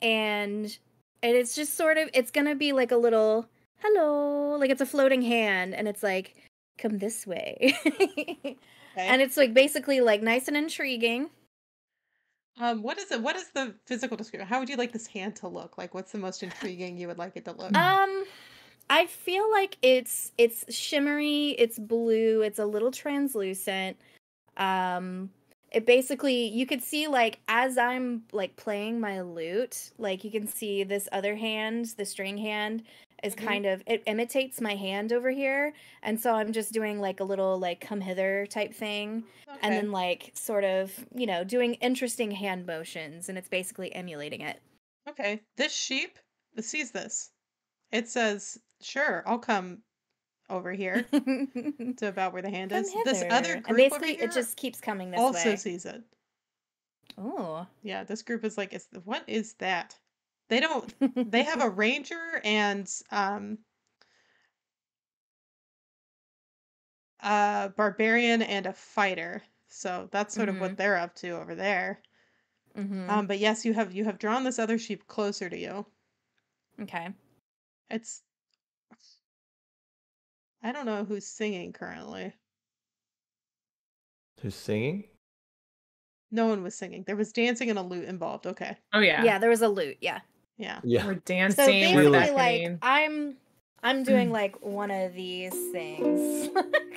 And it's just sort of, it's gonna be like a little hello, like it's a floating hand, and it's like, come this way. Okay. And it's like basically like nice and intriguing. What is it? What is the physical description? How would you like this hand to look? Like, what's the most intriguing you would like it to look? I feel like it's shimmery, it's blue, it's a little translucent. It basically, you could see like as I'm like playing my lute, like you can see this other hand, the string hand is kind of, it imitates my hand over here, and so I'm just doing like a little like come hither type thing, and then like sort of, you know, doing interesting hand motions, and it's basically emulating it. Okay, this sheep sees this. It says, "Sure, I'll come over here to about where the hand is." This other group, and basically over here it just keeps coming this way. also sees it. Oh, yeah, this group is like, what is that? They don't. They have a ranger and a barbarian and a fighter. So that's sort of what they're up to over there. But yes, you have drawn this other sheep closer to you. Okay. It's. I don't know who's singing currently. Who's singing? No one was singing. There was dancing and a lute involved. Okay. Oh yeah. Yeah, there was a lute. Yeah. Yeah. Yeah. We're dancing. So basically, we're like beckoning. I'm doing like one of these things.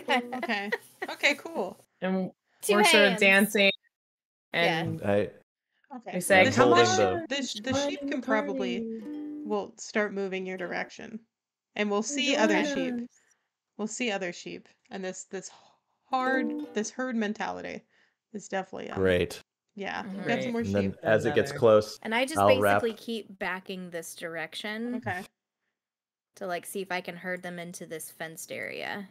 Okay. Okay. Cool. And Two we're sort of hands. dancing. And Okay. we say, The "Come sheep- on, the sheep can probably will start moving your direction, and we'll see other sheep. We'll see other sheep, and this herd mentality is definitely great. Yeah, Mhm. we've got some more And sheep. then as it gets Another. close, And I just I'll wrap. basically keep backing this direction Okay. to like see if I can herd them into this fenced area.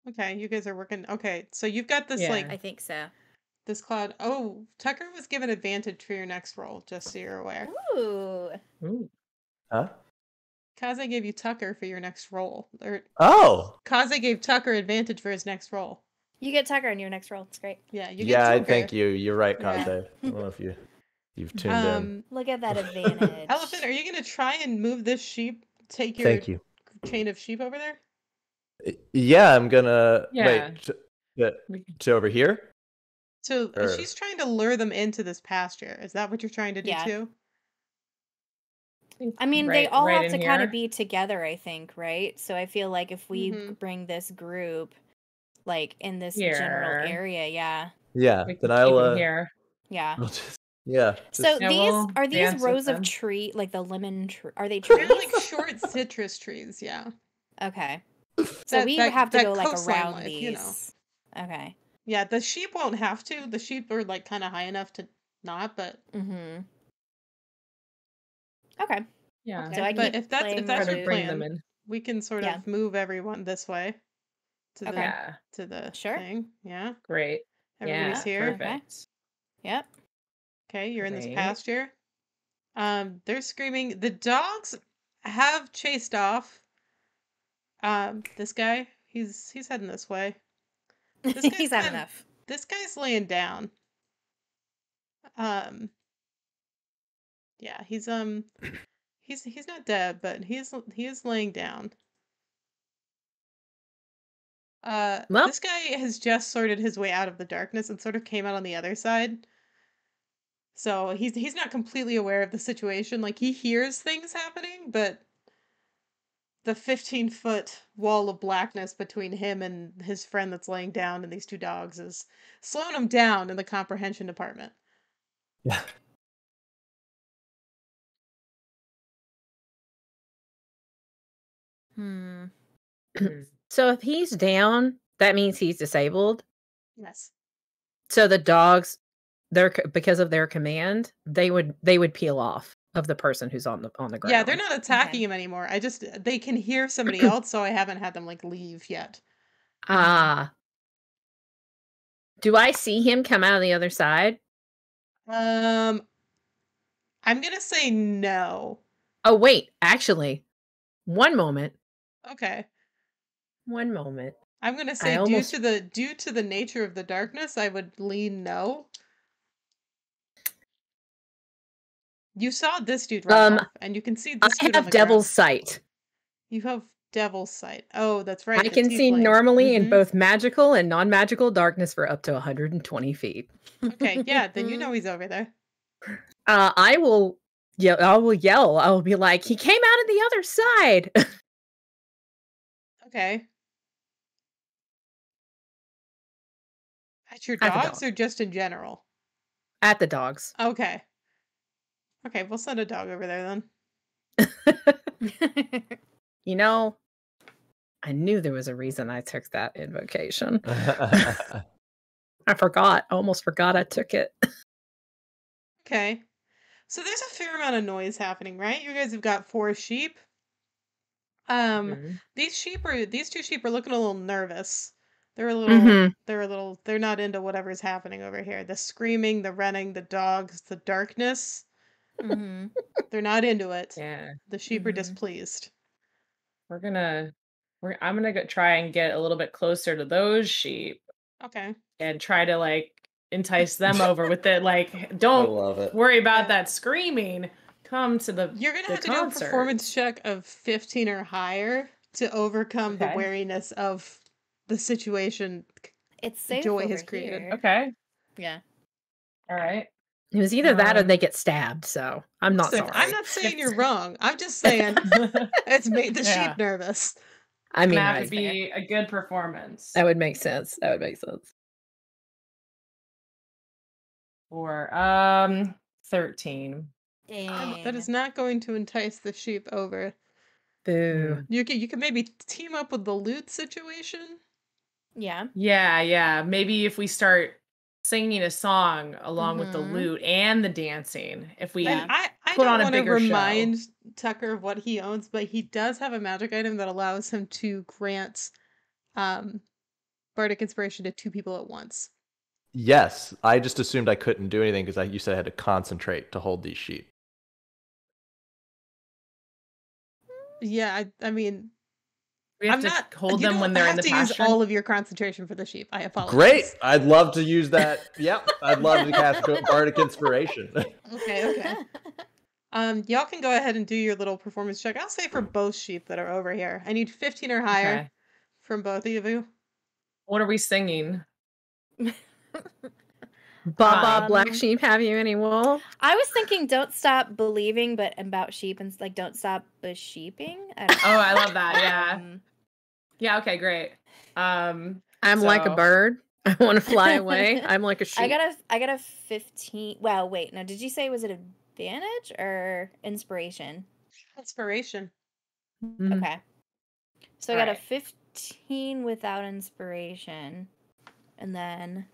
Okay, you guys are working. Okay, so you've got this Yeah. I like think so. this cloud. Oh, Tucker was given advantage for your next roll, just so you're aware. Ooh. Ooh. Huh? Kaze gave you Tucker for your next roll. Or Oh, Kaze gave Tucker advantage for his next roll. You get Tucker in your next roll. It's great. Yeah, you yeah. get Tucker. Thank you. You're right, Yeah. Kaze. I don't know if you've tuned in. Look at that advantage. Elephant, are you gonna try and move this sheep? Take your Thank you. chain of sheep over there? Yeah, I'm gonna Yeah. wait to over here. So Or- she's trying to lure them into this pasture. Is that what you're trying to do Yeah. too? I mean, they Right- all right have in to kind here. of be together, I think, right? So I feel like if we Mhm. bring this group, like in this Here. general area, yeah, Yeah. We Then can keep 'em I'll here. yeah. I'll just Yeah. So Yeah, these we'll are these dance with rows of them. tree, like the lemon tree? Are they They're trees? like short citrus trees, yeah. Okay. So we That have to that go like coastline around life, these. you know. Okay. Yeah, the sheep won't have to. The sheep are like kind of high enough to not, but Mm-hmm. Okay. Yeah. So I but keep if playing Try that's the to your lute. bring them plan, in. we can sort Yeah. of move everyone this way to the Okay. Yeah. to the Sure. thing. Yeah, Great. everybody's Yeah. here. Perfect. Yep. Okay, you're in this Great. pasture. They're screaming. The dogs have chased off. This guy, he's heading this way. This guy's He's had been- enough. This guy's laying down. Um, yeah, he's not dead, but he is laying down. Well, This guy has just sorted his way out of the darkness and sort of came out on the other side. So he's not completely aware of the situation. Like he hears things happening, but the 15-foot wall of blackness between him and his friend that's laying down and these two dogs is slowing him down in the comprehension department. Yeah. Hmm. so if he's down, that means he's disabled. Yes. So the dogs, because of their command, they would peel off of the person who's on the ground. Yeah, they're not attacking Okay. him anymore. They can hear somebody else, so I haven't had them like leave yet. Ah. Do I see him come out of the other side? I'm gonna say no. Oh wait, actually, one moment. Okay. One moment. I'm gonna I say almost- due to the nature of the darkness, I would lean no. You saw this dude run off, and you can see I this dude on have the devil's ground. sight. You have devil's sight. Oh, that's right. I the can see tiefling. normally in Mhm. both magical and non-magical darkness for up to 120 feet. Okay, yeah, then you know he's over there. I will yell. I will be like, he came out of the other side. Okay. At your At the dogs dog. or just in general? At the dogs. Okay. Okay, we'll send a dog over there then. You know, I knew there was a reason I took that invocation. I forgot. I almost forgot I took it. Okay. So there's a fair amount of noise happening, right? You guys have got 4 sheep. Mhm. These two sheep are looking a little nervous. They're they're not into whatever's happening over here. The screaming, the running, the dogs, the darkness. Mm-hmm. They're not into it. Yeah. The sheep are Mhm. displeased. I'm gonna go try and get a little bit closer to those sheep Okay. and try to like entice them over with it. Like, I don't love it. worry about Yeah. that screaming. Come to the You're gonna the have to do a performance concert. check of 15 or higher to overcome the Okay. wariness of the situation It's safe Joy over has created. here. Okay. Yeah. All right. It was either that or they Um, get stabbed, so I'm not Listen, sorry. I'm not saying you're wrong. I'm just saying it's made the Yeah. sheep nervous. I mean, Gonna have I- to be a good performance. that would make sense. That would make sense. Or 13. That is not going to entice the sheep over. Boo. Mm. You could maybe team up with the loot situation. Yeah. Yeah. Maybe if we start singing a song along with the Mhm. lute and the dancing, if we Yeah. I put don't on a want to bigger show. remind Tucker of what he owns, but he does have a magic item that allows him to grant bardic inspiration to 2 people at once. Yes, I just assumed I couldn't do anything because you said I had to concentrate to hold these sheep. Yeah, I mean, we have I'm to not hold you them when don't they're in have the to use pasture. all of your concentration for the sheep. I apologize. Great! I'd love to use that. Yep, I'd love to cast Bardic Inspiration. Okay. Y'all can go ahead and do your little performance check. I'll say for both sheep that are over here. I need 15 or higher Okay. from both of you. What are we singing? Baba Black Um, Sheep, have you any wool? I was thinking don't stop believing, but about sheep and like don't stop sheeping. I don't Oh, I love that. Yeah. know. Yeah, okay, great. I'm like a So- bird. I want to fly away. I'm like a sheep. I got a 15. Well, wait. No, did you say was it advantage or inspiration? Inspiration. Mm. Okay. So I got a Alright. 15 without inspiration. And then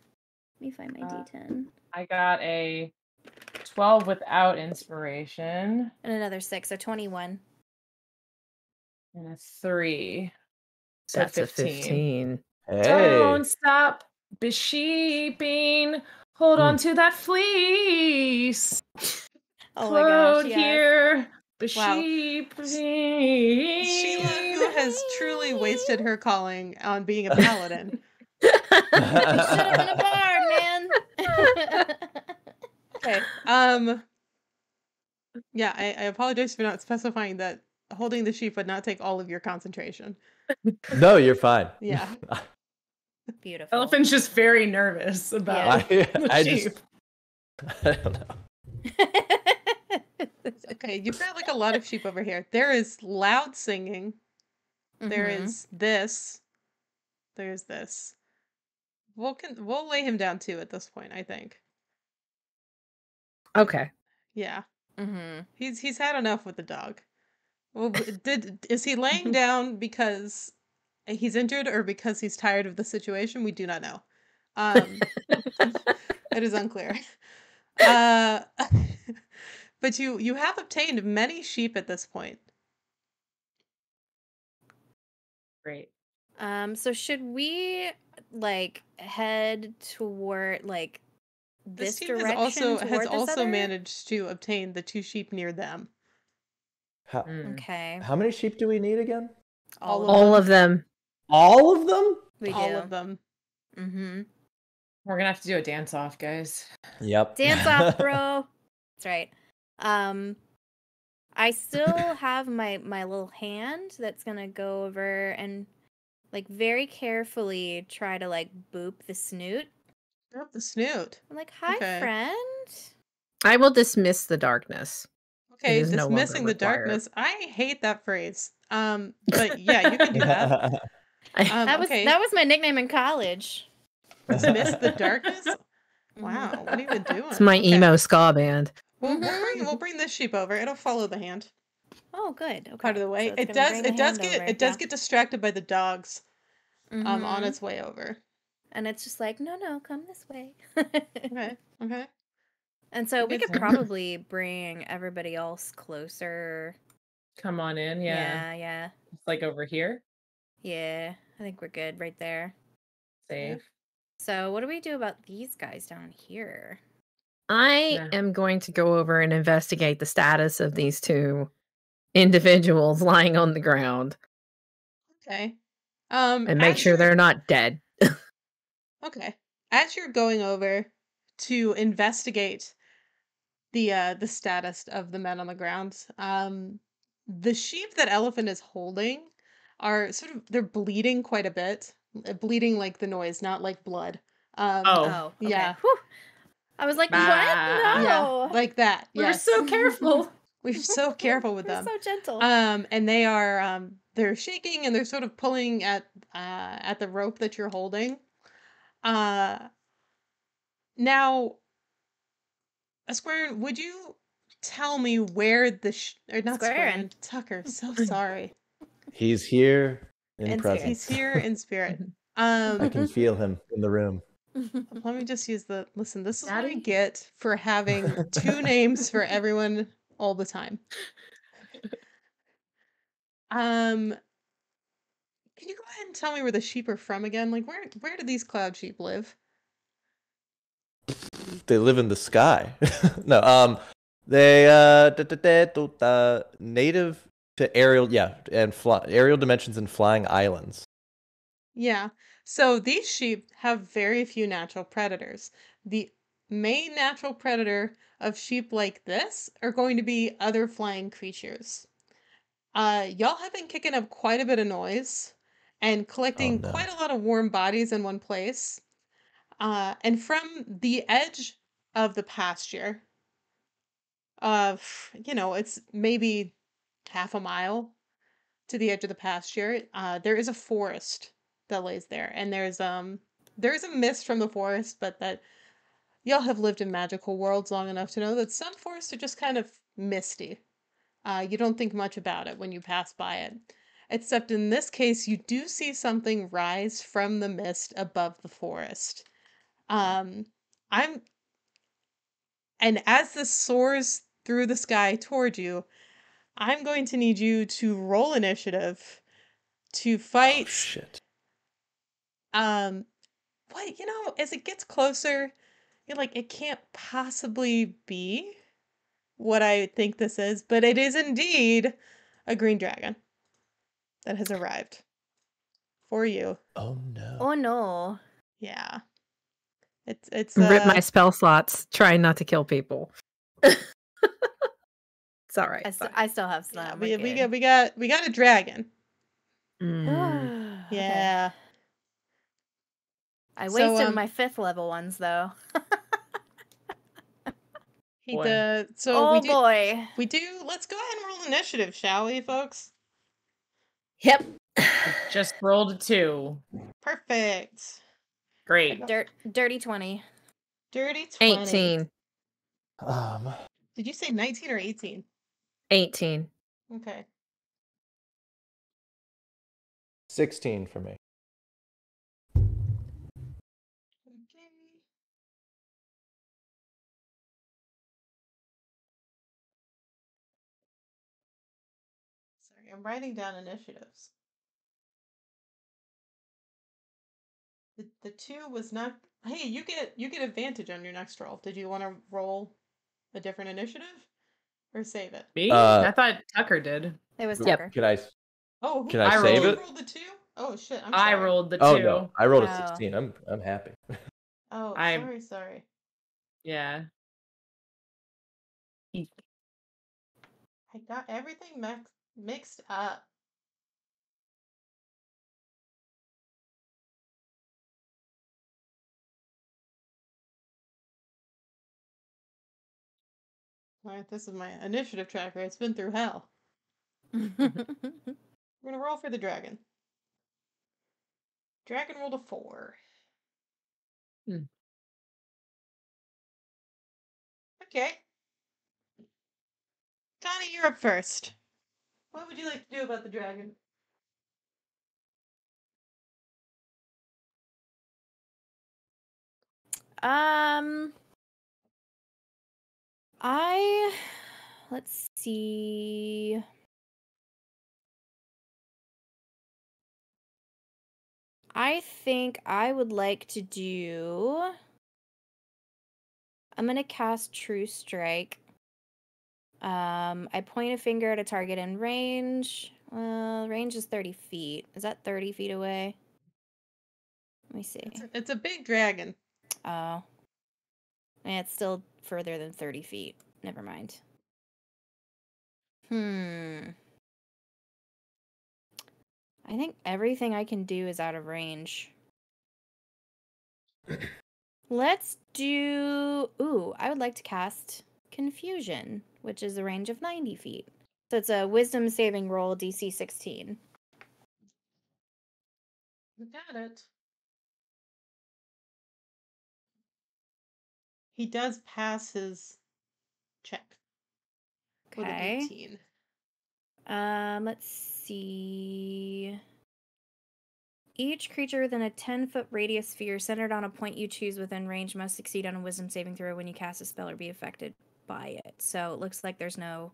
let me find my D10. I got a 12 without inspiration And another 6, so 21. and a 3. So That's 15. a 15. Hey. Don't stop besheeping. Hold on Mm. to that fleece. Oh my gosh, Float yes. here. Wow. Besheeping. Sheila, who has truly wasted her calling on being a paladin. I should have been a bard, man. Okay. Yeah, I apologize for not specifying that holding the sheep would not take all of your concentration. No, you're fine. Yeah. Beautiful. Elephant's just very nervous about Yeah. the I sheep. just I don't know. Okay, you've got like a lot of sheep over here. There is loud singing. There Mhm. is this. There's this. We'll lay him down too at this point, I think. Okay. Yeah. Mhm. He's had enough with the dog. Well, is he laying down because he's injured or because he's tired of the situation? We do not know. It is unclear. But you have obtained many sheep at this point. Great. So should we like head toward like this team direction has toward this also other? managed to obtain the 2 sheep near them. How, Okay. how many sheep do we need again? All of All of them. All of them? We do. All of them. Mhm. We're gonna have to do a dance off, guys. Yep. Dance off, bro. That's right. I still have my little hand that's gonna go over and like very carefully try to like boop the snoot. Up the snoot. I'm like, hi, Okay. friend. I will dismiss the darkness. Okay, is no longer dismissing the required. darkness. I hate that phrase. But yeah, you can do that. That Okay. was my nickname in college. Dismiss the darkness? Mhm. Wow, what are you even doing? It's my Okay. emo ska band. We'll bring this sheep over. It'll follow the hand. Oh, good. Okay. Part of the way. So it's it gonna does bring the it does hand get over. it does Yeah. get distracted by the dogs on Mhm. its way over. And it's just like, no, come this way. Okay. Okay. And so we Good could stuff. probably bring everybody else closer. Come on in, yeah. Yeah. It's like over here. Yeah. I think we're good right there. Safe. So what do we do about these guys down here? I Yeah. am going to go over and investigate the status of these 2 individuals lying on the ground Okay. and make as sure you're- they're not dead. Okay. As you're going over to investigate the status of the men on the ground, the sheep that Elephant is holding are they're bleeding quite a bit. Bleeding like the noise, not like blood. Oh, okay. yeah. Whew. I was like, Bah. what? No. Yeah, like that. We were Yes. so careful. We're so careful with We're them. so gentle. And they are they're shaking and they're sort of pulling at the rope that you're holding. Now, Square, would you tell me where the or not Squarin. Tucker? So sorry. He's here in In presence. He's here in spirit. I can feel him in the room. Let me just use listen. This is what I Daddy? get for having 2 names for everyone all the time. Can you go ahead and tell me where the sheep are from again? Like where do these cloud sheep live? They live in the sky. No, they native to aerial, yeah, and aerial dimensions and flying islands. Yeah. So these sheep have very few natural predators. The main natural predator of sheep like this are going to be other flying creatures. Y'all have been kicking up quite a bit of noise and collecting no. quite a lot of warm bodies in one place. And from the edge of the pasture, it's maybe half a mile to the edge of the pasture, there is a forest that lays there, and there's there's a mist from the forest, but that y'all have lived in magical worlds long enough to know that some forests are just kind of misty. You don't think much about it when you pass by it. Except in this case, you do see something rise from the mist above the forest. Um, I'm, and as this soars through the sky toward you, I'm going to need you to roll initiative to Oh fight. shit. What, as it gets closer, you're like, it can't possibly be what I think this is, but it is indeed a green dragon that has arrived for you. Oh no. Oh no. Yeah. It's Rip my spell slots, trying not to kill people. It's all right. I still have yeah, some. we got a dragon. Mm. Yeah. I So, wasted my 5th level ones though. Boy. So oh boy. let's go ahead and roll initiative, shall we, folks? Yep. Just rolled a 2. Perfect. Great. Dirty 20. Dirty 20. 18. Did you say 19 or 18? 18. Okay. 16 for me. Okay. Sorry, I'm writing down initiatives. The 2 was not. Hey, you get advantage on your next roll. Did you want to roll a different initiative or save it? Me? I thought Tucker did. It was Yep. Tucker. Can I Oh, Can I save it? Rolled the 2? Oh shit! I'm I sorry. rolled the 2. Oh no, I rolled a Oh. 16. I'm happy. Oh, I'm- sorry. Yeah. I got everything mixed up. Alright, this is my initiative tracker. It's been through hell. We're gonna roll for the dragon. Dragon rolled a 4. Hmm. Okay. Connie, you're up first. What would you like to do about the dragon? Let's see. I think I would like to do. I'm gonna cast True Strike. I point a finger at a target in range. Range is 30 feet. Is that 30 feet away? Let me see. It's a big dragon. Oh. And it's still further than 30 feet. Never mind. I think everything I can do is out of range. Let's do... Ooh, I would like to cast Confusion, which is a range of 90 feet. So it's a Wisdom saving roll, DC 16. You got it. He does pass his check. With an Okay. 18. Let's see. Each creature within a 10-foot radius sphere centered on a point you choose within range must succeed on a wisdom saving throw when you cast a spell or be affected by it. So it looks like there's no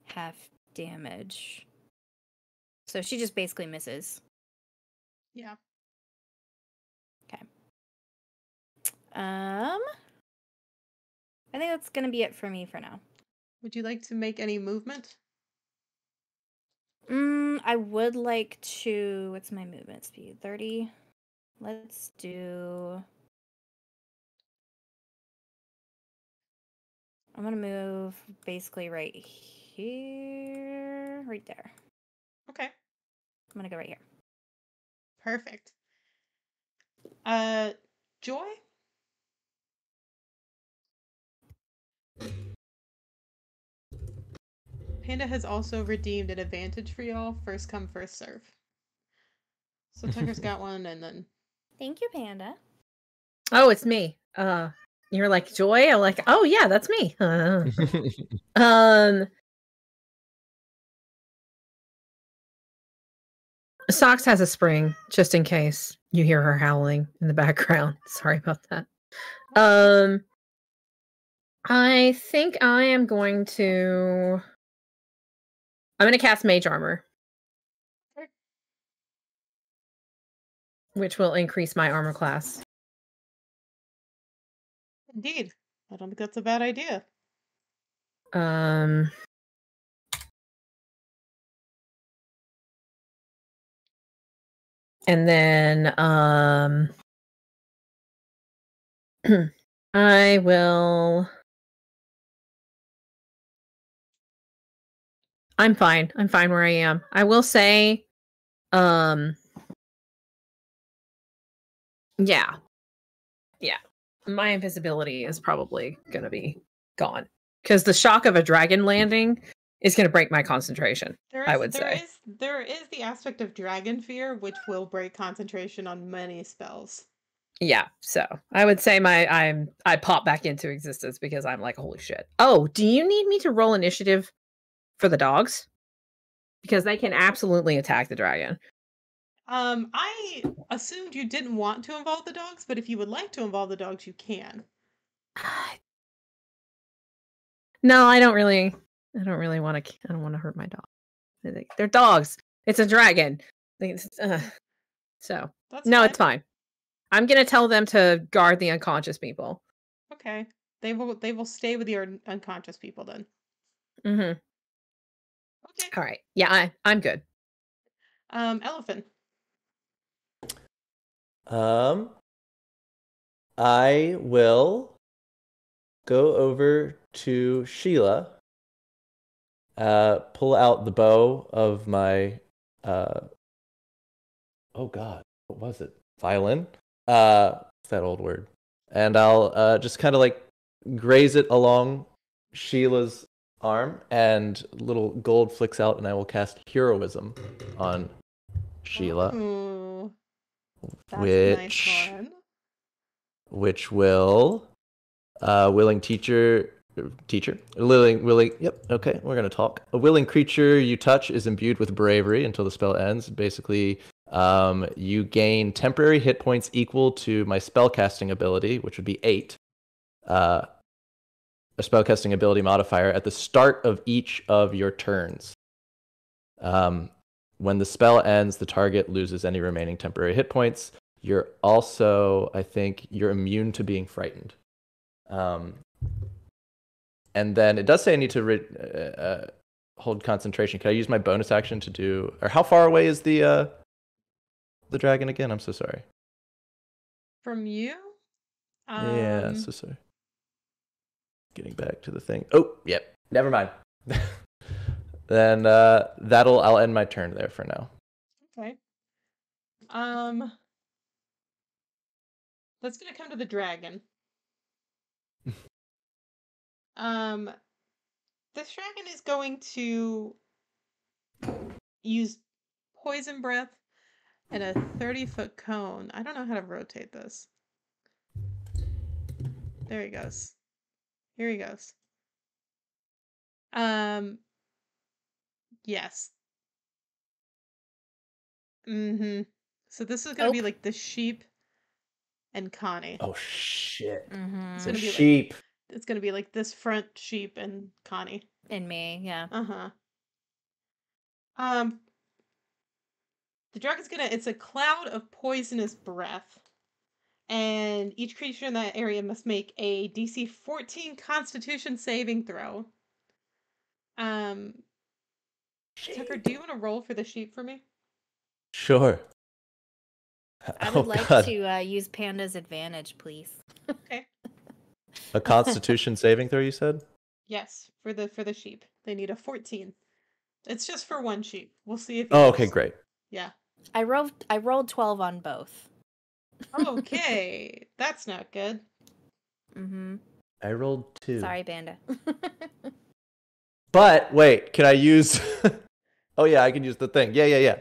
half damage. So she just basically misses. Yeah. Okay. I think that's gonna be it for me for now. Would you like to make any movement? I would like to. What's my movement speed? 30. Let's do. I'm gonna move basically right here, right there. Okay. I'm gonna go right here. Perfect. Joy? Panda has also redeemed an advantage for y'all. First come, first serve. So Tucker's got one, and then... Thank you, Panda. Oh, it's me. You're like Joy. I'm like, oh yeah, that's me. Socks has a spring, just in case you hear her howling in the background. Sorry about that. I think I'm going to cast Mage Armor, which will increase my armor class. Indeed. I don't think that's a bad idea. And then I will. I'm fine. I'm fine where I am. I will say, yeah. My invisibility is probably going to be gone because the shock of a dragon landing is going to break my concentration. I would say there is the aspect of dragon fear, which will break concentration on many spells. Yeah, so I would say I pop back into existence because I'm like, holy shit. Oh, do you need me to roll initiative for the dogs? Because they can absolutely attack the dragon. I assumed you didn't want to involve the dogs, but if you would like to involve the dogs, you can. No, I don't really want to. I don't want to hurt my dog. They're dogs. It's a dragon. So That's no, fine. it's fine. I'm gonna tell them to guard the unconscious people. Okay, they will stay with your unconscious people then. Mm-hmm. Okay. All right. Yeah, I'm good. Elephant. I will go over to Sheila, pull out the bow of my, oh God, what was it? Violin? What's that old word? And I'll just kind of like graze it along Sheila's arm, and little gold flicks out, and I will cast Heroism on Sheila. Ooh, that's a nice one. Which will willing yep, okay, we're gonna talk. A willing creature you touch is imbued with bravery until the spell ends. Basically, you gain temporary hit points equal to my spellcasting ability, which would be 8. A spellcasting ability modifier at the start of each of your turns. When the spell ends, the target loses any remaining temporary hit points. You're also, I think, you're immune to being frightened. And then it does say I need to hold concentration. Can I use my bonus action to do? Or how far away is the dragon again? I'm so sorry. From you? Yeah, so sorry. Getting back to the thing. Oh, yep. Never mind. Then I'll end my turn there for now. Okay. Let's gonna come to the dragon. This dragon is going to use poison breath and a 30-foot cone. I don't know how to rotate this. There he goes. Here he goes. Yes. Mm-hmm. So this is gonna be like the sheep and Connie. Oh shit. Mm-hmm. It's gonna be sheep. It's gonna be like this front sheep and Connie. And me, yeah. Uh-huh. The dragon's it's a cloud of poisonous breath. And each creature in that area must make a DC 14 Constitution saving throw. Tucker, do you want to roll for the sheep for me? Sure. I would like to use Panda's advantage, please. Okay. A Constitution saving throw, you said? Yes, for the sheep. They need a 14. It's just for one sheep. We'll see if. Oh, okay, great. Yeah. I rolled 12 on both. Okay, that's not good. Mm-hmm. I rolled 2. Sorry, Panda. But wait, can I use? Oh yeah, I can use the thing. Yeah.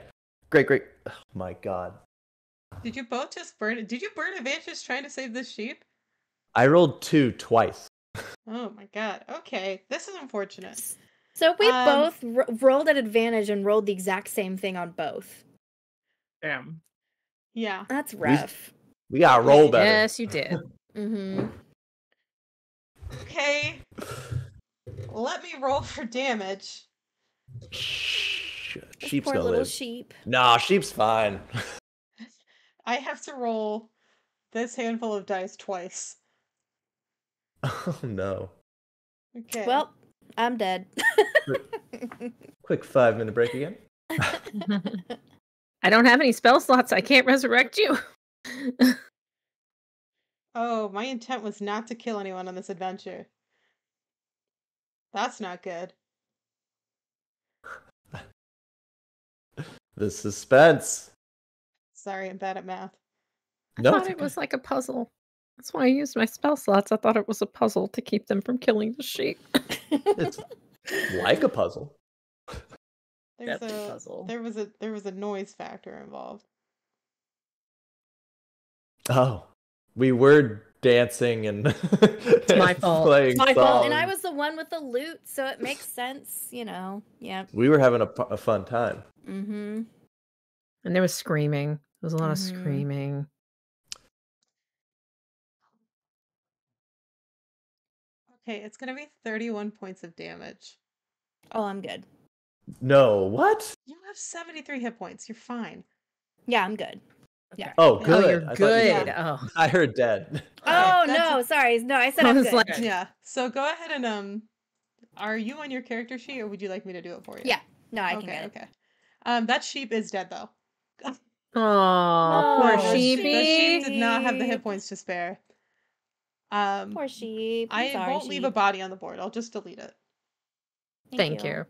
Great. Oh my god. Did you both just burn it? Did you burn advantage trying to save this sheep? I rolled 2 twice. Oh my god. Okay, this is unfortunate. So we Um, both rolled at advantage and rolled the exact same thing on both. Damn. Yeah. That's rough. We gotta roll better. Yes, you did. Mm-hmm. Okay. Let me roll for damage. Sheep's Poor gonna little live. sheep. Nah, sheep's fine. I have to roll this handful of dice twice. Oh no. Okay. Well, I'm dead. Quick 5-minute break again. I don't have any spell slots. I can't resurrect you. Oh, my intent was not to kill anyone on this adventure. That's not good. The suspense. Sorry, I'm bad at math. I No, thought it's it okay. was like a puzzle. That's why I used my spell slots. I thought it was a puzzle to keep them from killing the sheep. It's like a puzzle. There's That's a a puzzle. there was a noise factor involved. Oh, we were dancing and it's my fault. playing It's my songs. fault. And I was the one with the loot, so it makes sense, you know. Yeah. We were having a fun time. Mm-hmm. And there was screaming. There was a lot of Mhm. screaming. Okay, it's gonna be 31 points of damage. Oh, I'm good. No, what? You have 73 hit points. You're fine. Yeah, I'm good. Yeah. Oh, Yeah. good. Oh, you're I thought you good. said- Oh. I heard dead. Oh that's no, sorry. No, I said I I'm was good. like- Okay. Yeah. So go ahead and are you on your character sheet or would you like me to do it for you? Yeah. No, I okay, can get it. okay. That sheep is dead though. Oh, poor Oh, The sheepy. sheep did not have the hit sheep. points to spare. Poor sheep. I'm I sorry, won't leave a sheep. body on the board. I'll just delete it. Thank you.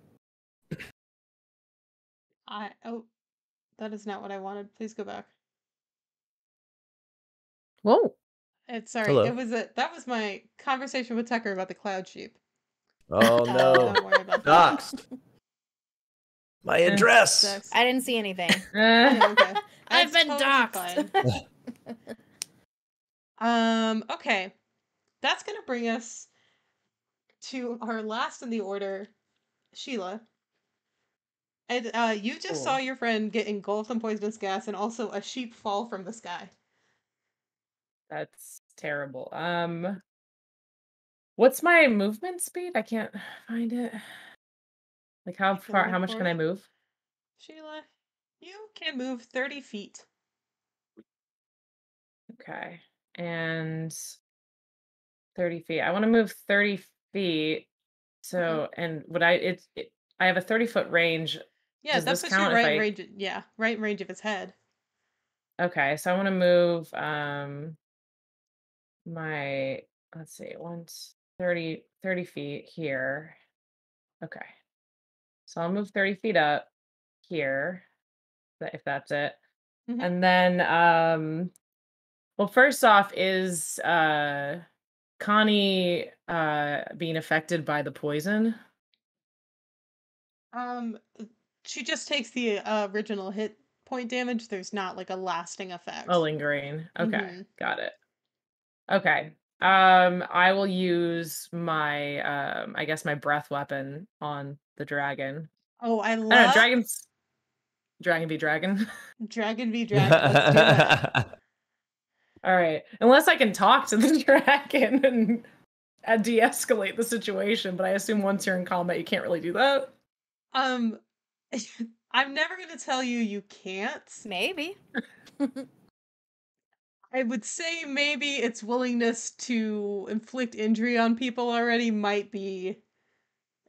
Oh, that is not what I wanted. Please go back. Whoa. It's sorry. Hello. That was my conversation with Tucker about the cloud sheep. Oh no. Don't worry about that. Doxed. My address. Sucks. I didn't see anything. Yeah, okay. I've That's been totally doxxed. fine. Okay. That's gonna bring us to our last in the order, Sheila. And you just Cool. saw your friend get engulfed in poisonous gas and also a sheep fall from the sky. That's terrible. What's my movement speed? I can't find it. Like how can far? look How much for can I it. move? Sheila, you can move 30 feet. Okay, and 30 feet. I want to move 30 feet. So, and would I? I have a 30-foot range. Yeah, Does that this puts you count right if in I? range. Yeah, right in range of his head. Okay, so I want to move. My let's see, 30 feet here. Okay, so I'll move 30 feet up here, if that's it. Mhm. And then, well, first off, is Connie being affected by the poison? She just takes the original hit point damage. There's not like a lasting effect. Oh, lingering. Okay, Mhm. got it. Okay. I will use my I guess my breath weapon on the dragon. Oh, I I don't love know, dragons. Dragon be dragon. Dragon v Dragon. Let's do it. All right. Unless I can talk to the dragon and de-escalate the situation, but I assume once you're in combat, you can't really do that. I'm never gonna tell you can't. Maybe. I would say maybe its willingness to inflict injury on people already might be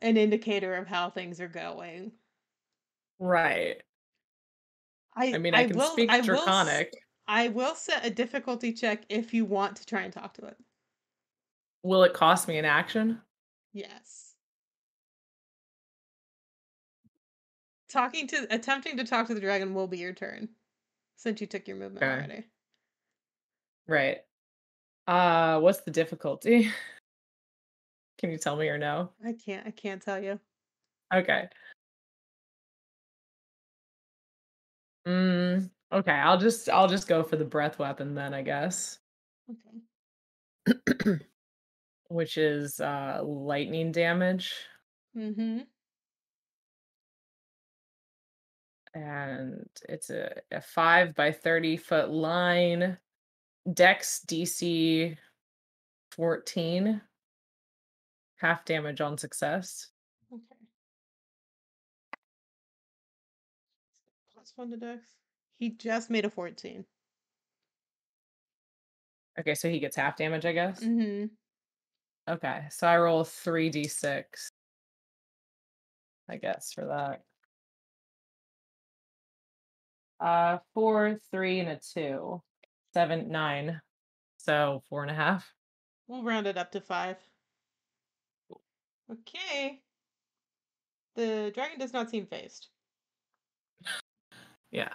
an indicator of how things are going. Right. I mean, I can speak Draconic. I will set a difficulty check if you want to try and talk to it. Will it cost me an action? Yes. Attempting to talk to the dragon will be your turn, since you took your movement Okay. already. Right. What's the difficulty? Can you tell me or no? I can't tell you. Okay. Okay, I'll just go for the breath weapon then, I guess. Okay. Which is lightning damage. Mm-hmm. And it's a 5 by 30-foot line. Dex DC 14. Half damage on success. Okay. +1 to Dex. He just made a 14. Okay, so he gets half damage, I guess. Mm-hmm. Okay, so I roll 3d6. I guess for that. 4, 3, and a 2. 7, 9. So 4.5. We'll round it up to 5. Okay. The dragon does not seem phased. Yeah.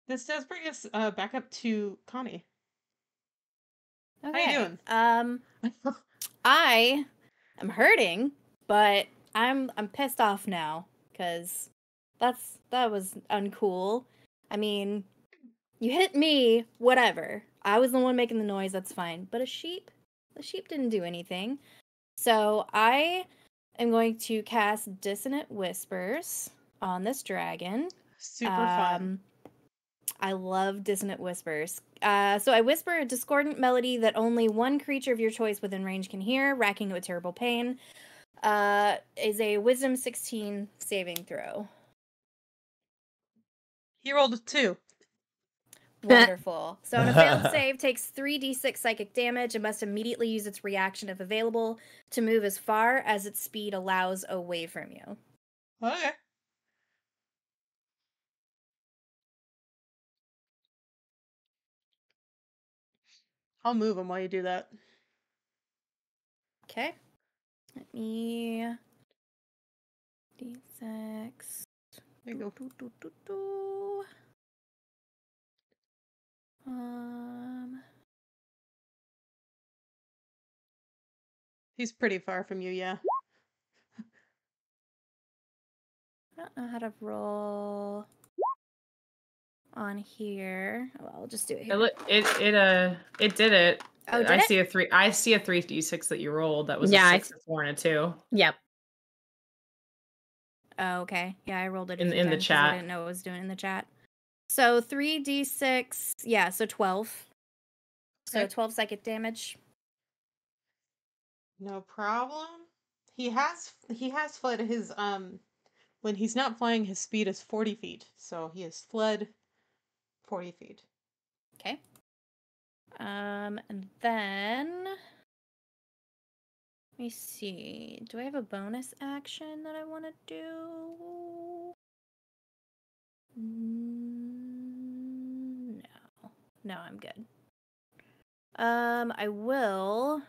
This does bring us back up to Connie. Okay. How you doing? I am hurting, but I'm pissed off now because that was uncool. I mean, you hit me, whatever. I was the one making the noise, that's fine. But the sheep didn't do anything. So I am going to cast Dissonant Whispers on this dragon. Super fun. I love Dissonant Whispers. So I whisper a discordant melody that only one creature of your choice within range can hear, racking it with terrible pain. Is a Wisdom 16 saving throw. He rolled a 2. Wonderful. So on a failed save, takes 3d6 psychic damage and must immediately use its reaction if available to move as far as its speed allows away from you. Okay. I'll move him while you do that. Okay. Let me... D6. There you go. He's pretty far from you, yeah. I don't know how to roll on here. Oh, I'll just do it here. It did it. Oh, did I it? see a 3. I see a 3d6 that you rolled. That was Yeah, a 6, a 4, and a 2. Yep. Oh, okay. Yeah, I rolled it a In- few in the times 'cause I chat. didn't know what it was doing in the chat. So 3d6, yeah, so 12. So Okay. 12 psychic damage. No problem. He has fled his when he's not flying, his speed is 40 feet. So he has fled 40 feet. Okay. And then let me see. Do I have a bonus action that I want to do? No. No, I'm good. I will.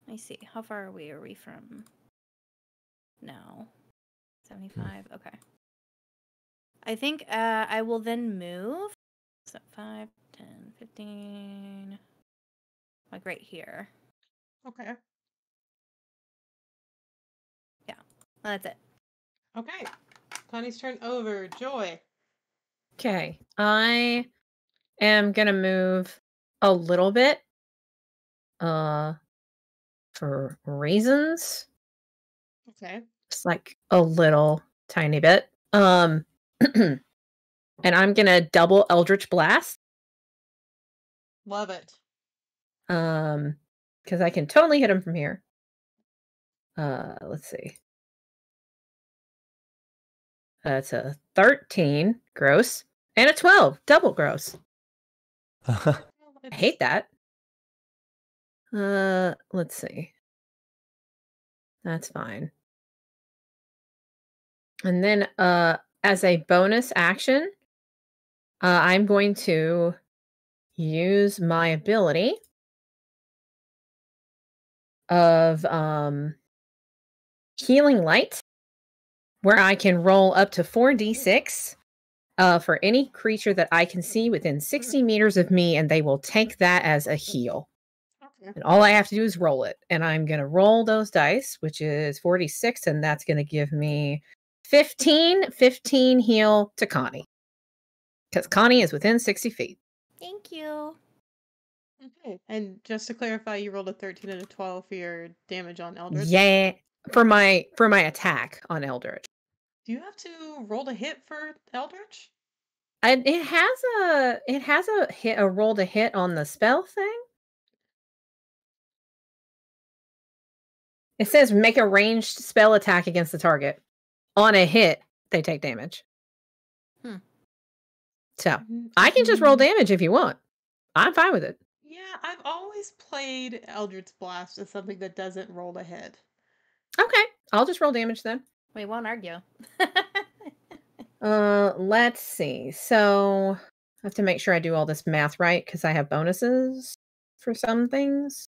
Let me see. How far are we? Are we from? No. 75. Okay. I think I will then move. So 5, 10, 15. Like right here. Okay. Yeah. That's it. Okay. Connie's turn over. Joy. Okay. I am gonna move a little bit. For reasons. Okay. Just like a little tiny bit. And I'm gonna double Eldritch Blast. Love it. Because I can totally hit him from here. Let's see. That's a 13 gross and a 12 double gross. I hate that. Let's see. That's fine. And then as a bonus action, I'm going to use my ability of Healing Light, where I can roll up to 4d6 for any creature that I can see within 60 meters of me, and they will take that as a heal. Okay. And all I have to do is roll it. And I'm going to roll those dice, which is 46, and that's going to give me 15 heal to Connie. Because Connie is within 60 feet. Thank you. Okay. And just to clarify, you rolled a 13 and a 12 for your damage on Eldritch. Yeah. For my attack on Eldritch. Do you have to roll to hit for Eldritch? It has a roll to hit on the spell thing. It says make a ranged spell attack against the target. On a hit, they take damage. So I can just roll damage if you want. I'm fine with it. Yeah, I've always played Eldritch Blast as something that doesn't roll to hit. Okay, I'll just roll damage then. We won't argue. Let's see. So I have to make sure I do all this math right because I have bonuses for some things.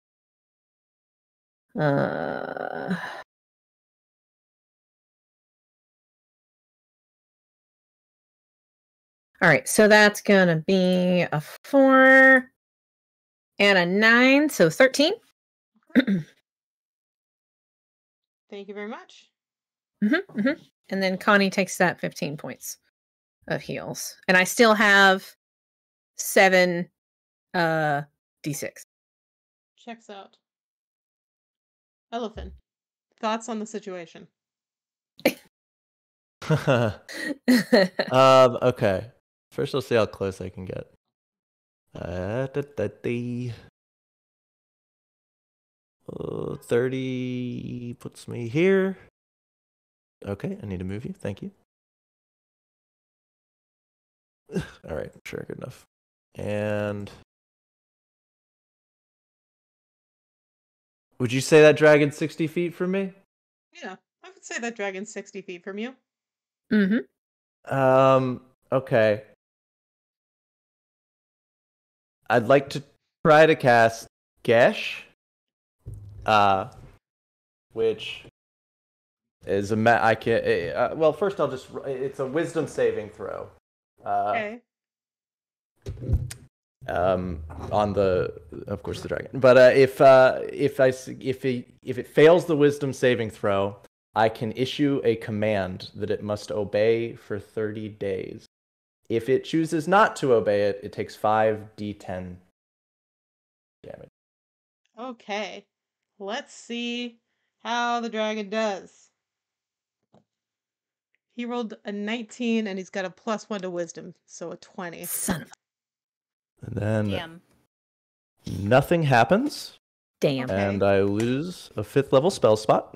All right, so that's gonna be a 4 and a 9, so 13. Thank you very much. And then Connie takes that 15 points of heals. And I still have 7 D6. Checks out. Elephant, thoughts on the situation? Okay. First, I'll see how close I can get. 30 puts me here. Okay, I need to move you. Thank you. All right, sure, good enough. And would you say that dragon's 60 feet from me? Yeah, I would say that dragon's 60 feet from you. Okay. I'd like to try to cast Gesh, which is well, first I'll just, it's a wisdom saving throw. Okay. On of course, the dragon. But if it fails the wisdom saving throw, I can issue a command that it must obey for 30 days. If it chooses not to obey it, it takes 5d10 damage. Okay. Let's see how the dragon does. He rolled a 19 and he's got a +1 to wisdom, so a 20. Son of And then Damn. nothing happens. damn. Okay. And I lose a 5th level spell spot.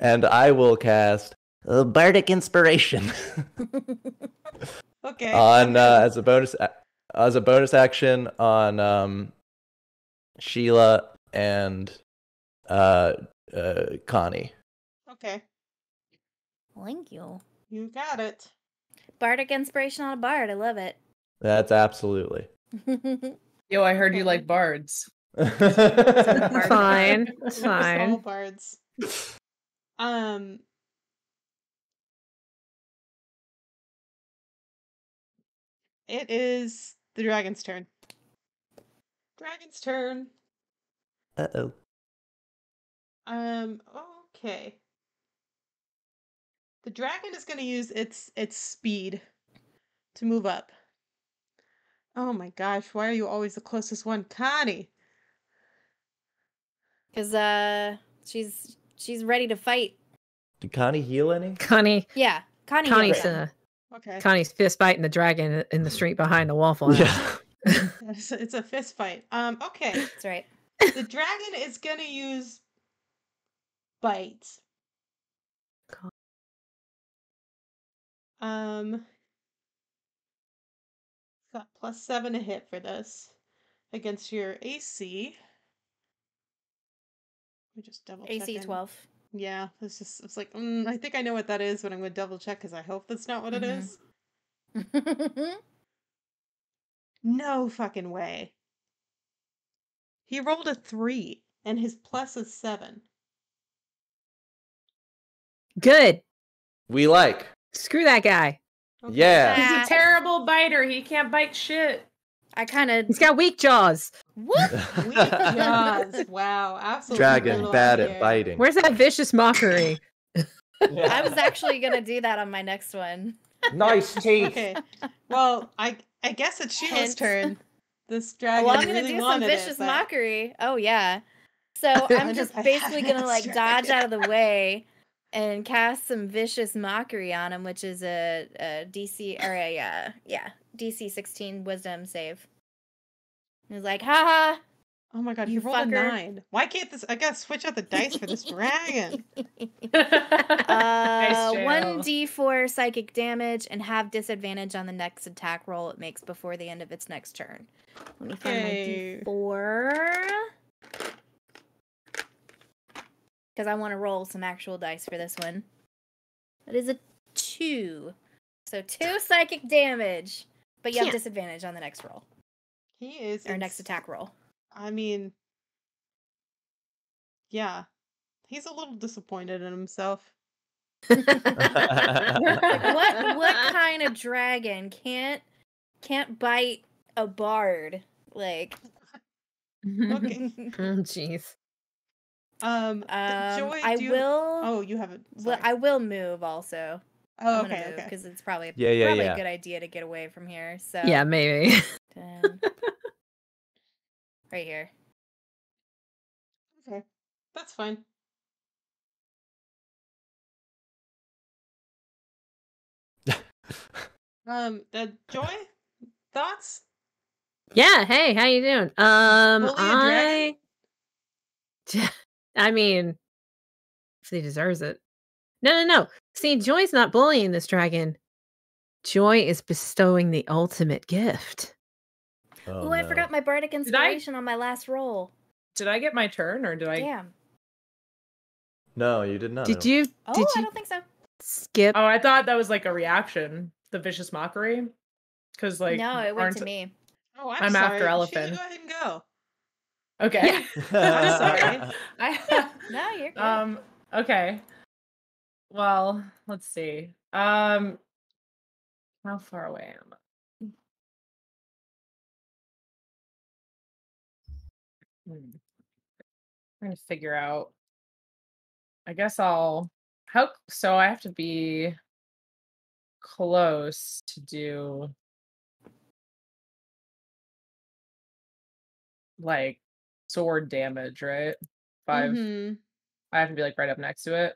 And I will cast a bardic inspiration Okay. on as a bonus action on Sheila and Connie. Okay. Thank you. You got it. Bardic inspiration on a bard. I love it. That's absolutely. Yo, I heard you like bards. Fine. It's We're just all fine. bards. It is the dragon's turn. Dragon's turn. Uh-oh. Okay. The dragon is going to use its speed to move up. Oh my gosh, why are you always the closest one? Connie. Because she's ready to fight. Did Connie heal any? Connie. Yeah, Connie's Okay. Connie's fist fighting the dragon in the street behind the Waffle House. Yeah. It's a fist fight. Okay. That's right. The dragon is going to use bite. Got +7 to hit for this against your AC. Let me just double check. AC 12. Yeah, it's like, I think I know what that is, but I'm going to double check because I hope that's not what it is. No fucking way. He rolled a 3 and his plus is 7. Good. We like. Screw that guy. Okay. Yeah. He's a terrible biter. He can't bite shit. I kind of. He's got weak jaws. What? Weak jaws. Wow, absolutely. Dragon brutal bad out at here. biting. Where's that vicious mockery? I was actually gonna do that on my next one. Nice teeth. Okay. Well, I guess it's Sheila's Hint. turn. This dragon Well, I'm gonna really do some wanted vicious it, but mockery. Oh yeah. So I'm wonder just if I basically have gonna this like dodge dragon. out of the way and cast some vicious mockery on him, which is a DC or a DC 16 Wisdom save. He's like, haha, Oh my god, he you rolled a fucker. 9. Why can't this? I gotta switch out the dice for this dragon. Nice jail. 1d4 psychic damage and have disadvantage on the next attack roll it makes before the end of its next turn. Let me find Okay. my d4. Because I want to roll some actual dice for this one. That is a 2. So 2 psychic damage, but you have Yeah. disadvantage on the next roll. He is Or next attack roll. I mean, yeah. He's a little disappointed in himself. Like what kind of dragon can't bite a bard? Like Okay. Oh, jeez. Joy, I do you... will Oh, you haven't. well, I will move also. Oh, I'm gonna okay, move okay. because it's probably Yeah, a yeah. good idea to get away from here. So Yeah, maybe. 10. Right here. Okay. That's fine. Joy? Thoughts? Yeah. Hey, how you doing? Bully a dragon? I mean, if he deserves it. No. See, Joy's not bullying this dragon. Joy is bestowing the ultimate gift. Oh, I forgot my bardic inspiration on my last roll. Did I get my turn or did I? Damn. No, you did not. Did you? Oh, Did I you don't think so. skip? Oh, I thought that was like a reaction. The vicious mockery, because like No, it went aren't- to me. Oh, I'm sorry. after Sheila, Elephant. go ahead and go. Okay. I'm sorry. No, you're good. Okay. Well, let's see. How far away am I? Trying to figure out. I guess so I have to be close to do like sword damage, right? 5. Mm-hmm. I have to be like right up next to it.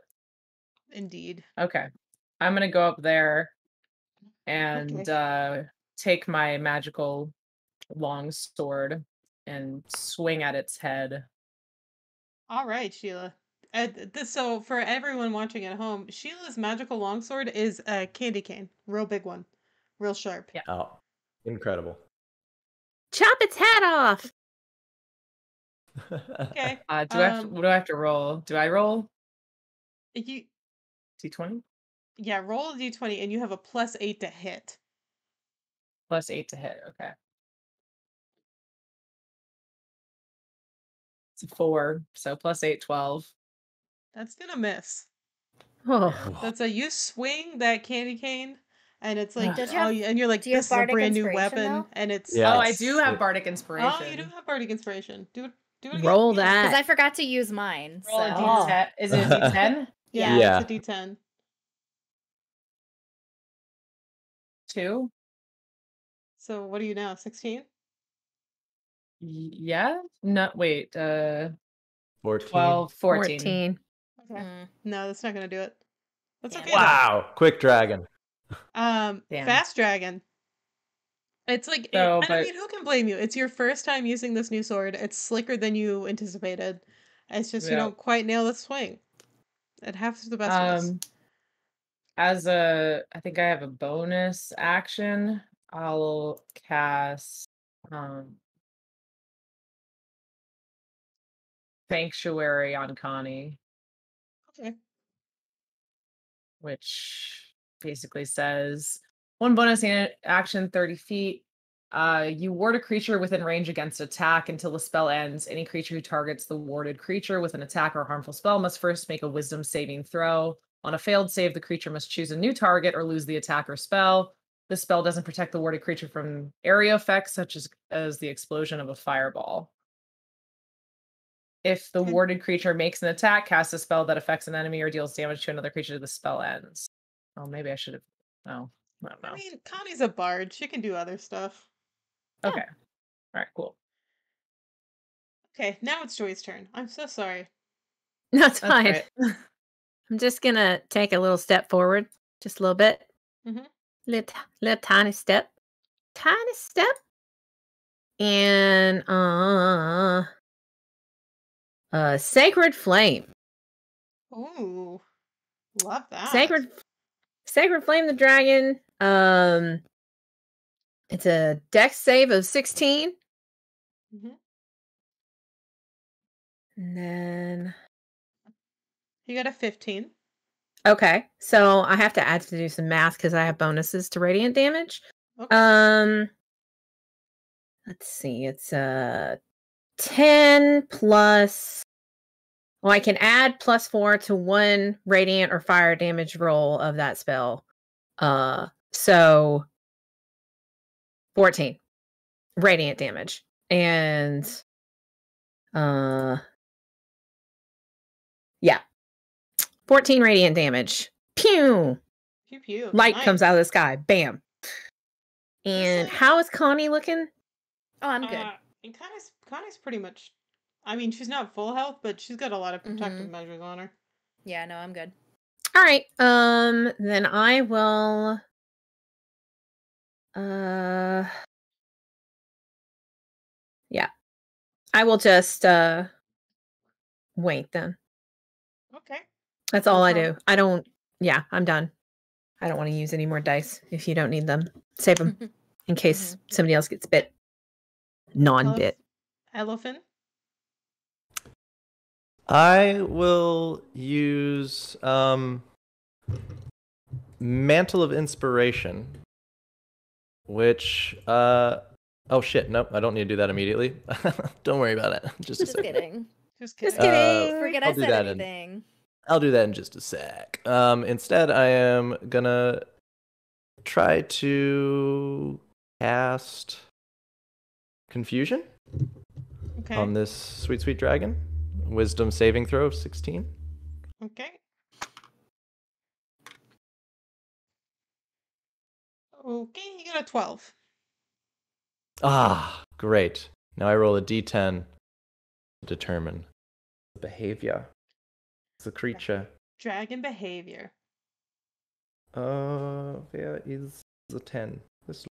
Indeed. Okay. I'm gonna go up there and take my magical long sword and swing at its head. All right, Sheila. So for everyone watching at home, Sheila's magical longsword is a candy cane, real big one, real sharp. Yeah. Oh, incredible. Chop its head off. Okay. What do I have to roll? Do I roll You D20 roll a d20 and you have a +8 to hit. plus 8 to hit? Okay. It's a 4, so plus 8, 12. That's gonna miss. Oh, That's you swing that candy cane, and it's like Does you have- and you're like, do you have this is a bardic brand new inspiration, weapon, though? and it's Yeah. Oh, I do have bardic inspiration. Oh, you do have bardic inspiration. Do it again. roll Because that. I forgot to use mine. Roll a So. D10. Is it a D10? Yeah, Yeah. it's a d10. 2? So what are you now? 16? Yeah? No, wait. 14. 12, 14. 14. Okay. Mm. No, that's not gonna do it. That's Damn. okay. Wow. Quick dragon. Damn. Fast dragon. It's like, So, I mean, who can blame you? It's your first time using this new sword. It's slicker than you anticipated. It's just you Yeah. don't quite nail the swing. It has the best of us. I think I have a bonus action. I'll cast Sanctuary on Connie, Okay. which basically says 1 bonus action 30 feet. You ward a creature within range against attack until the spell ends. Any creature who targets the warded creature with an attack or harmful spell must first make a wisdom saving throw. On a failed save, the creature must choose a new target or lose the attack or spell. This spell doesn't protect the warded creature from area effects such as the explosion of a fireball. If the Okay. warded creature makes an attack, casts a spell that affects an enemy, or deals damage to another creature, the spell ends. Oh, maybe I should have. Oh, I don't know. I mean, Connie's a bard. She can do other stuff. Okay. All right. Cool. Okay, now it's Joy's turn. I'm so sorry. That's That's fine. right. I'm just gonna take a little step forward, just a little bit. Mhm. Little tiny step. Tiny step. And Sacred Flame. Ooh, love that. Sacred Flame the dragon. It's a dex save of 16. Mhm. And then You got a 15. okay. So I have to do some math because I have bonuses to radiant damage. Okay. Let's see. It's 10 plus. Well, I can add +4 to 1 radiant or fire damage roll of that spell. So 14 radiant damage. And yeah. 14 radiant damage. Pew! Pew pew. Light Nice. comes out of the sky. Bam. And how is Connie looking? Oh, I'm good. And Connie's pretty much. I mean, she's not full health, but she's got a lot of protective measures on her. Yeah, no, I'm good. All right. Then I will. Yeah. I will just wait then. Okay. That's all I do. I don't. Yeah, I'm done. I don't want to use any more dice if you don't need them. Save them in case somebody else gets bit. Non-bit. Elephant. I will use Mantle of Inspiration, which oh shit, nope, I don't need to do that immediately. Don't worry about it. Just a Just second. kidding. Just Just kidding. kidding. Forget I'll I do said that anything. I'll do that in just a sec. Instead, I am gonna try to cast Confusion Okay. on this sweet dragon. Wisdom saving throw of 16. Okay. Okay, you got a 12. Ah, great. Now I roll a d10 to determine the behavior. It's a creature. Dragon behavior. There is a 10. This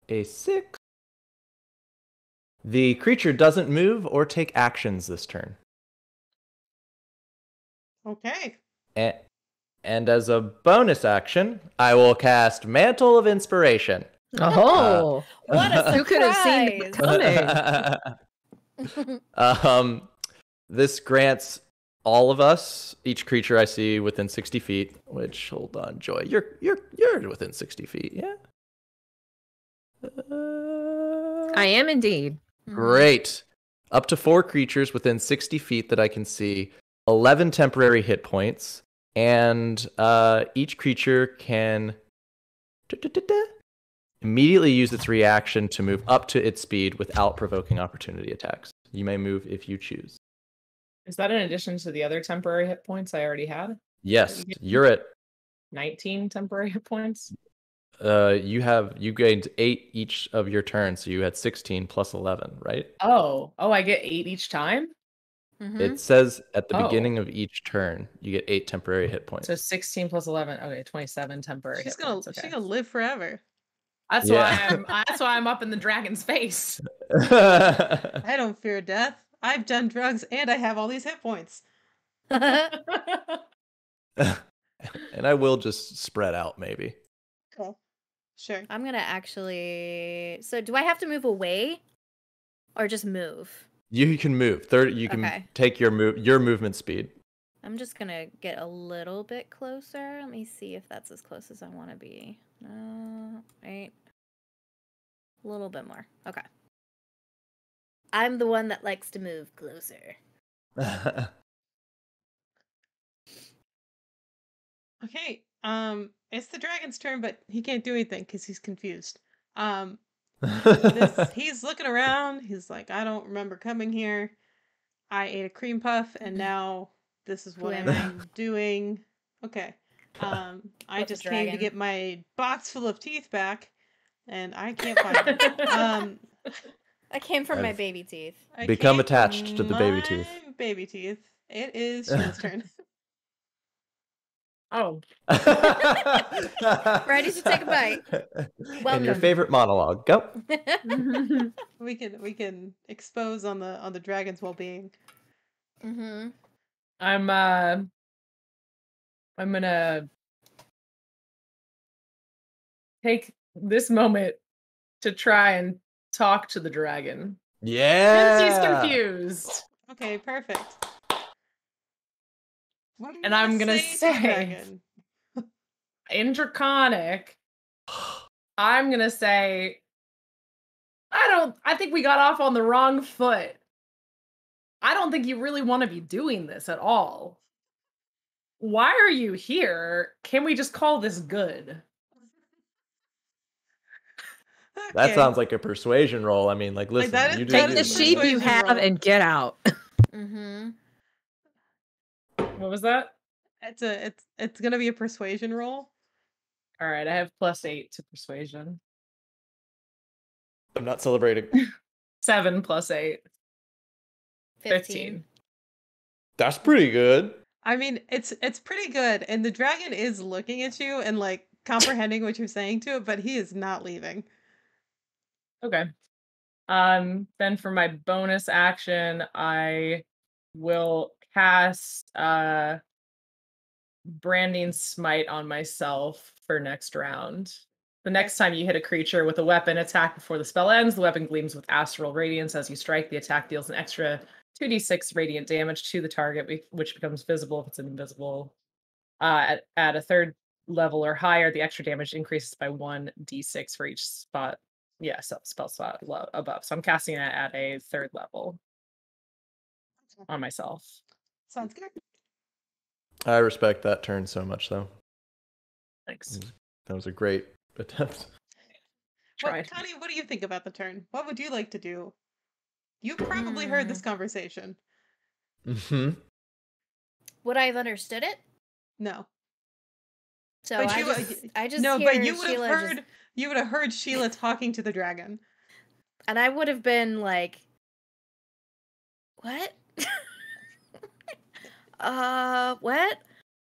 a 6. The creature doesn't move or take actions this turn. Okay. And as a bonus action, I will cast Mantle of Inspiration. Oh, What a who could have seen it coming? This grants all of us, each creature I see within 60 feet. Which, hold on, Joy, you're within 60 feet, yeah. I am indeed. Great. Up to 4 creatures within 60 feet that I can see. 11 temporary hit points, and each creature can immediately use its reaction to move up to its speed without provoking opportunity attacks. You may move if you choose. Is that in addition to the other temporary hit points I already had? Yes, you're at 19 temporary hit points. you gained 8 each of your turns, so you had 16 plus 11, right? Oh, I get 8 each time? It says at the beginning of each turn, you get 8 temporary hit points. So 16 plus 11. Okay, 27 temporary hit points. Okay. She's gonna live forever. That's Yeah. why I'm up in the dragon's face. I don't fear death. I've done drugs and I have all these hit points. And I will just spread out, maybe. Okay. Sure. I'm gonna actually. So, do I have to move away, or just move? You can move. You can take your movement speed. I'm just gonna get a little bit closer. Let me see if that's as close as I want to be. Right. A little bit more. Okay. I'm the one that likes to move closer. Okay. It's the dragon's turn, but he can't do anything because he's confused. He's looking around. He's like, I don't remember coming here. I ate a cream puff, and now this is what am I? I'm doing. Okay. I With the just came to dragon. get my box full of teeth back, and I can't find them. I came from my I've baby teeth. I Become came attached from to the baby my teeth. baby teeth. It is Sheila's turn. Oh, Ready to take a bite. And your Welcome. favorite monologue. Go. We can expose on the dragon's well-being. Mm-hmm. I'm gonna take this moment to try and talk to the dragon. Yeah. Since he's confused. Okay, perfect. What are you And I'm gonna to the say- dragon? In Draconic, I'm gonna say I think we got off on the wrong foot. I don't think you really want to be doing this at all. Why are you here? Can we just call this good? That Okay. sounds like a persuasion roll. I mean, like, listen, that is- you do that Take you, the is man. sheep you persuasion have roll. and get out. Mm-hmm. What was that? It's gonna be a persuasion roll. All right, I have +8 to persuasion. I'm not celebrating. 7 + 8. 15. That's pretty good. I mean, it's pretty good, and the dragon is looking at you and like comprehending what you're saying to it, but he is not leaving. Okay. Then for my bonus action, I will cast Branding Smite on myself for next round. The next time you hit a creature with a weapon attack before the spell ends, the weapon gleams with astral radiance as you strike. The attack deals an extra 2d6 radiant damage to the target, which becomes visible if it's invisible. At a third level or higher, the extra damage increases by 1d6 for each spot. Yeah, spell slot above. So I'm casting it at a third level on myself. Sounds good. I respect that turn so much, though. Thanks. That was a great attempt. Tried. Connie, what do you think about the turn? What would you like to do? You probably heard this conversation. Mm-hmm. Would I have understood it? No. So But I just no, hear but you would have Sheila heard just- you would have heard Sheila talking to the dragon. and I would have been like, what? What?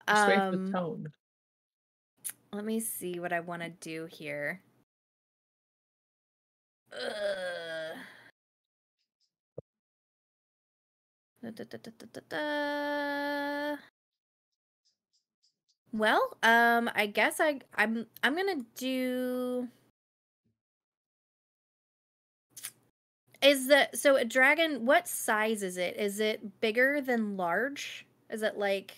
Just wait for the tone. Let me see what I want to do here. Well, I guess I'm gonna do. So a dragon? What size is it? Is it bigger than large? Is it like?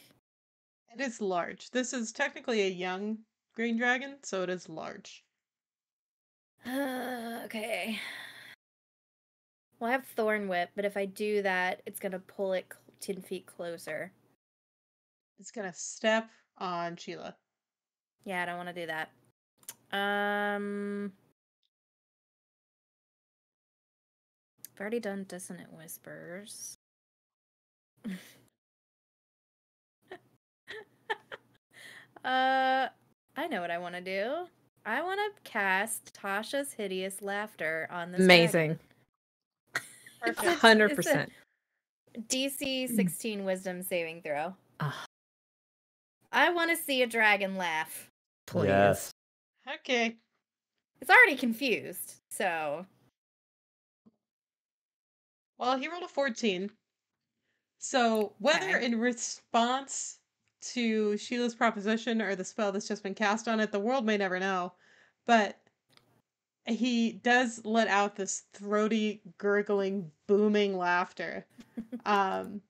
It is large. This is technically a young green dragon, so it is large. Okay. Well, I have Thorn Whip, but if I do that, it's gonna pull it 10 feet closer. It's gonna step on Sheila. Yeah, I don't want to do that. I've already done Dissonant Whispers. I know what I want to do. I want to cast Tasha's Hideous Laughter on this Amazing. Perfect. 100%. DC 16 Wisdom saving throw. Ah. I want to see a dragon laugh. Please. Yes. Okay. It's already confused, so Well, he rolled a 14. So whether Okay. in response to Sheila's proposition or the spell that's just been cast on it, the world may never know. But he does let out this throaty, gurgling, booming laughter. You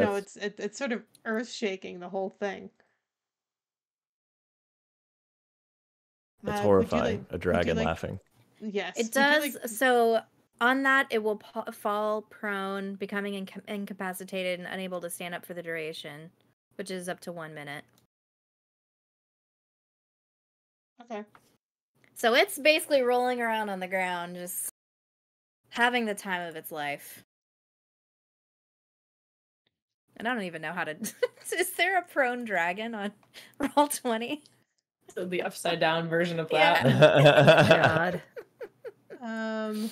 know, it's sort of earth shaking, the whole thing. That's Would you horrifying. like- A would dragon you like- laughing. Yes. it would you does. like- So on that, it will fall prone, becoming incapacitated and unable to stand up for the duration, which is up to 1 minute. Okay. So it's basically rolling around on the ground, just having the time of its life. And I don't even know how to. Is there a prone dragon on Roll20? So the upside down version of Yeah. that. God.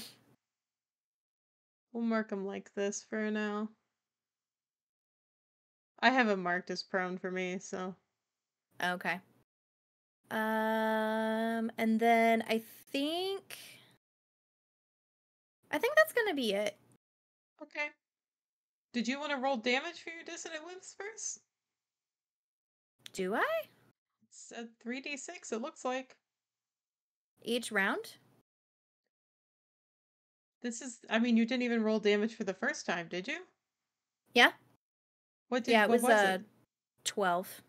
We'll mark him like this for now. I have him marked as prone for me, so. Okay. And then I think that's gonna be it. Okay. Did you want to roll damage for your dissonant whims first? Do I? It's a 3d6, it looks like. Each round? This is, I mean, you didn't even roll damage for the first time, did you? Yeah. What Yeah, it what was it? 12.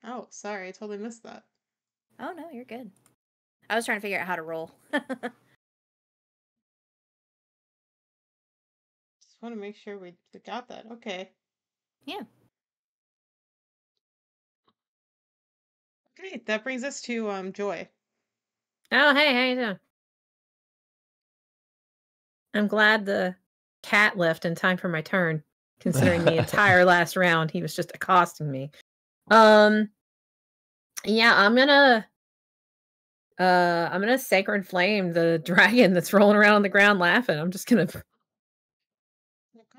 Oh, sorry, I totally missed that. Oh no, you're good. I was trying to figure out how to roll. Just want to make sure we got that. Okay. Yeah. Okay, that brings us to Joy. Oh, hey, how you doing? I'm glad the cat left in time for my turn, considering the entire last round he was just accosting me. Yeah, I'm gonna sacred flame the dragon that's rolling around on the ground laughing. I'm just gonna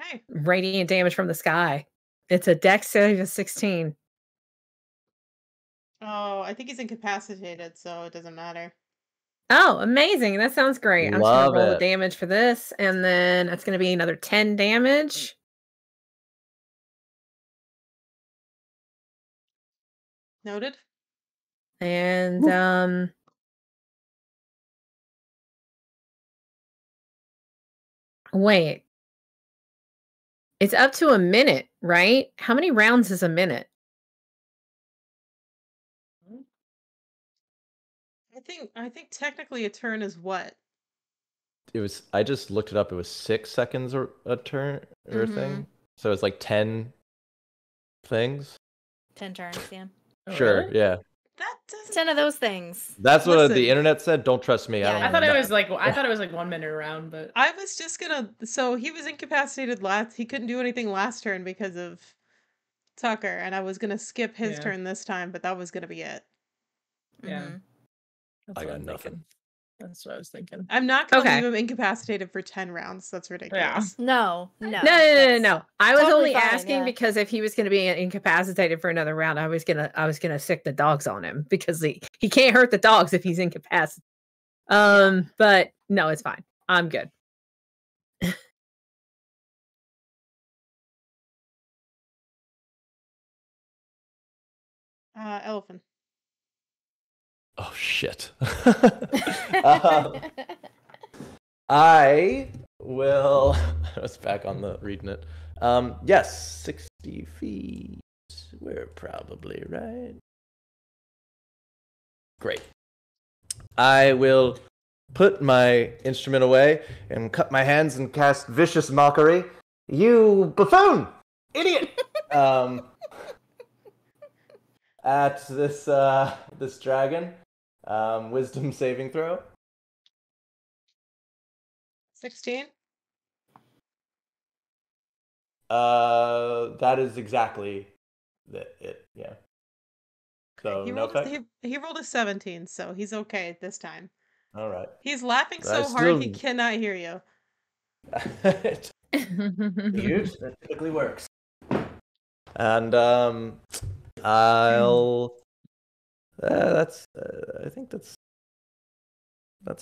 Okay. radiant damage from the sky. It's a dex save of 16. Oh, I think he's incapacitated, so it doesn't matter. Oh, amazing. That sounds great. I'm just Love gonna roll the it. damage for this, and then that's gonna be another 10 damage. Noted. And wait. It's up to a minute, right? How many rounds is a minute? I think technically a turn is what? It was. I just looked it up. It was 6 seconds or a turn or a thing. So it's like 10 things. 10 turns, yeah. Oh, Sure. really? Yeah. That doesn't 10 of those things. That's what Listen. the internet said. Don't trust me. Yeah, I don't I know. thought it nothing. was like 1 minute around, but I was just gonna. So he was incapacitated last. He couldn't do anything last turn because of Tucker, and I was gonna skip his Yeah. turn this time, but that was gonna be it. yeah. Mhm. That's I what got I'm nothing. thinking. That's what I was thinking. I'm not gonna Okay. leave him incapacitated for 10 rounds. That's ridiculous. No. No. I was totally only fine, asking yeah. because if he was going to be incapacitated for another round, I was gonna sick the dogs on him because he can't hurt the dogs if he's incapacitated. But no, it's fine. I'm good. Elephant. Oh shit. I will. I was back on the reading it. Yes, 60 feet. We're probably right. Great. I will put my instrument away and cut my hands and cast vicious mockery. You buffoon, idiot! At this dragon. Wisdom saving throw. 16. That is exactly it. Yeah. So He no rolled effect. he rolled a 17, so he's okay this time. All right. He's laughing I so hard he still- cannot hear you. Huge. That typically works. And I'll. That's. I think that's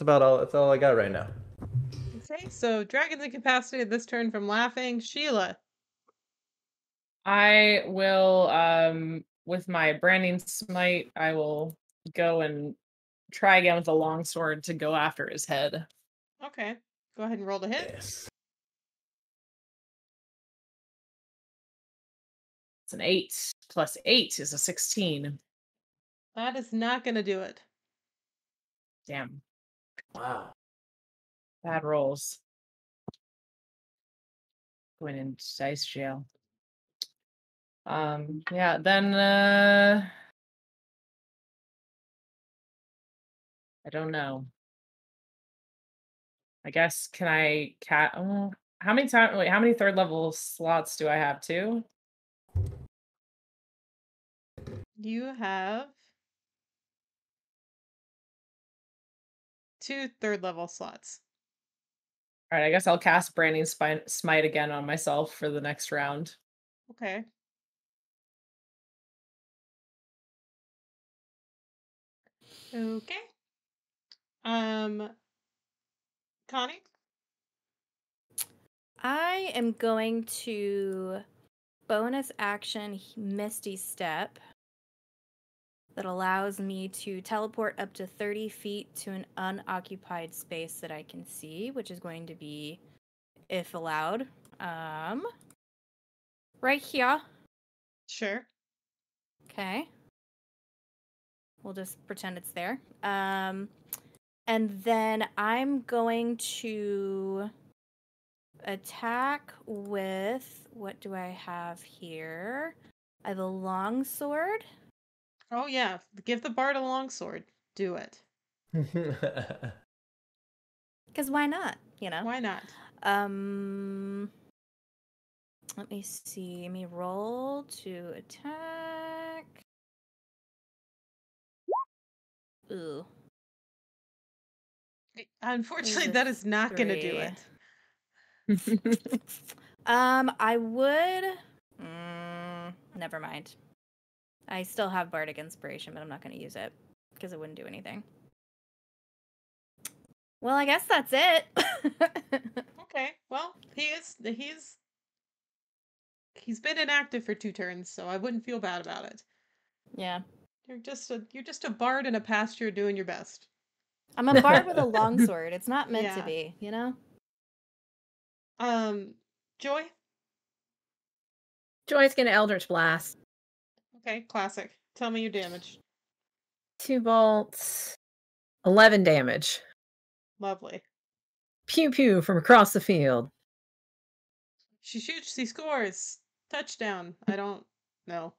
about all. That's all I got right now. Okay, so dragon's incapacitated this turn from laughing. Sheila. I will with my branding smite, I will go and try again with the longsword to go after his head. Okay, go ahead and roll the hit. Yes. It's an 8 plus 8 is a 16. That is not gonna do it. Damn. Wow. Bad rolls. Going into dice jail. Yeah, then I don't know. I guess can I how many how many third level slots do I have? 2? You have 2 third level slots. All right, I guess I'll cast Branding Smite again on myself for the next round. Okay. Okay. Connie? I am going to bonus action Misty Step that allows me to teleport up to 30 feet to an unoccupied space that I can see, which is going to be, if allowed, right here. Sure. Okay. We'll just pretend it's there. And then I'm going to attack with, what do I have here? I have a longsword. Oh yeah, give the bard a longsword. Do it. Because why not? You know? Why not? Let me see. Let me roll to attack. Ooh. Unfortunately, a that is not going to do 3. it. I would. Never mind. I still have Bardic Inspiration, but I'm not going to use it because it wouldn't do anything. Well, I guess that's it. Okay. Well, he's been inactive for 2 turns, so I wouldn't feel bad about it. Yeah. You're just a bard in a pasture doing your best. I'm a bard with a longsword. It's not meant to Yeah. be, you know? Joy? Joy's gonna Eldritch Blast. Okay, classic. Tell me your damage. 2 bolts, 11 damage. Lovely. Pew pew from across the field. She shoots, she scores. Touchdown. I don't know.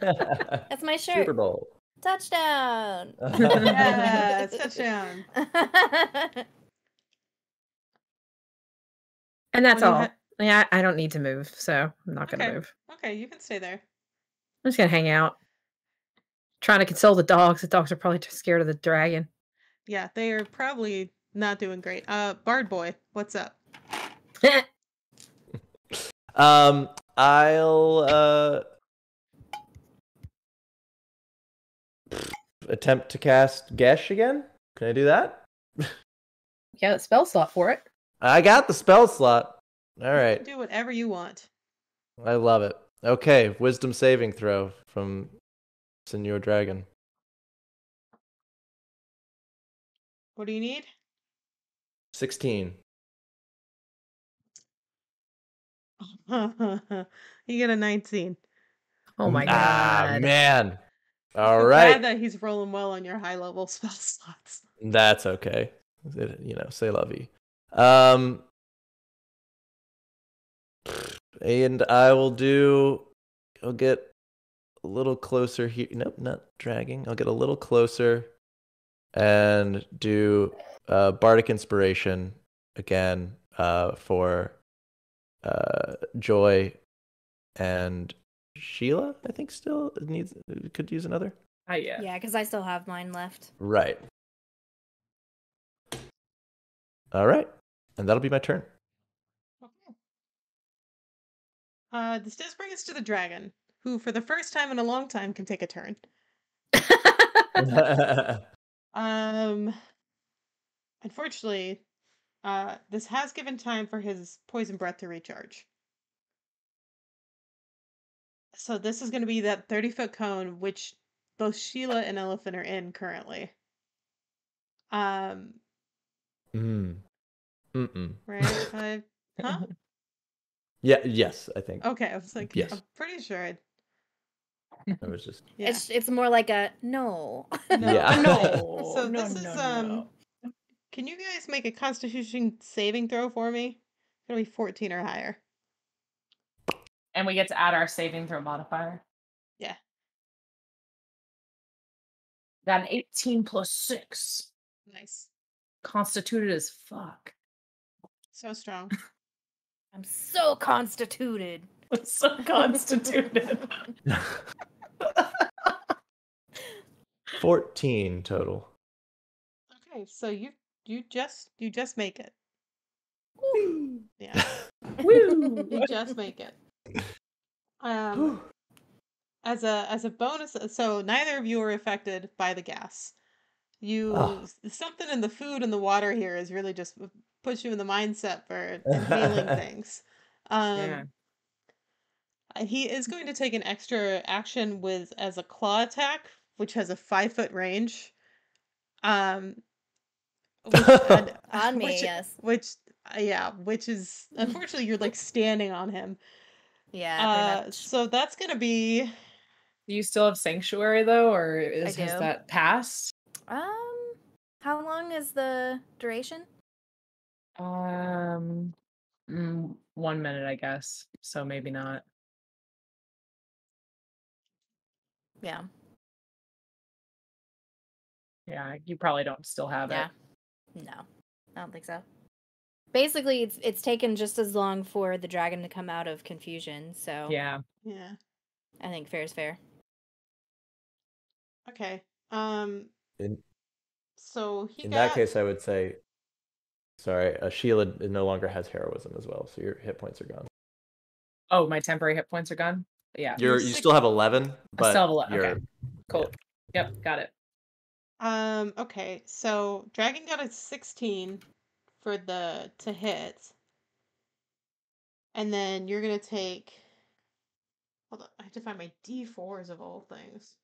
That's my shirt. Super Bowl. Touchdown. Yes, touchdown. And that's Oh, you all. ha- Yeah, I don't need to move, so I'm not gonna Okay. move. Okay, you can stay there. I'm just gonna hang out. Trying to console the dogs. The dogs are probably too scared of the dragon. Yeah, they are probably not doing great. Bard boy, what's up? I'll attempt to cast Gesh again. Can I do that? Yeah, the spell slot for it. I got the spell slot. All You right. can do whatever you want. I love it. Okay, wisdom saving throw from Senor Dragon. What do you need? 16. You get a 19. Oh my Ah, god. man. All Feel right. bad that he's rolling well on your high level spell slots. That's okay. Say la vie. And I'll get a little closer here. Nope, not dragging. I'll get a little closer and do Bardic Inspiration again for Joy and Sheila. I think still could use another. Yeah. Yeah, because I still have mine left. Right. All right. And that'll be my turn. Okay. This does bring us to the dragon, who for the first time in a long time can take a turn. Unfortunately, this has given time for his poison breath to recharge. So this is going to be that 30-foot cone, which both Sheila and Elephant are in currently. Right? Huh? Yeah, yes, I think. Okay, I was like, Yes. I'm pretty sure. I was just Yeah. It's more like a no. No. Yeah. No. So no, this is no. Can you guys make a Constitution saving throw for me? It's gonna be 14 or higher. And we get to add our saving throw modifier. Yeah. Got an 18 plus 6. Nice. Constituted as fuck. So strong. I'm so constituted. So constituted. 14 total. Okay, so you just make it. Yeah. Woo! You just make it. As a bonus, so neither of you are affected by the gas. Something in the food and the water here is really just puts you in the mindset for inhaling things. Yeah. He is going to take an extra action as a claw attack, which has a 5-foot range. On me, yes. Which is unfortunately you're like standing on him. Yeah, pretty much. So that's gonna be. Do you still have Sanctuary though, or has do. that passed? How long is the duration? 1 minute, I guess. So maybe not. Yeah. Yeah, you probably don't still have Yeah. it. No, I don't think so. Basically, it's taken just as long for the dragon to come out of confusion. So Yeah. Yeah. I think fair is fair. Okay. In So he in got. that case, I would say, sorry, Sheila no longer has heroism as well, so your hit points are gone. Oh, my temporary hit points are gone? Yeah. You still have 11, but I still have 11. you're Okay. Cool. Yep, got it. Okay, so dragon got a 16 for to hit. And then you're gonna take. Hold on, I have to find my D4s of all things.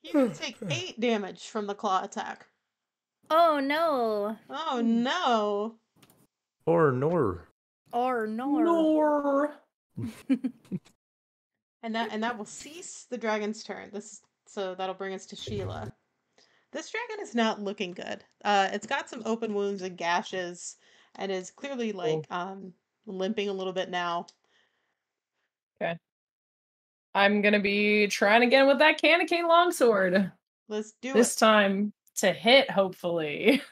You're gonna take 8 damage from the claw attack. Oh no! Oh no! Or nor. Or nor. Nor. And that will cease the dragon's turn. So that'll bring us to Sheila. This dragon is not looking good. It's got some open wounds and gashes, and is clearly like limping a little bit now. Okay. I'm gonna be trying again with that Canacane longsword. Let's do This it. time to hit, hopefully,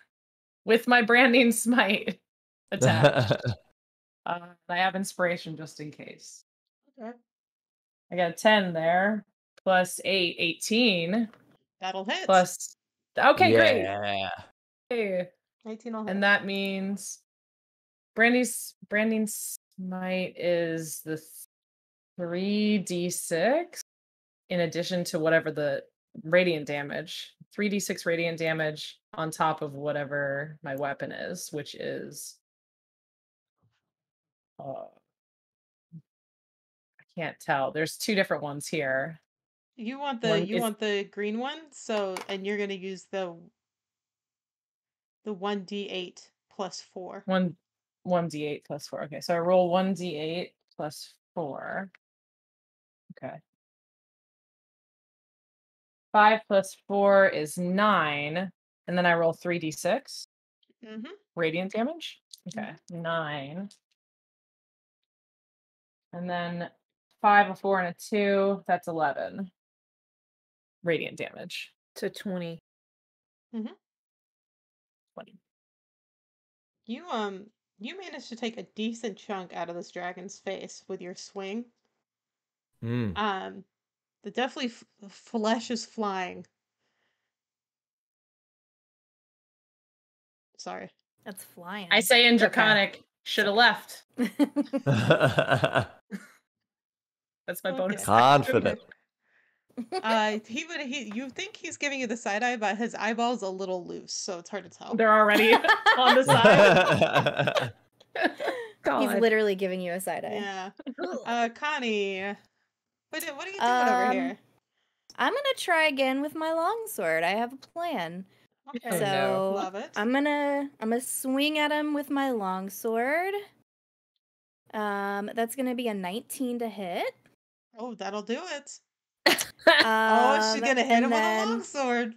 with my branding smite attack. I have inspiration just in case. Okay. I got a 10 there, plus 8, 18. That'll hit. Plus, okay, great. Yeah. Hey. 18 will hit. And that means branding smite is the 3d6 in addition to whatever the radiant damage. 3d6 radiant damage on top of whatever my weapon is, which is I can't tell. There's 2 different ones here. You want One is- want the green one, and you're gonna use the 1d8 plus 4. 1d8 plus 4. Okay, so I roll 1d8 plus 4. Okay. 5 plus 4 is 9, and then I roll 3d6 Mm-hmm. radiant damage. Okay, 9. And then 5, a 4, and a 2, that's 11 radiant damage. To 20. 20. You managed to take a decent chunk out of this dragon's face with your swing. Mm. Definitely flesh is flying. Sorry. That's flying. I say in Draconic, should have left. That's my bonus. Okay. Confident. You think he's giving you the side eye, but his eyeball's a little loose, so it's hard to tell. They're already on the side. He's literally giving you a side eye. Yeah. Connie, what are you doing over here? I'm gonna try again with my longsword. I have a plan. Okay. So Love it. I'm gonna swing at him with my longsword. That's gonna be a 19 to hit. Oh, that'll do it. Oh, she's gonna hit him with a longsword.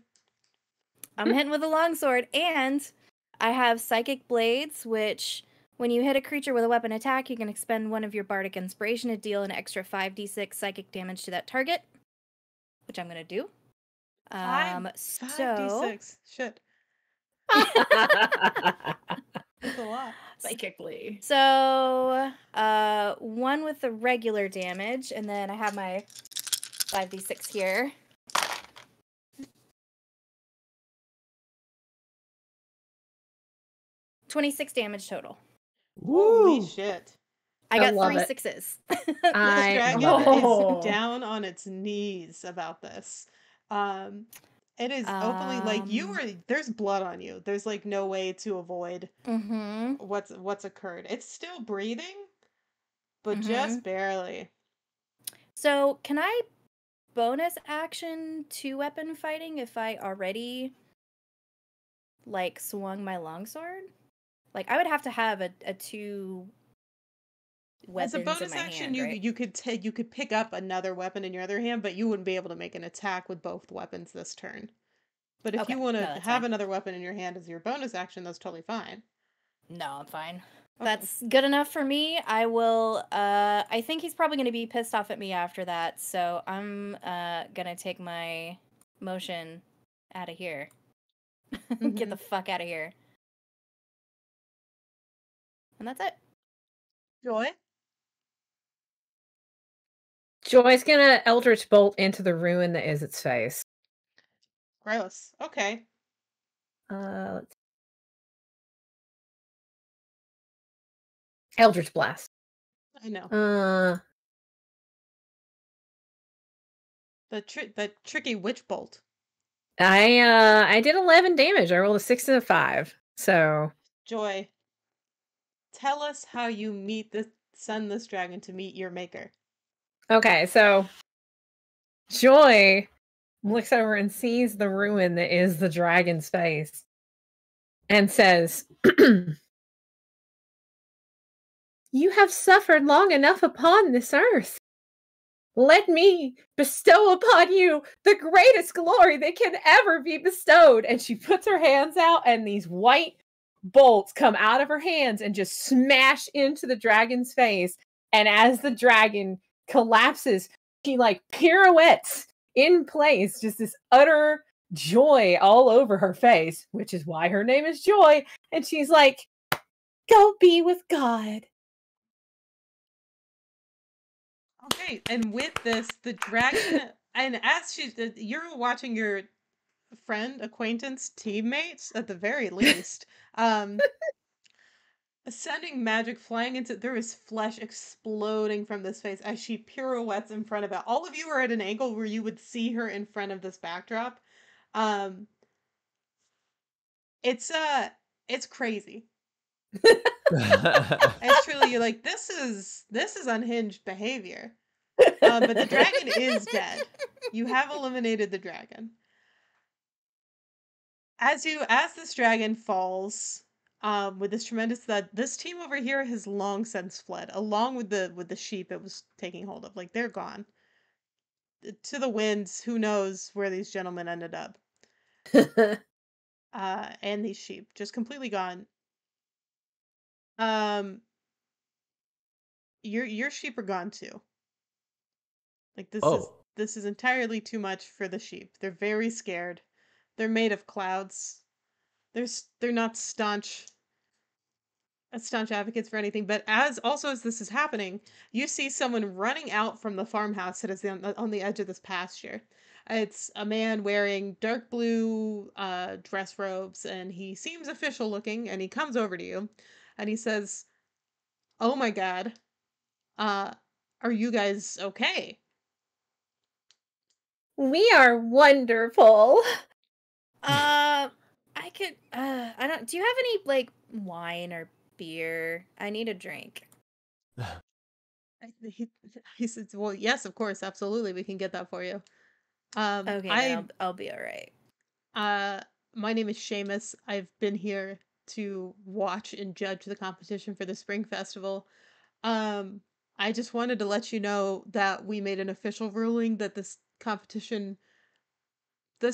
I'm hitting with a longsword, and I have psychic blades, which When you hit a creature with a weapon attack, you can expend one of your bardic inspiration to deal an extra 5d6 psychic damage to that target, which I'm going to do. 5d6. Shit. That's a lot. Psychically. So, one with the regular damage, and then I have my 5d6 here. $26 damage total. Holy Woo! shit. I I got love 3 it. 6s. This I dragon love it. Oh. is down on its knees about this. It is openly like there's blood on you. There's like no way to avoid Mm-hmm. what's occurred. It's still breathing, but Mhm. just barely. So, can I bonus action 2-weapon fighting if I already, like, swung my longsword? Like, I would have to have a 2 weapons As a bonus in my action, hand, right? you could pick up another weapon in your other hand, but you wouldn't be able to make an attack with both weapons this turn. But if Okay, you want no, to that's have fine. another weapon in your hand as your bonus action, that's totally fine. No, I'm fine. Okay. That's good enough for me. I will, I think he's probably going to be pissed off at me after that, so I'm, gonna take my motion out of here. Get the fuck out of here. And that's it. Joy? Joy's gonna Eldritch Bolt into the ruin that is its face. Gross. Okay. Let's Eldritch Blast. I know. The tricky witch bolt. I did 11 damage. I rolled a 6 and a 5. So Joy, tell us how you send this dragon to meet your maker. okay, so Joy looks over and sees the ruin that is the dragon's face and says, "You have suffered long enough upon this earth. Let me bestow upon you the greatest glory that can ever be bestowed." And she puts her hands out, and these white bolts come out of her hands and just smash into the dragon's face. And as the dragon collapses, she like pirouettes in place, just this utter joy all over her face, which is why her name is Joy. And she's like, "Go be with God." Okay, and with this, the dragon, and as you're watching your friend, acquaintance, teammates, at the very least, sending magic flying into, there is flesh exploding from this face as she pirouettes in front of it. All of you are at an angle where you would see her in front of this backdrop. It's crazy. It's truly, you're like, this is unhinged behavior. But the dragon is dead. You have eliminated the dragon. As this dragon falls, with this tremendous thud, this team over here has long since fled, along with the sheep it was taking hold of. Like, they're gone. To the winds, who knows where these gentlemen ended up. And these sheep, just completely gone. Your sheep are gone too. Like, this is entirely too much for the sheep. They're very scared. They're made of clouds. They're not staunch advocates for anything. But as this is happening, you see someone running out from the farmhouse that is on the edge of this pasture. It's a man wearing dark blue dress robes, and he seems official looking. And he comes over to you, and he says, "Oh my God, are you guys okay?" We are wonderful. I don't, do you have any, like, wine or beer? I need a drink. He says, "Well, yes, of course, absolutely, we can get that for you." Okay, then I'll be all right. My name is Seamus. I've been here to watch and judge the competition for the Spring Festival. I just wanted to let you know that we made an official ruling that this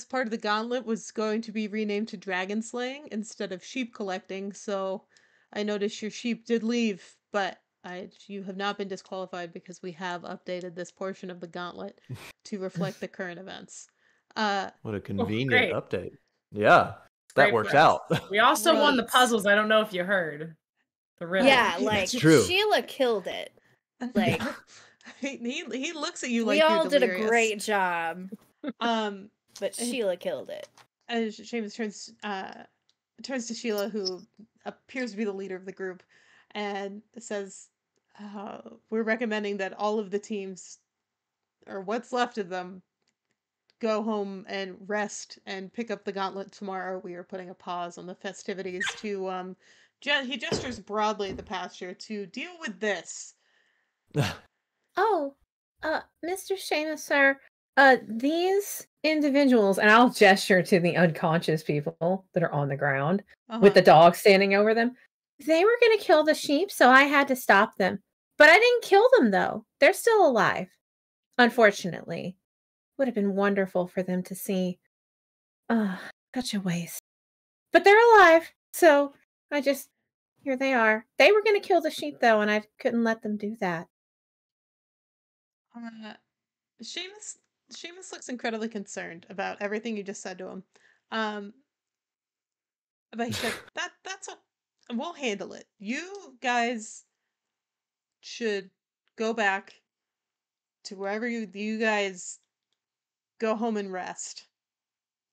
part of the gauntlet was going to be renamed to dragon slaying instead of sheep collecting. So, I noticed your sheep did leave, but you have not been disqualified because we have updated this portion of the gauntlet to reflect the current events. What a convenient great. update. Yeah, that Great works for us. out. We also won the Right. puzzles. I don't know if you heard. The riddle. Yeah, That's like true. Sheila killed it. Like he looks at you we like all you're did a delirious. great job, Um, but Sheila killed it. as Seamus turns to Sheila, who appears to be the leader of the group, and says, "We're recommending that all of the teams, or what's left of them, go home and rest and pick up the gauntlet tomorrow. We are putting a pause on the festivities to he gestures broadly at the pasture to deal with this." Oh, Mr. Seamus, sir, these individuals, and I'll gesture to the unconscious people that are on the ground with the dog standing over them. They were going to kill the sheep, so I had to stop them. But I didn't kill them, though. They're still alive. Unfortunately. Would have been wonderful for them to see. Such a waste. But they're alive, so here they are. They were going to kill the sheep, though, and I couldn't let them do that. Seamus looks incredibly concerned about everything you just said to him. But he said, that's we'll handle it. You guys should go back to wherever you guys go home and rest.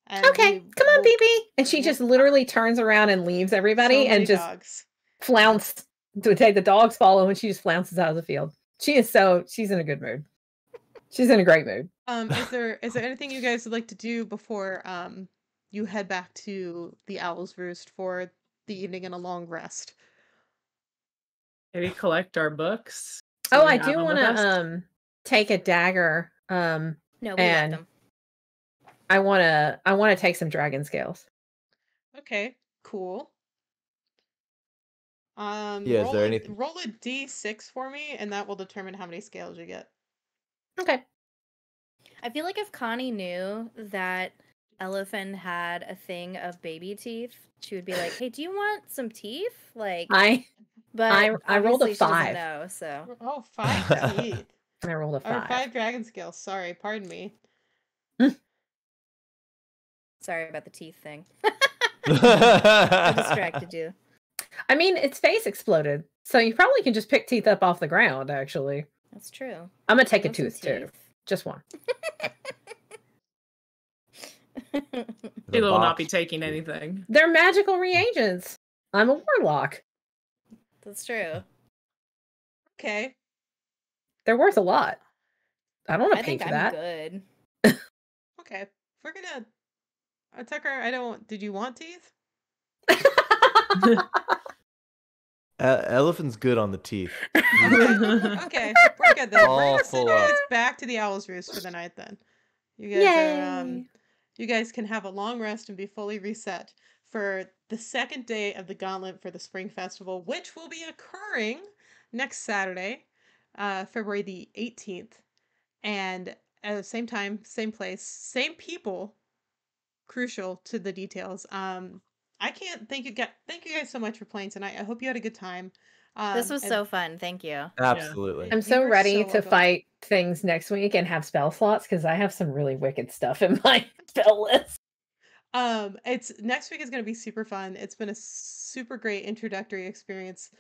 And Okay, come on, BB. And she just literally turns around and leaves everybody and just flounce to take the dogs follow, and she just flounces out of the field. She's in a good mood. She's in a great mood. Is there anything you guys would like to do before you head back to the Owl's Roost for the evening and a long rest? Maybe collect our books. Oh, I do want to take a dagger. No, we and left them. I want to take some dragon scales. Okay, cool. Yeah, is there anything? Roll a d6 for me, and that will determine how many scales you get. Okay. I feel like if Connie knew that Elephant had a thing of baby teeth, she would be like, "Hey, do you want some teeth?" Like, I rolled a 5. No, so 5 teeth. I rolled a 5. Or 5 dragon scales. Sorry, pardon me. Sorry about the teeth thing. I distracted you. I mean, its face exploded, so you probably can just pick teeth up off the ground, actually. That's true. I'm going to take a tooth, too. Just one. Sheila will not be taking anything. They're magical reagents. I'm a warlock. That's true. Okay. They're worth a lot. I don't want to pay for that. Good. Okay. We're gonna... Tucker, did you want teeth? Elephant's good on the teeth. Okay. We're good then. All We're gonna send you full guys up. back to the Owl's Roost for the night then. You guys you guys can have a long rest and be fully reset for the second day of the Gauntlet for the Spring Festival, which will be occurring next Saturday, February the 18th. And at the same time, same place, same people, crucial to the details. I can't thank you guys so much for playing tonight. I hope you had a good time. This was so fun. Thank you. Absolutely. I'm so ready to fight things next week and have spell slots because I have some really wicked stuff in my spell list. It's next week is going to be super fun. It's been a super great introductory experience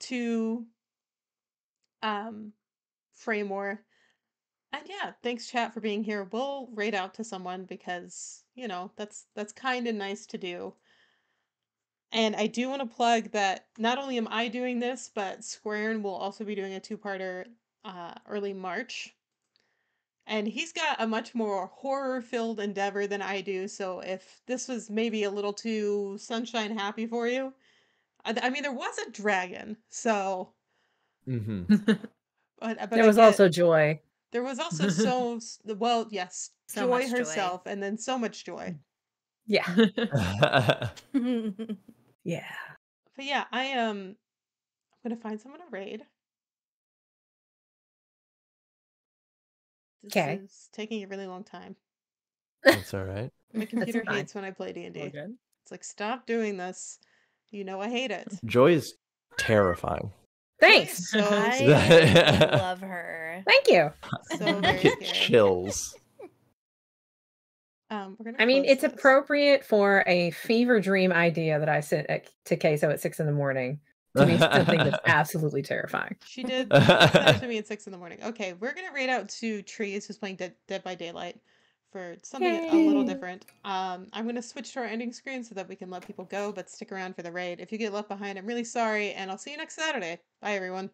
to Fraymore. And yeah, thanks chat for being here. We'll raid out to someone because, that's kind of nice to do. And I do want to plug that not only am I doing this, but Squarein will also be doing a 2-parter early March. And he's got a much more horror-filled endeavor than I do, so if this was maybe a little too sunshine happy for you, I mean, there was a dragon, so... Mm-hmm. but there was also joy. There was also yes, so Joy herself, and then so much joy. Yeah. Yeah. But yeah, I'm gonna find someone to raid. This is taking a really long time. That's all right. My computer hates when I play D&D. It's like, stop doing this. You know I hate it. Joy is terrifying. Thanks. So I love her. Thank you. so very Get scary. chills. We're gonna I mean, close it's this. appropriate for a fever dream idea that I sent to Queso at 6 a.m. to be something that's absolutely terrifying. She did send it to me at 6 a.m. Okay, we're gonna raid out to Trees, who's playing Dead by Daylight, for something a little Yay. different. I'm gonna switch to our ending screen so that we can let people go, but stick around for the raid. If you get left behind, I'm really sorry, and I'll see you next Saturday. Bye, everyone.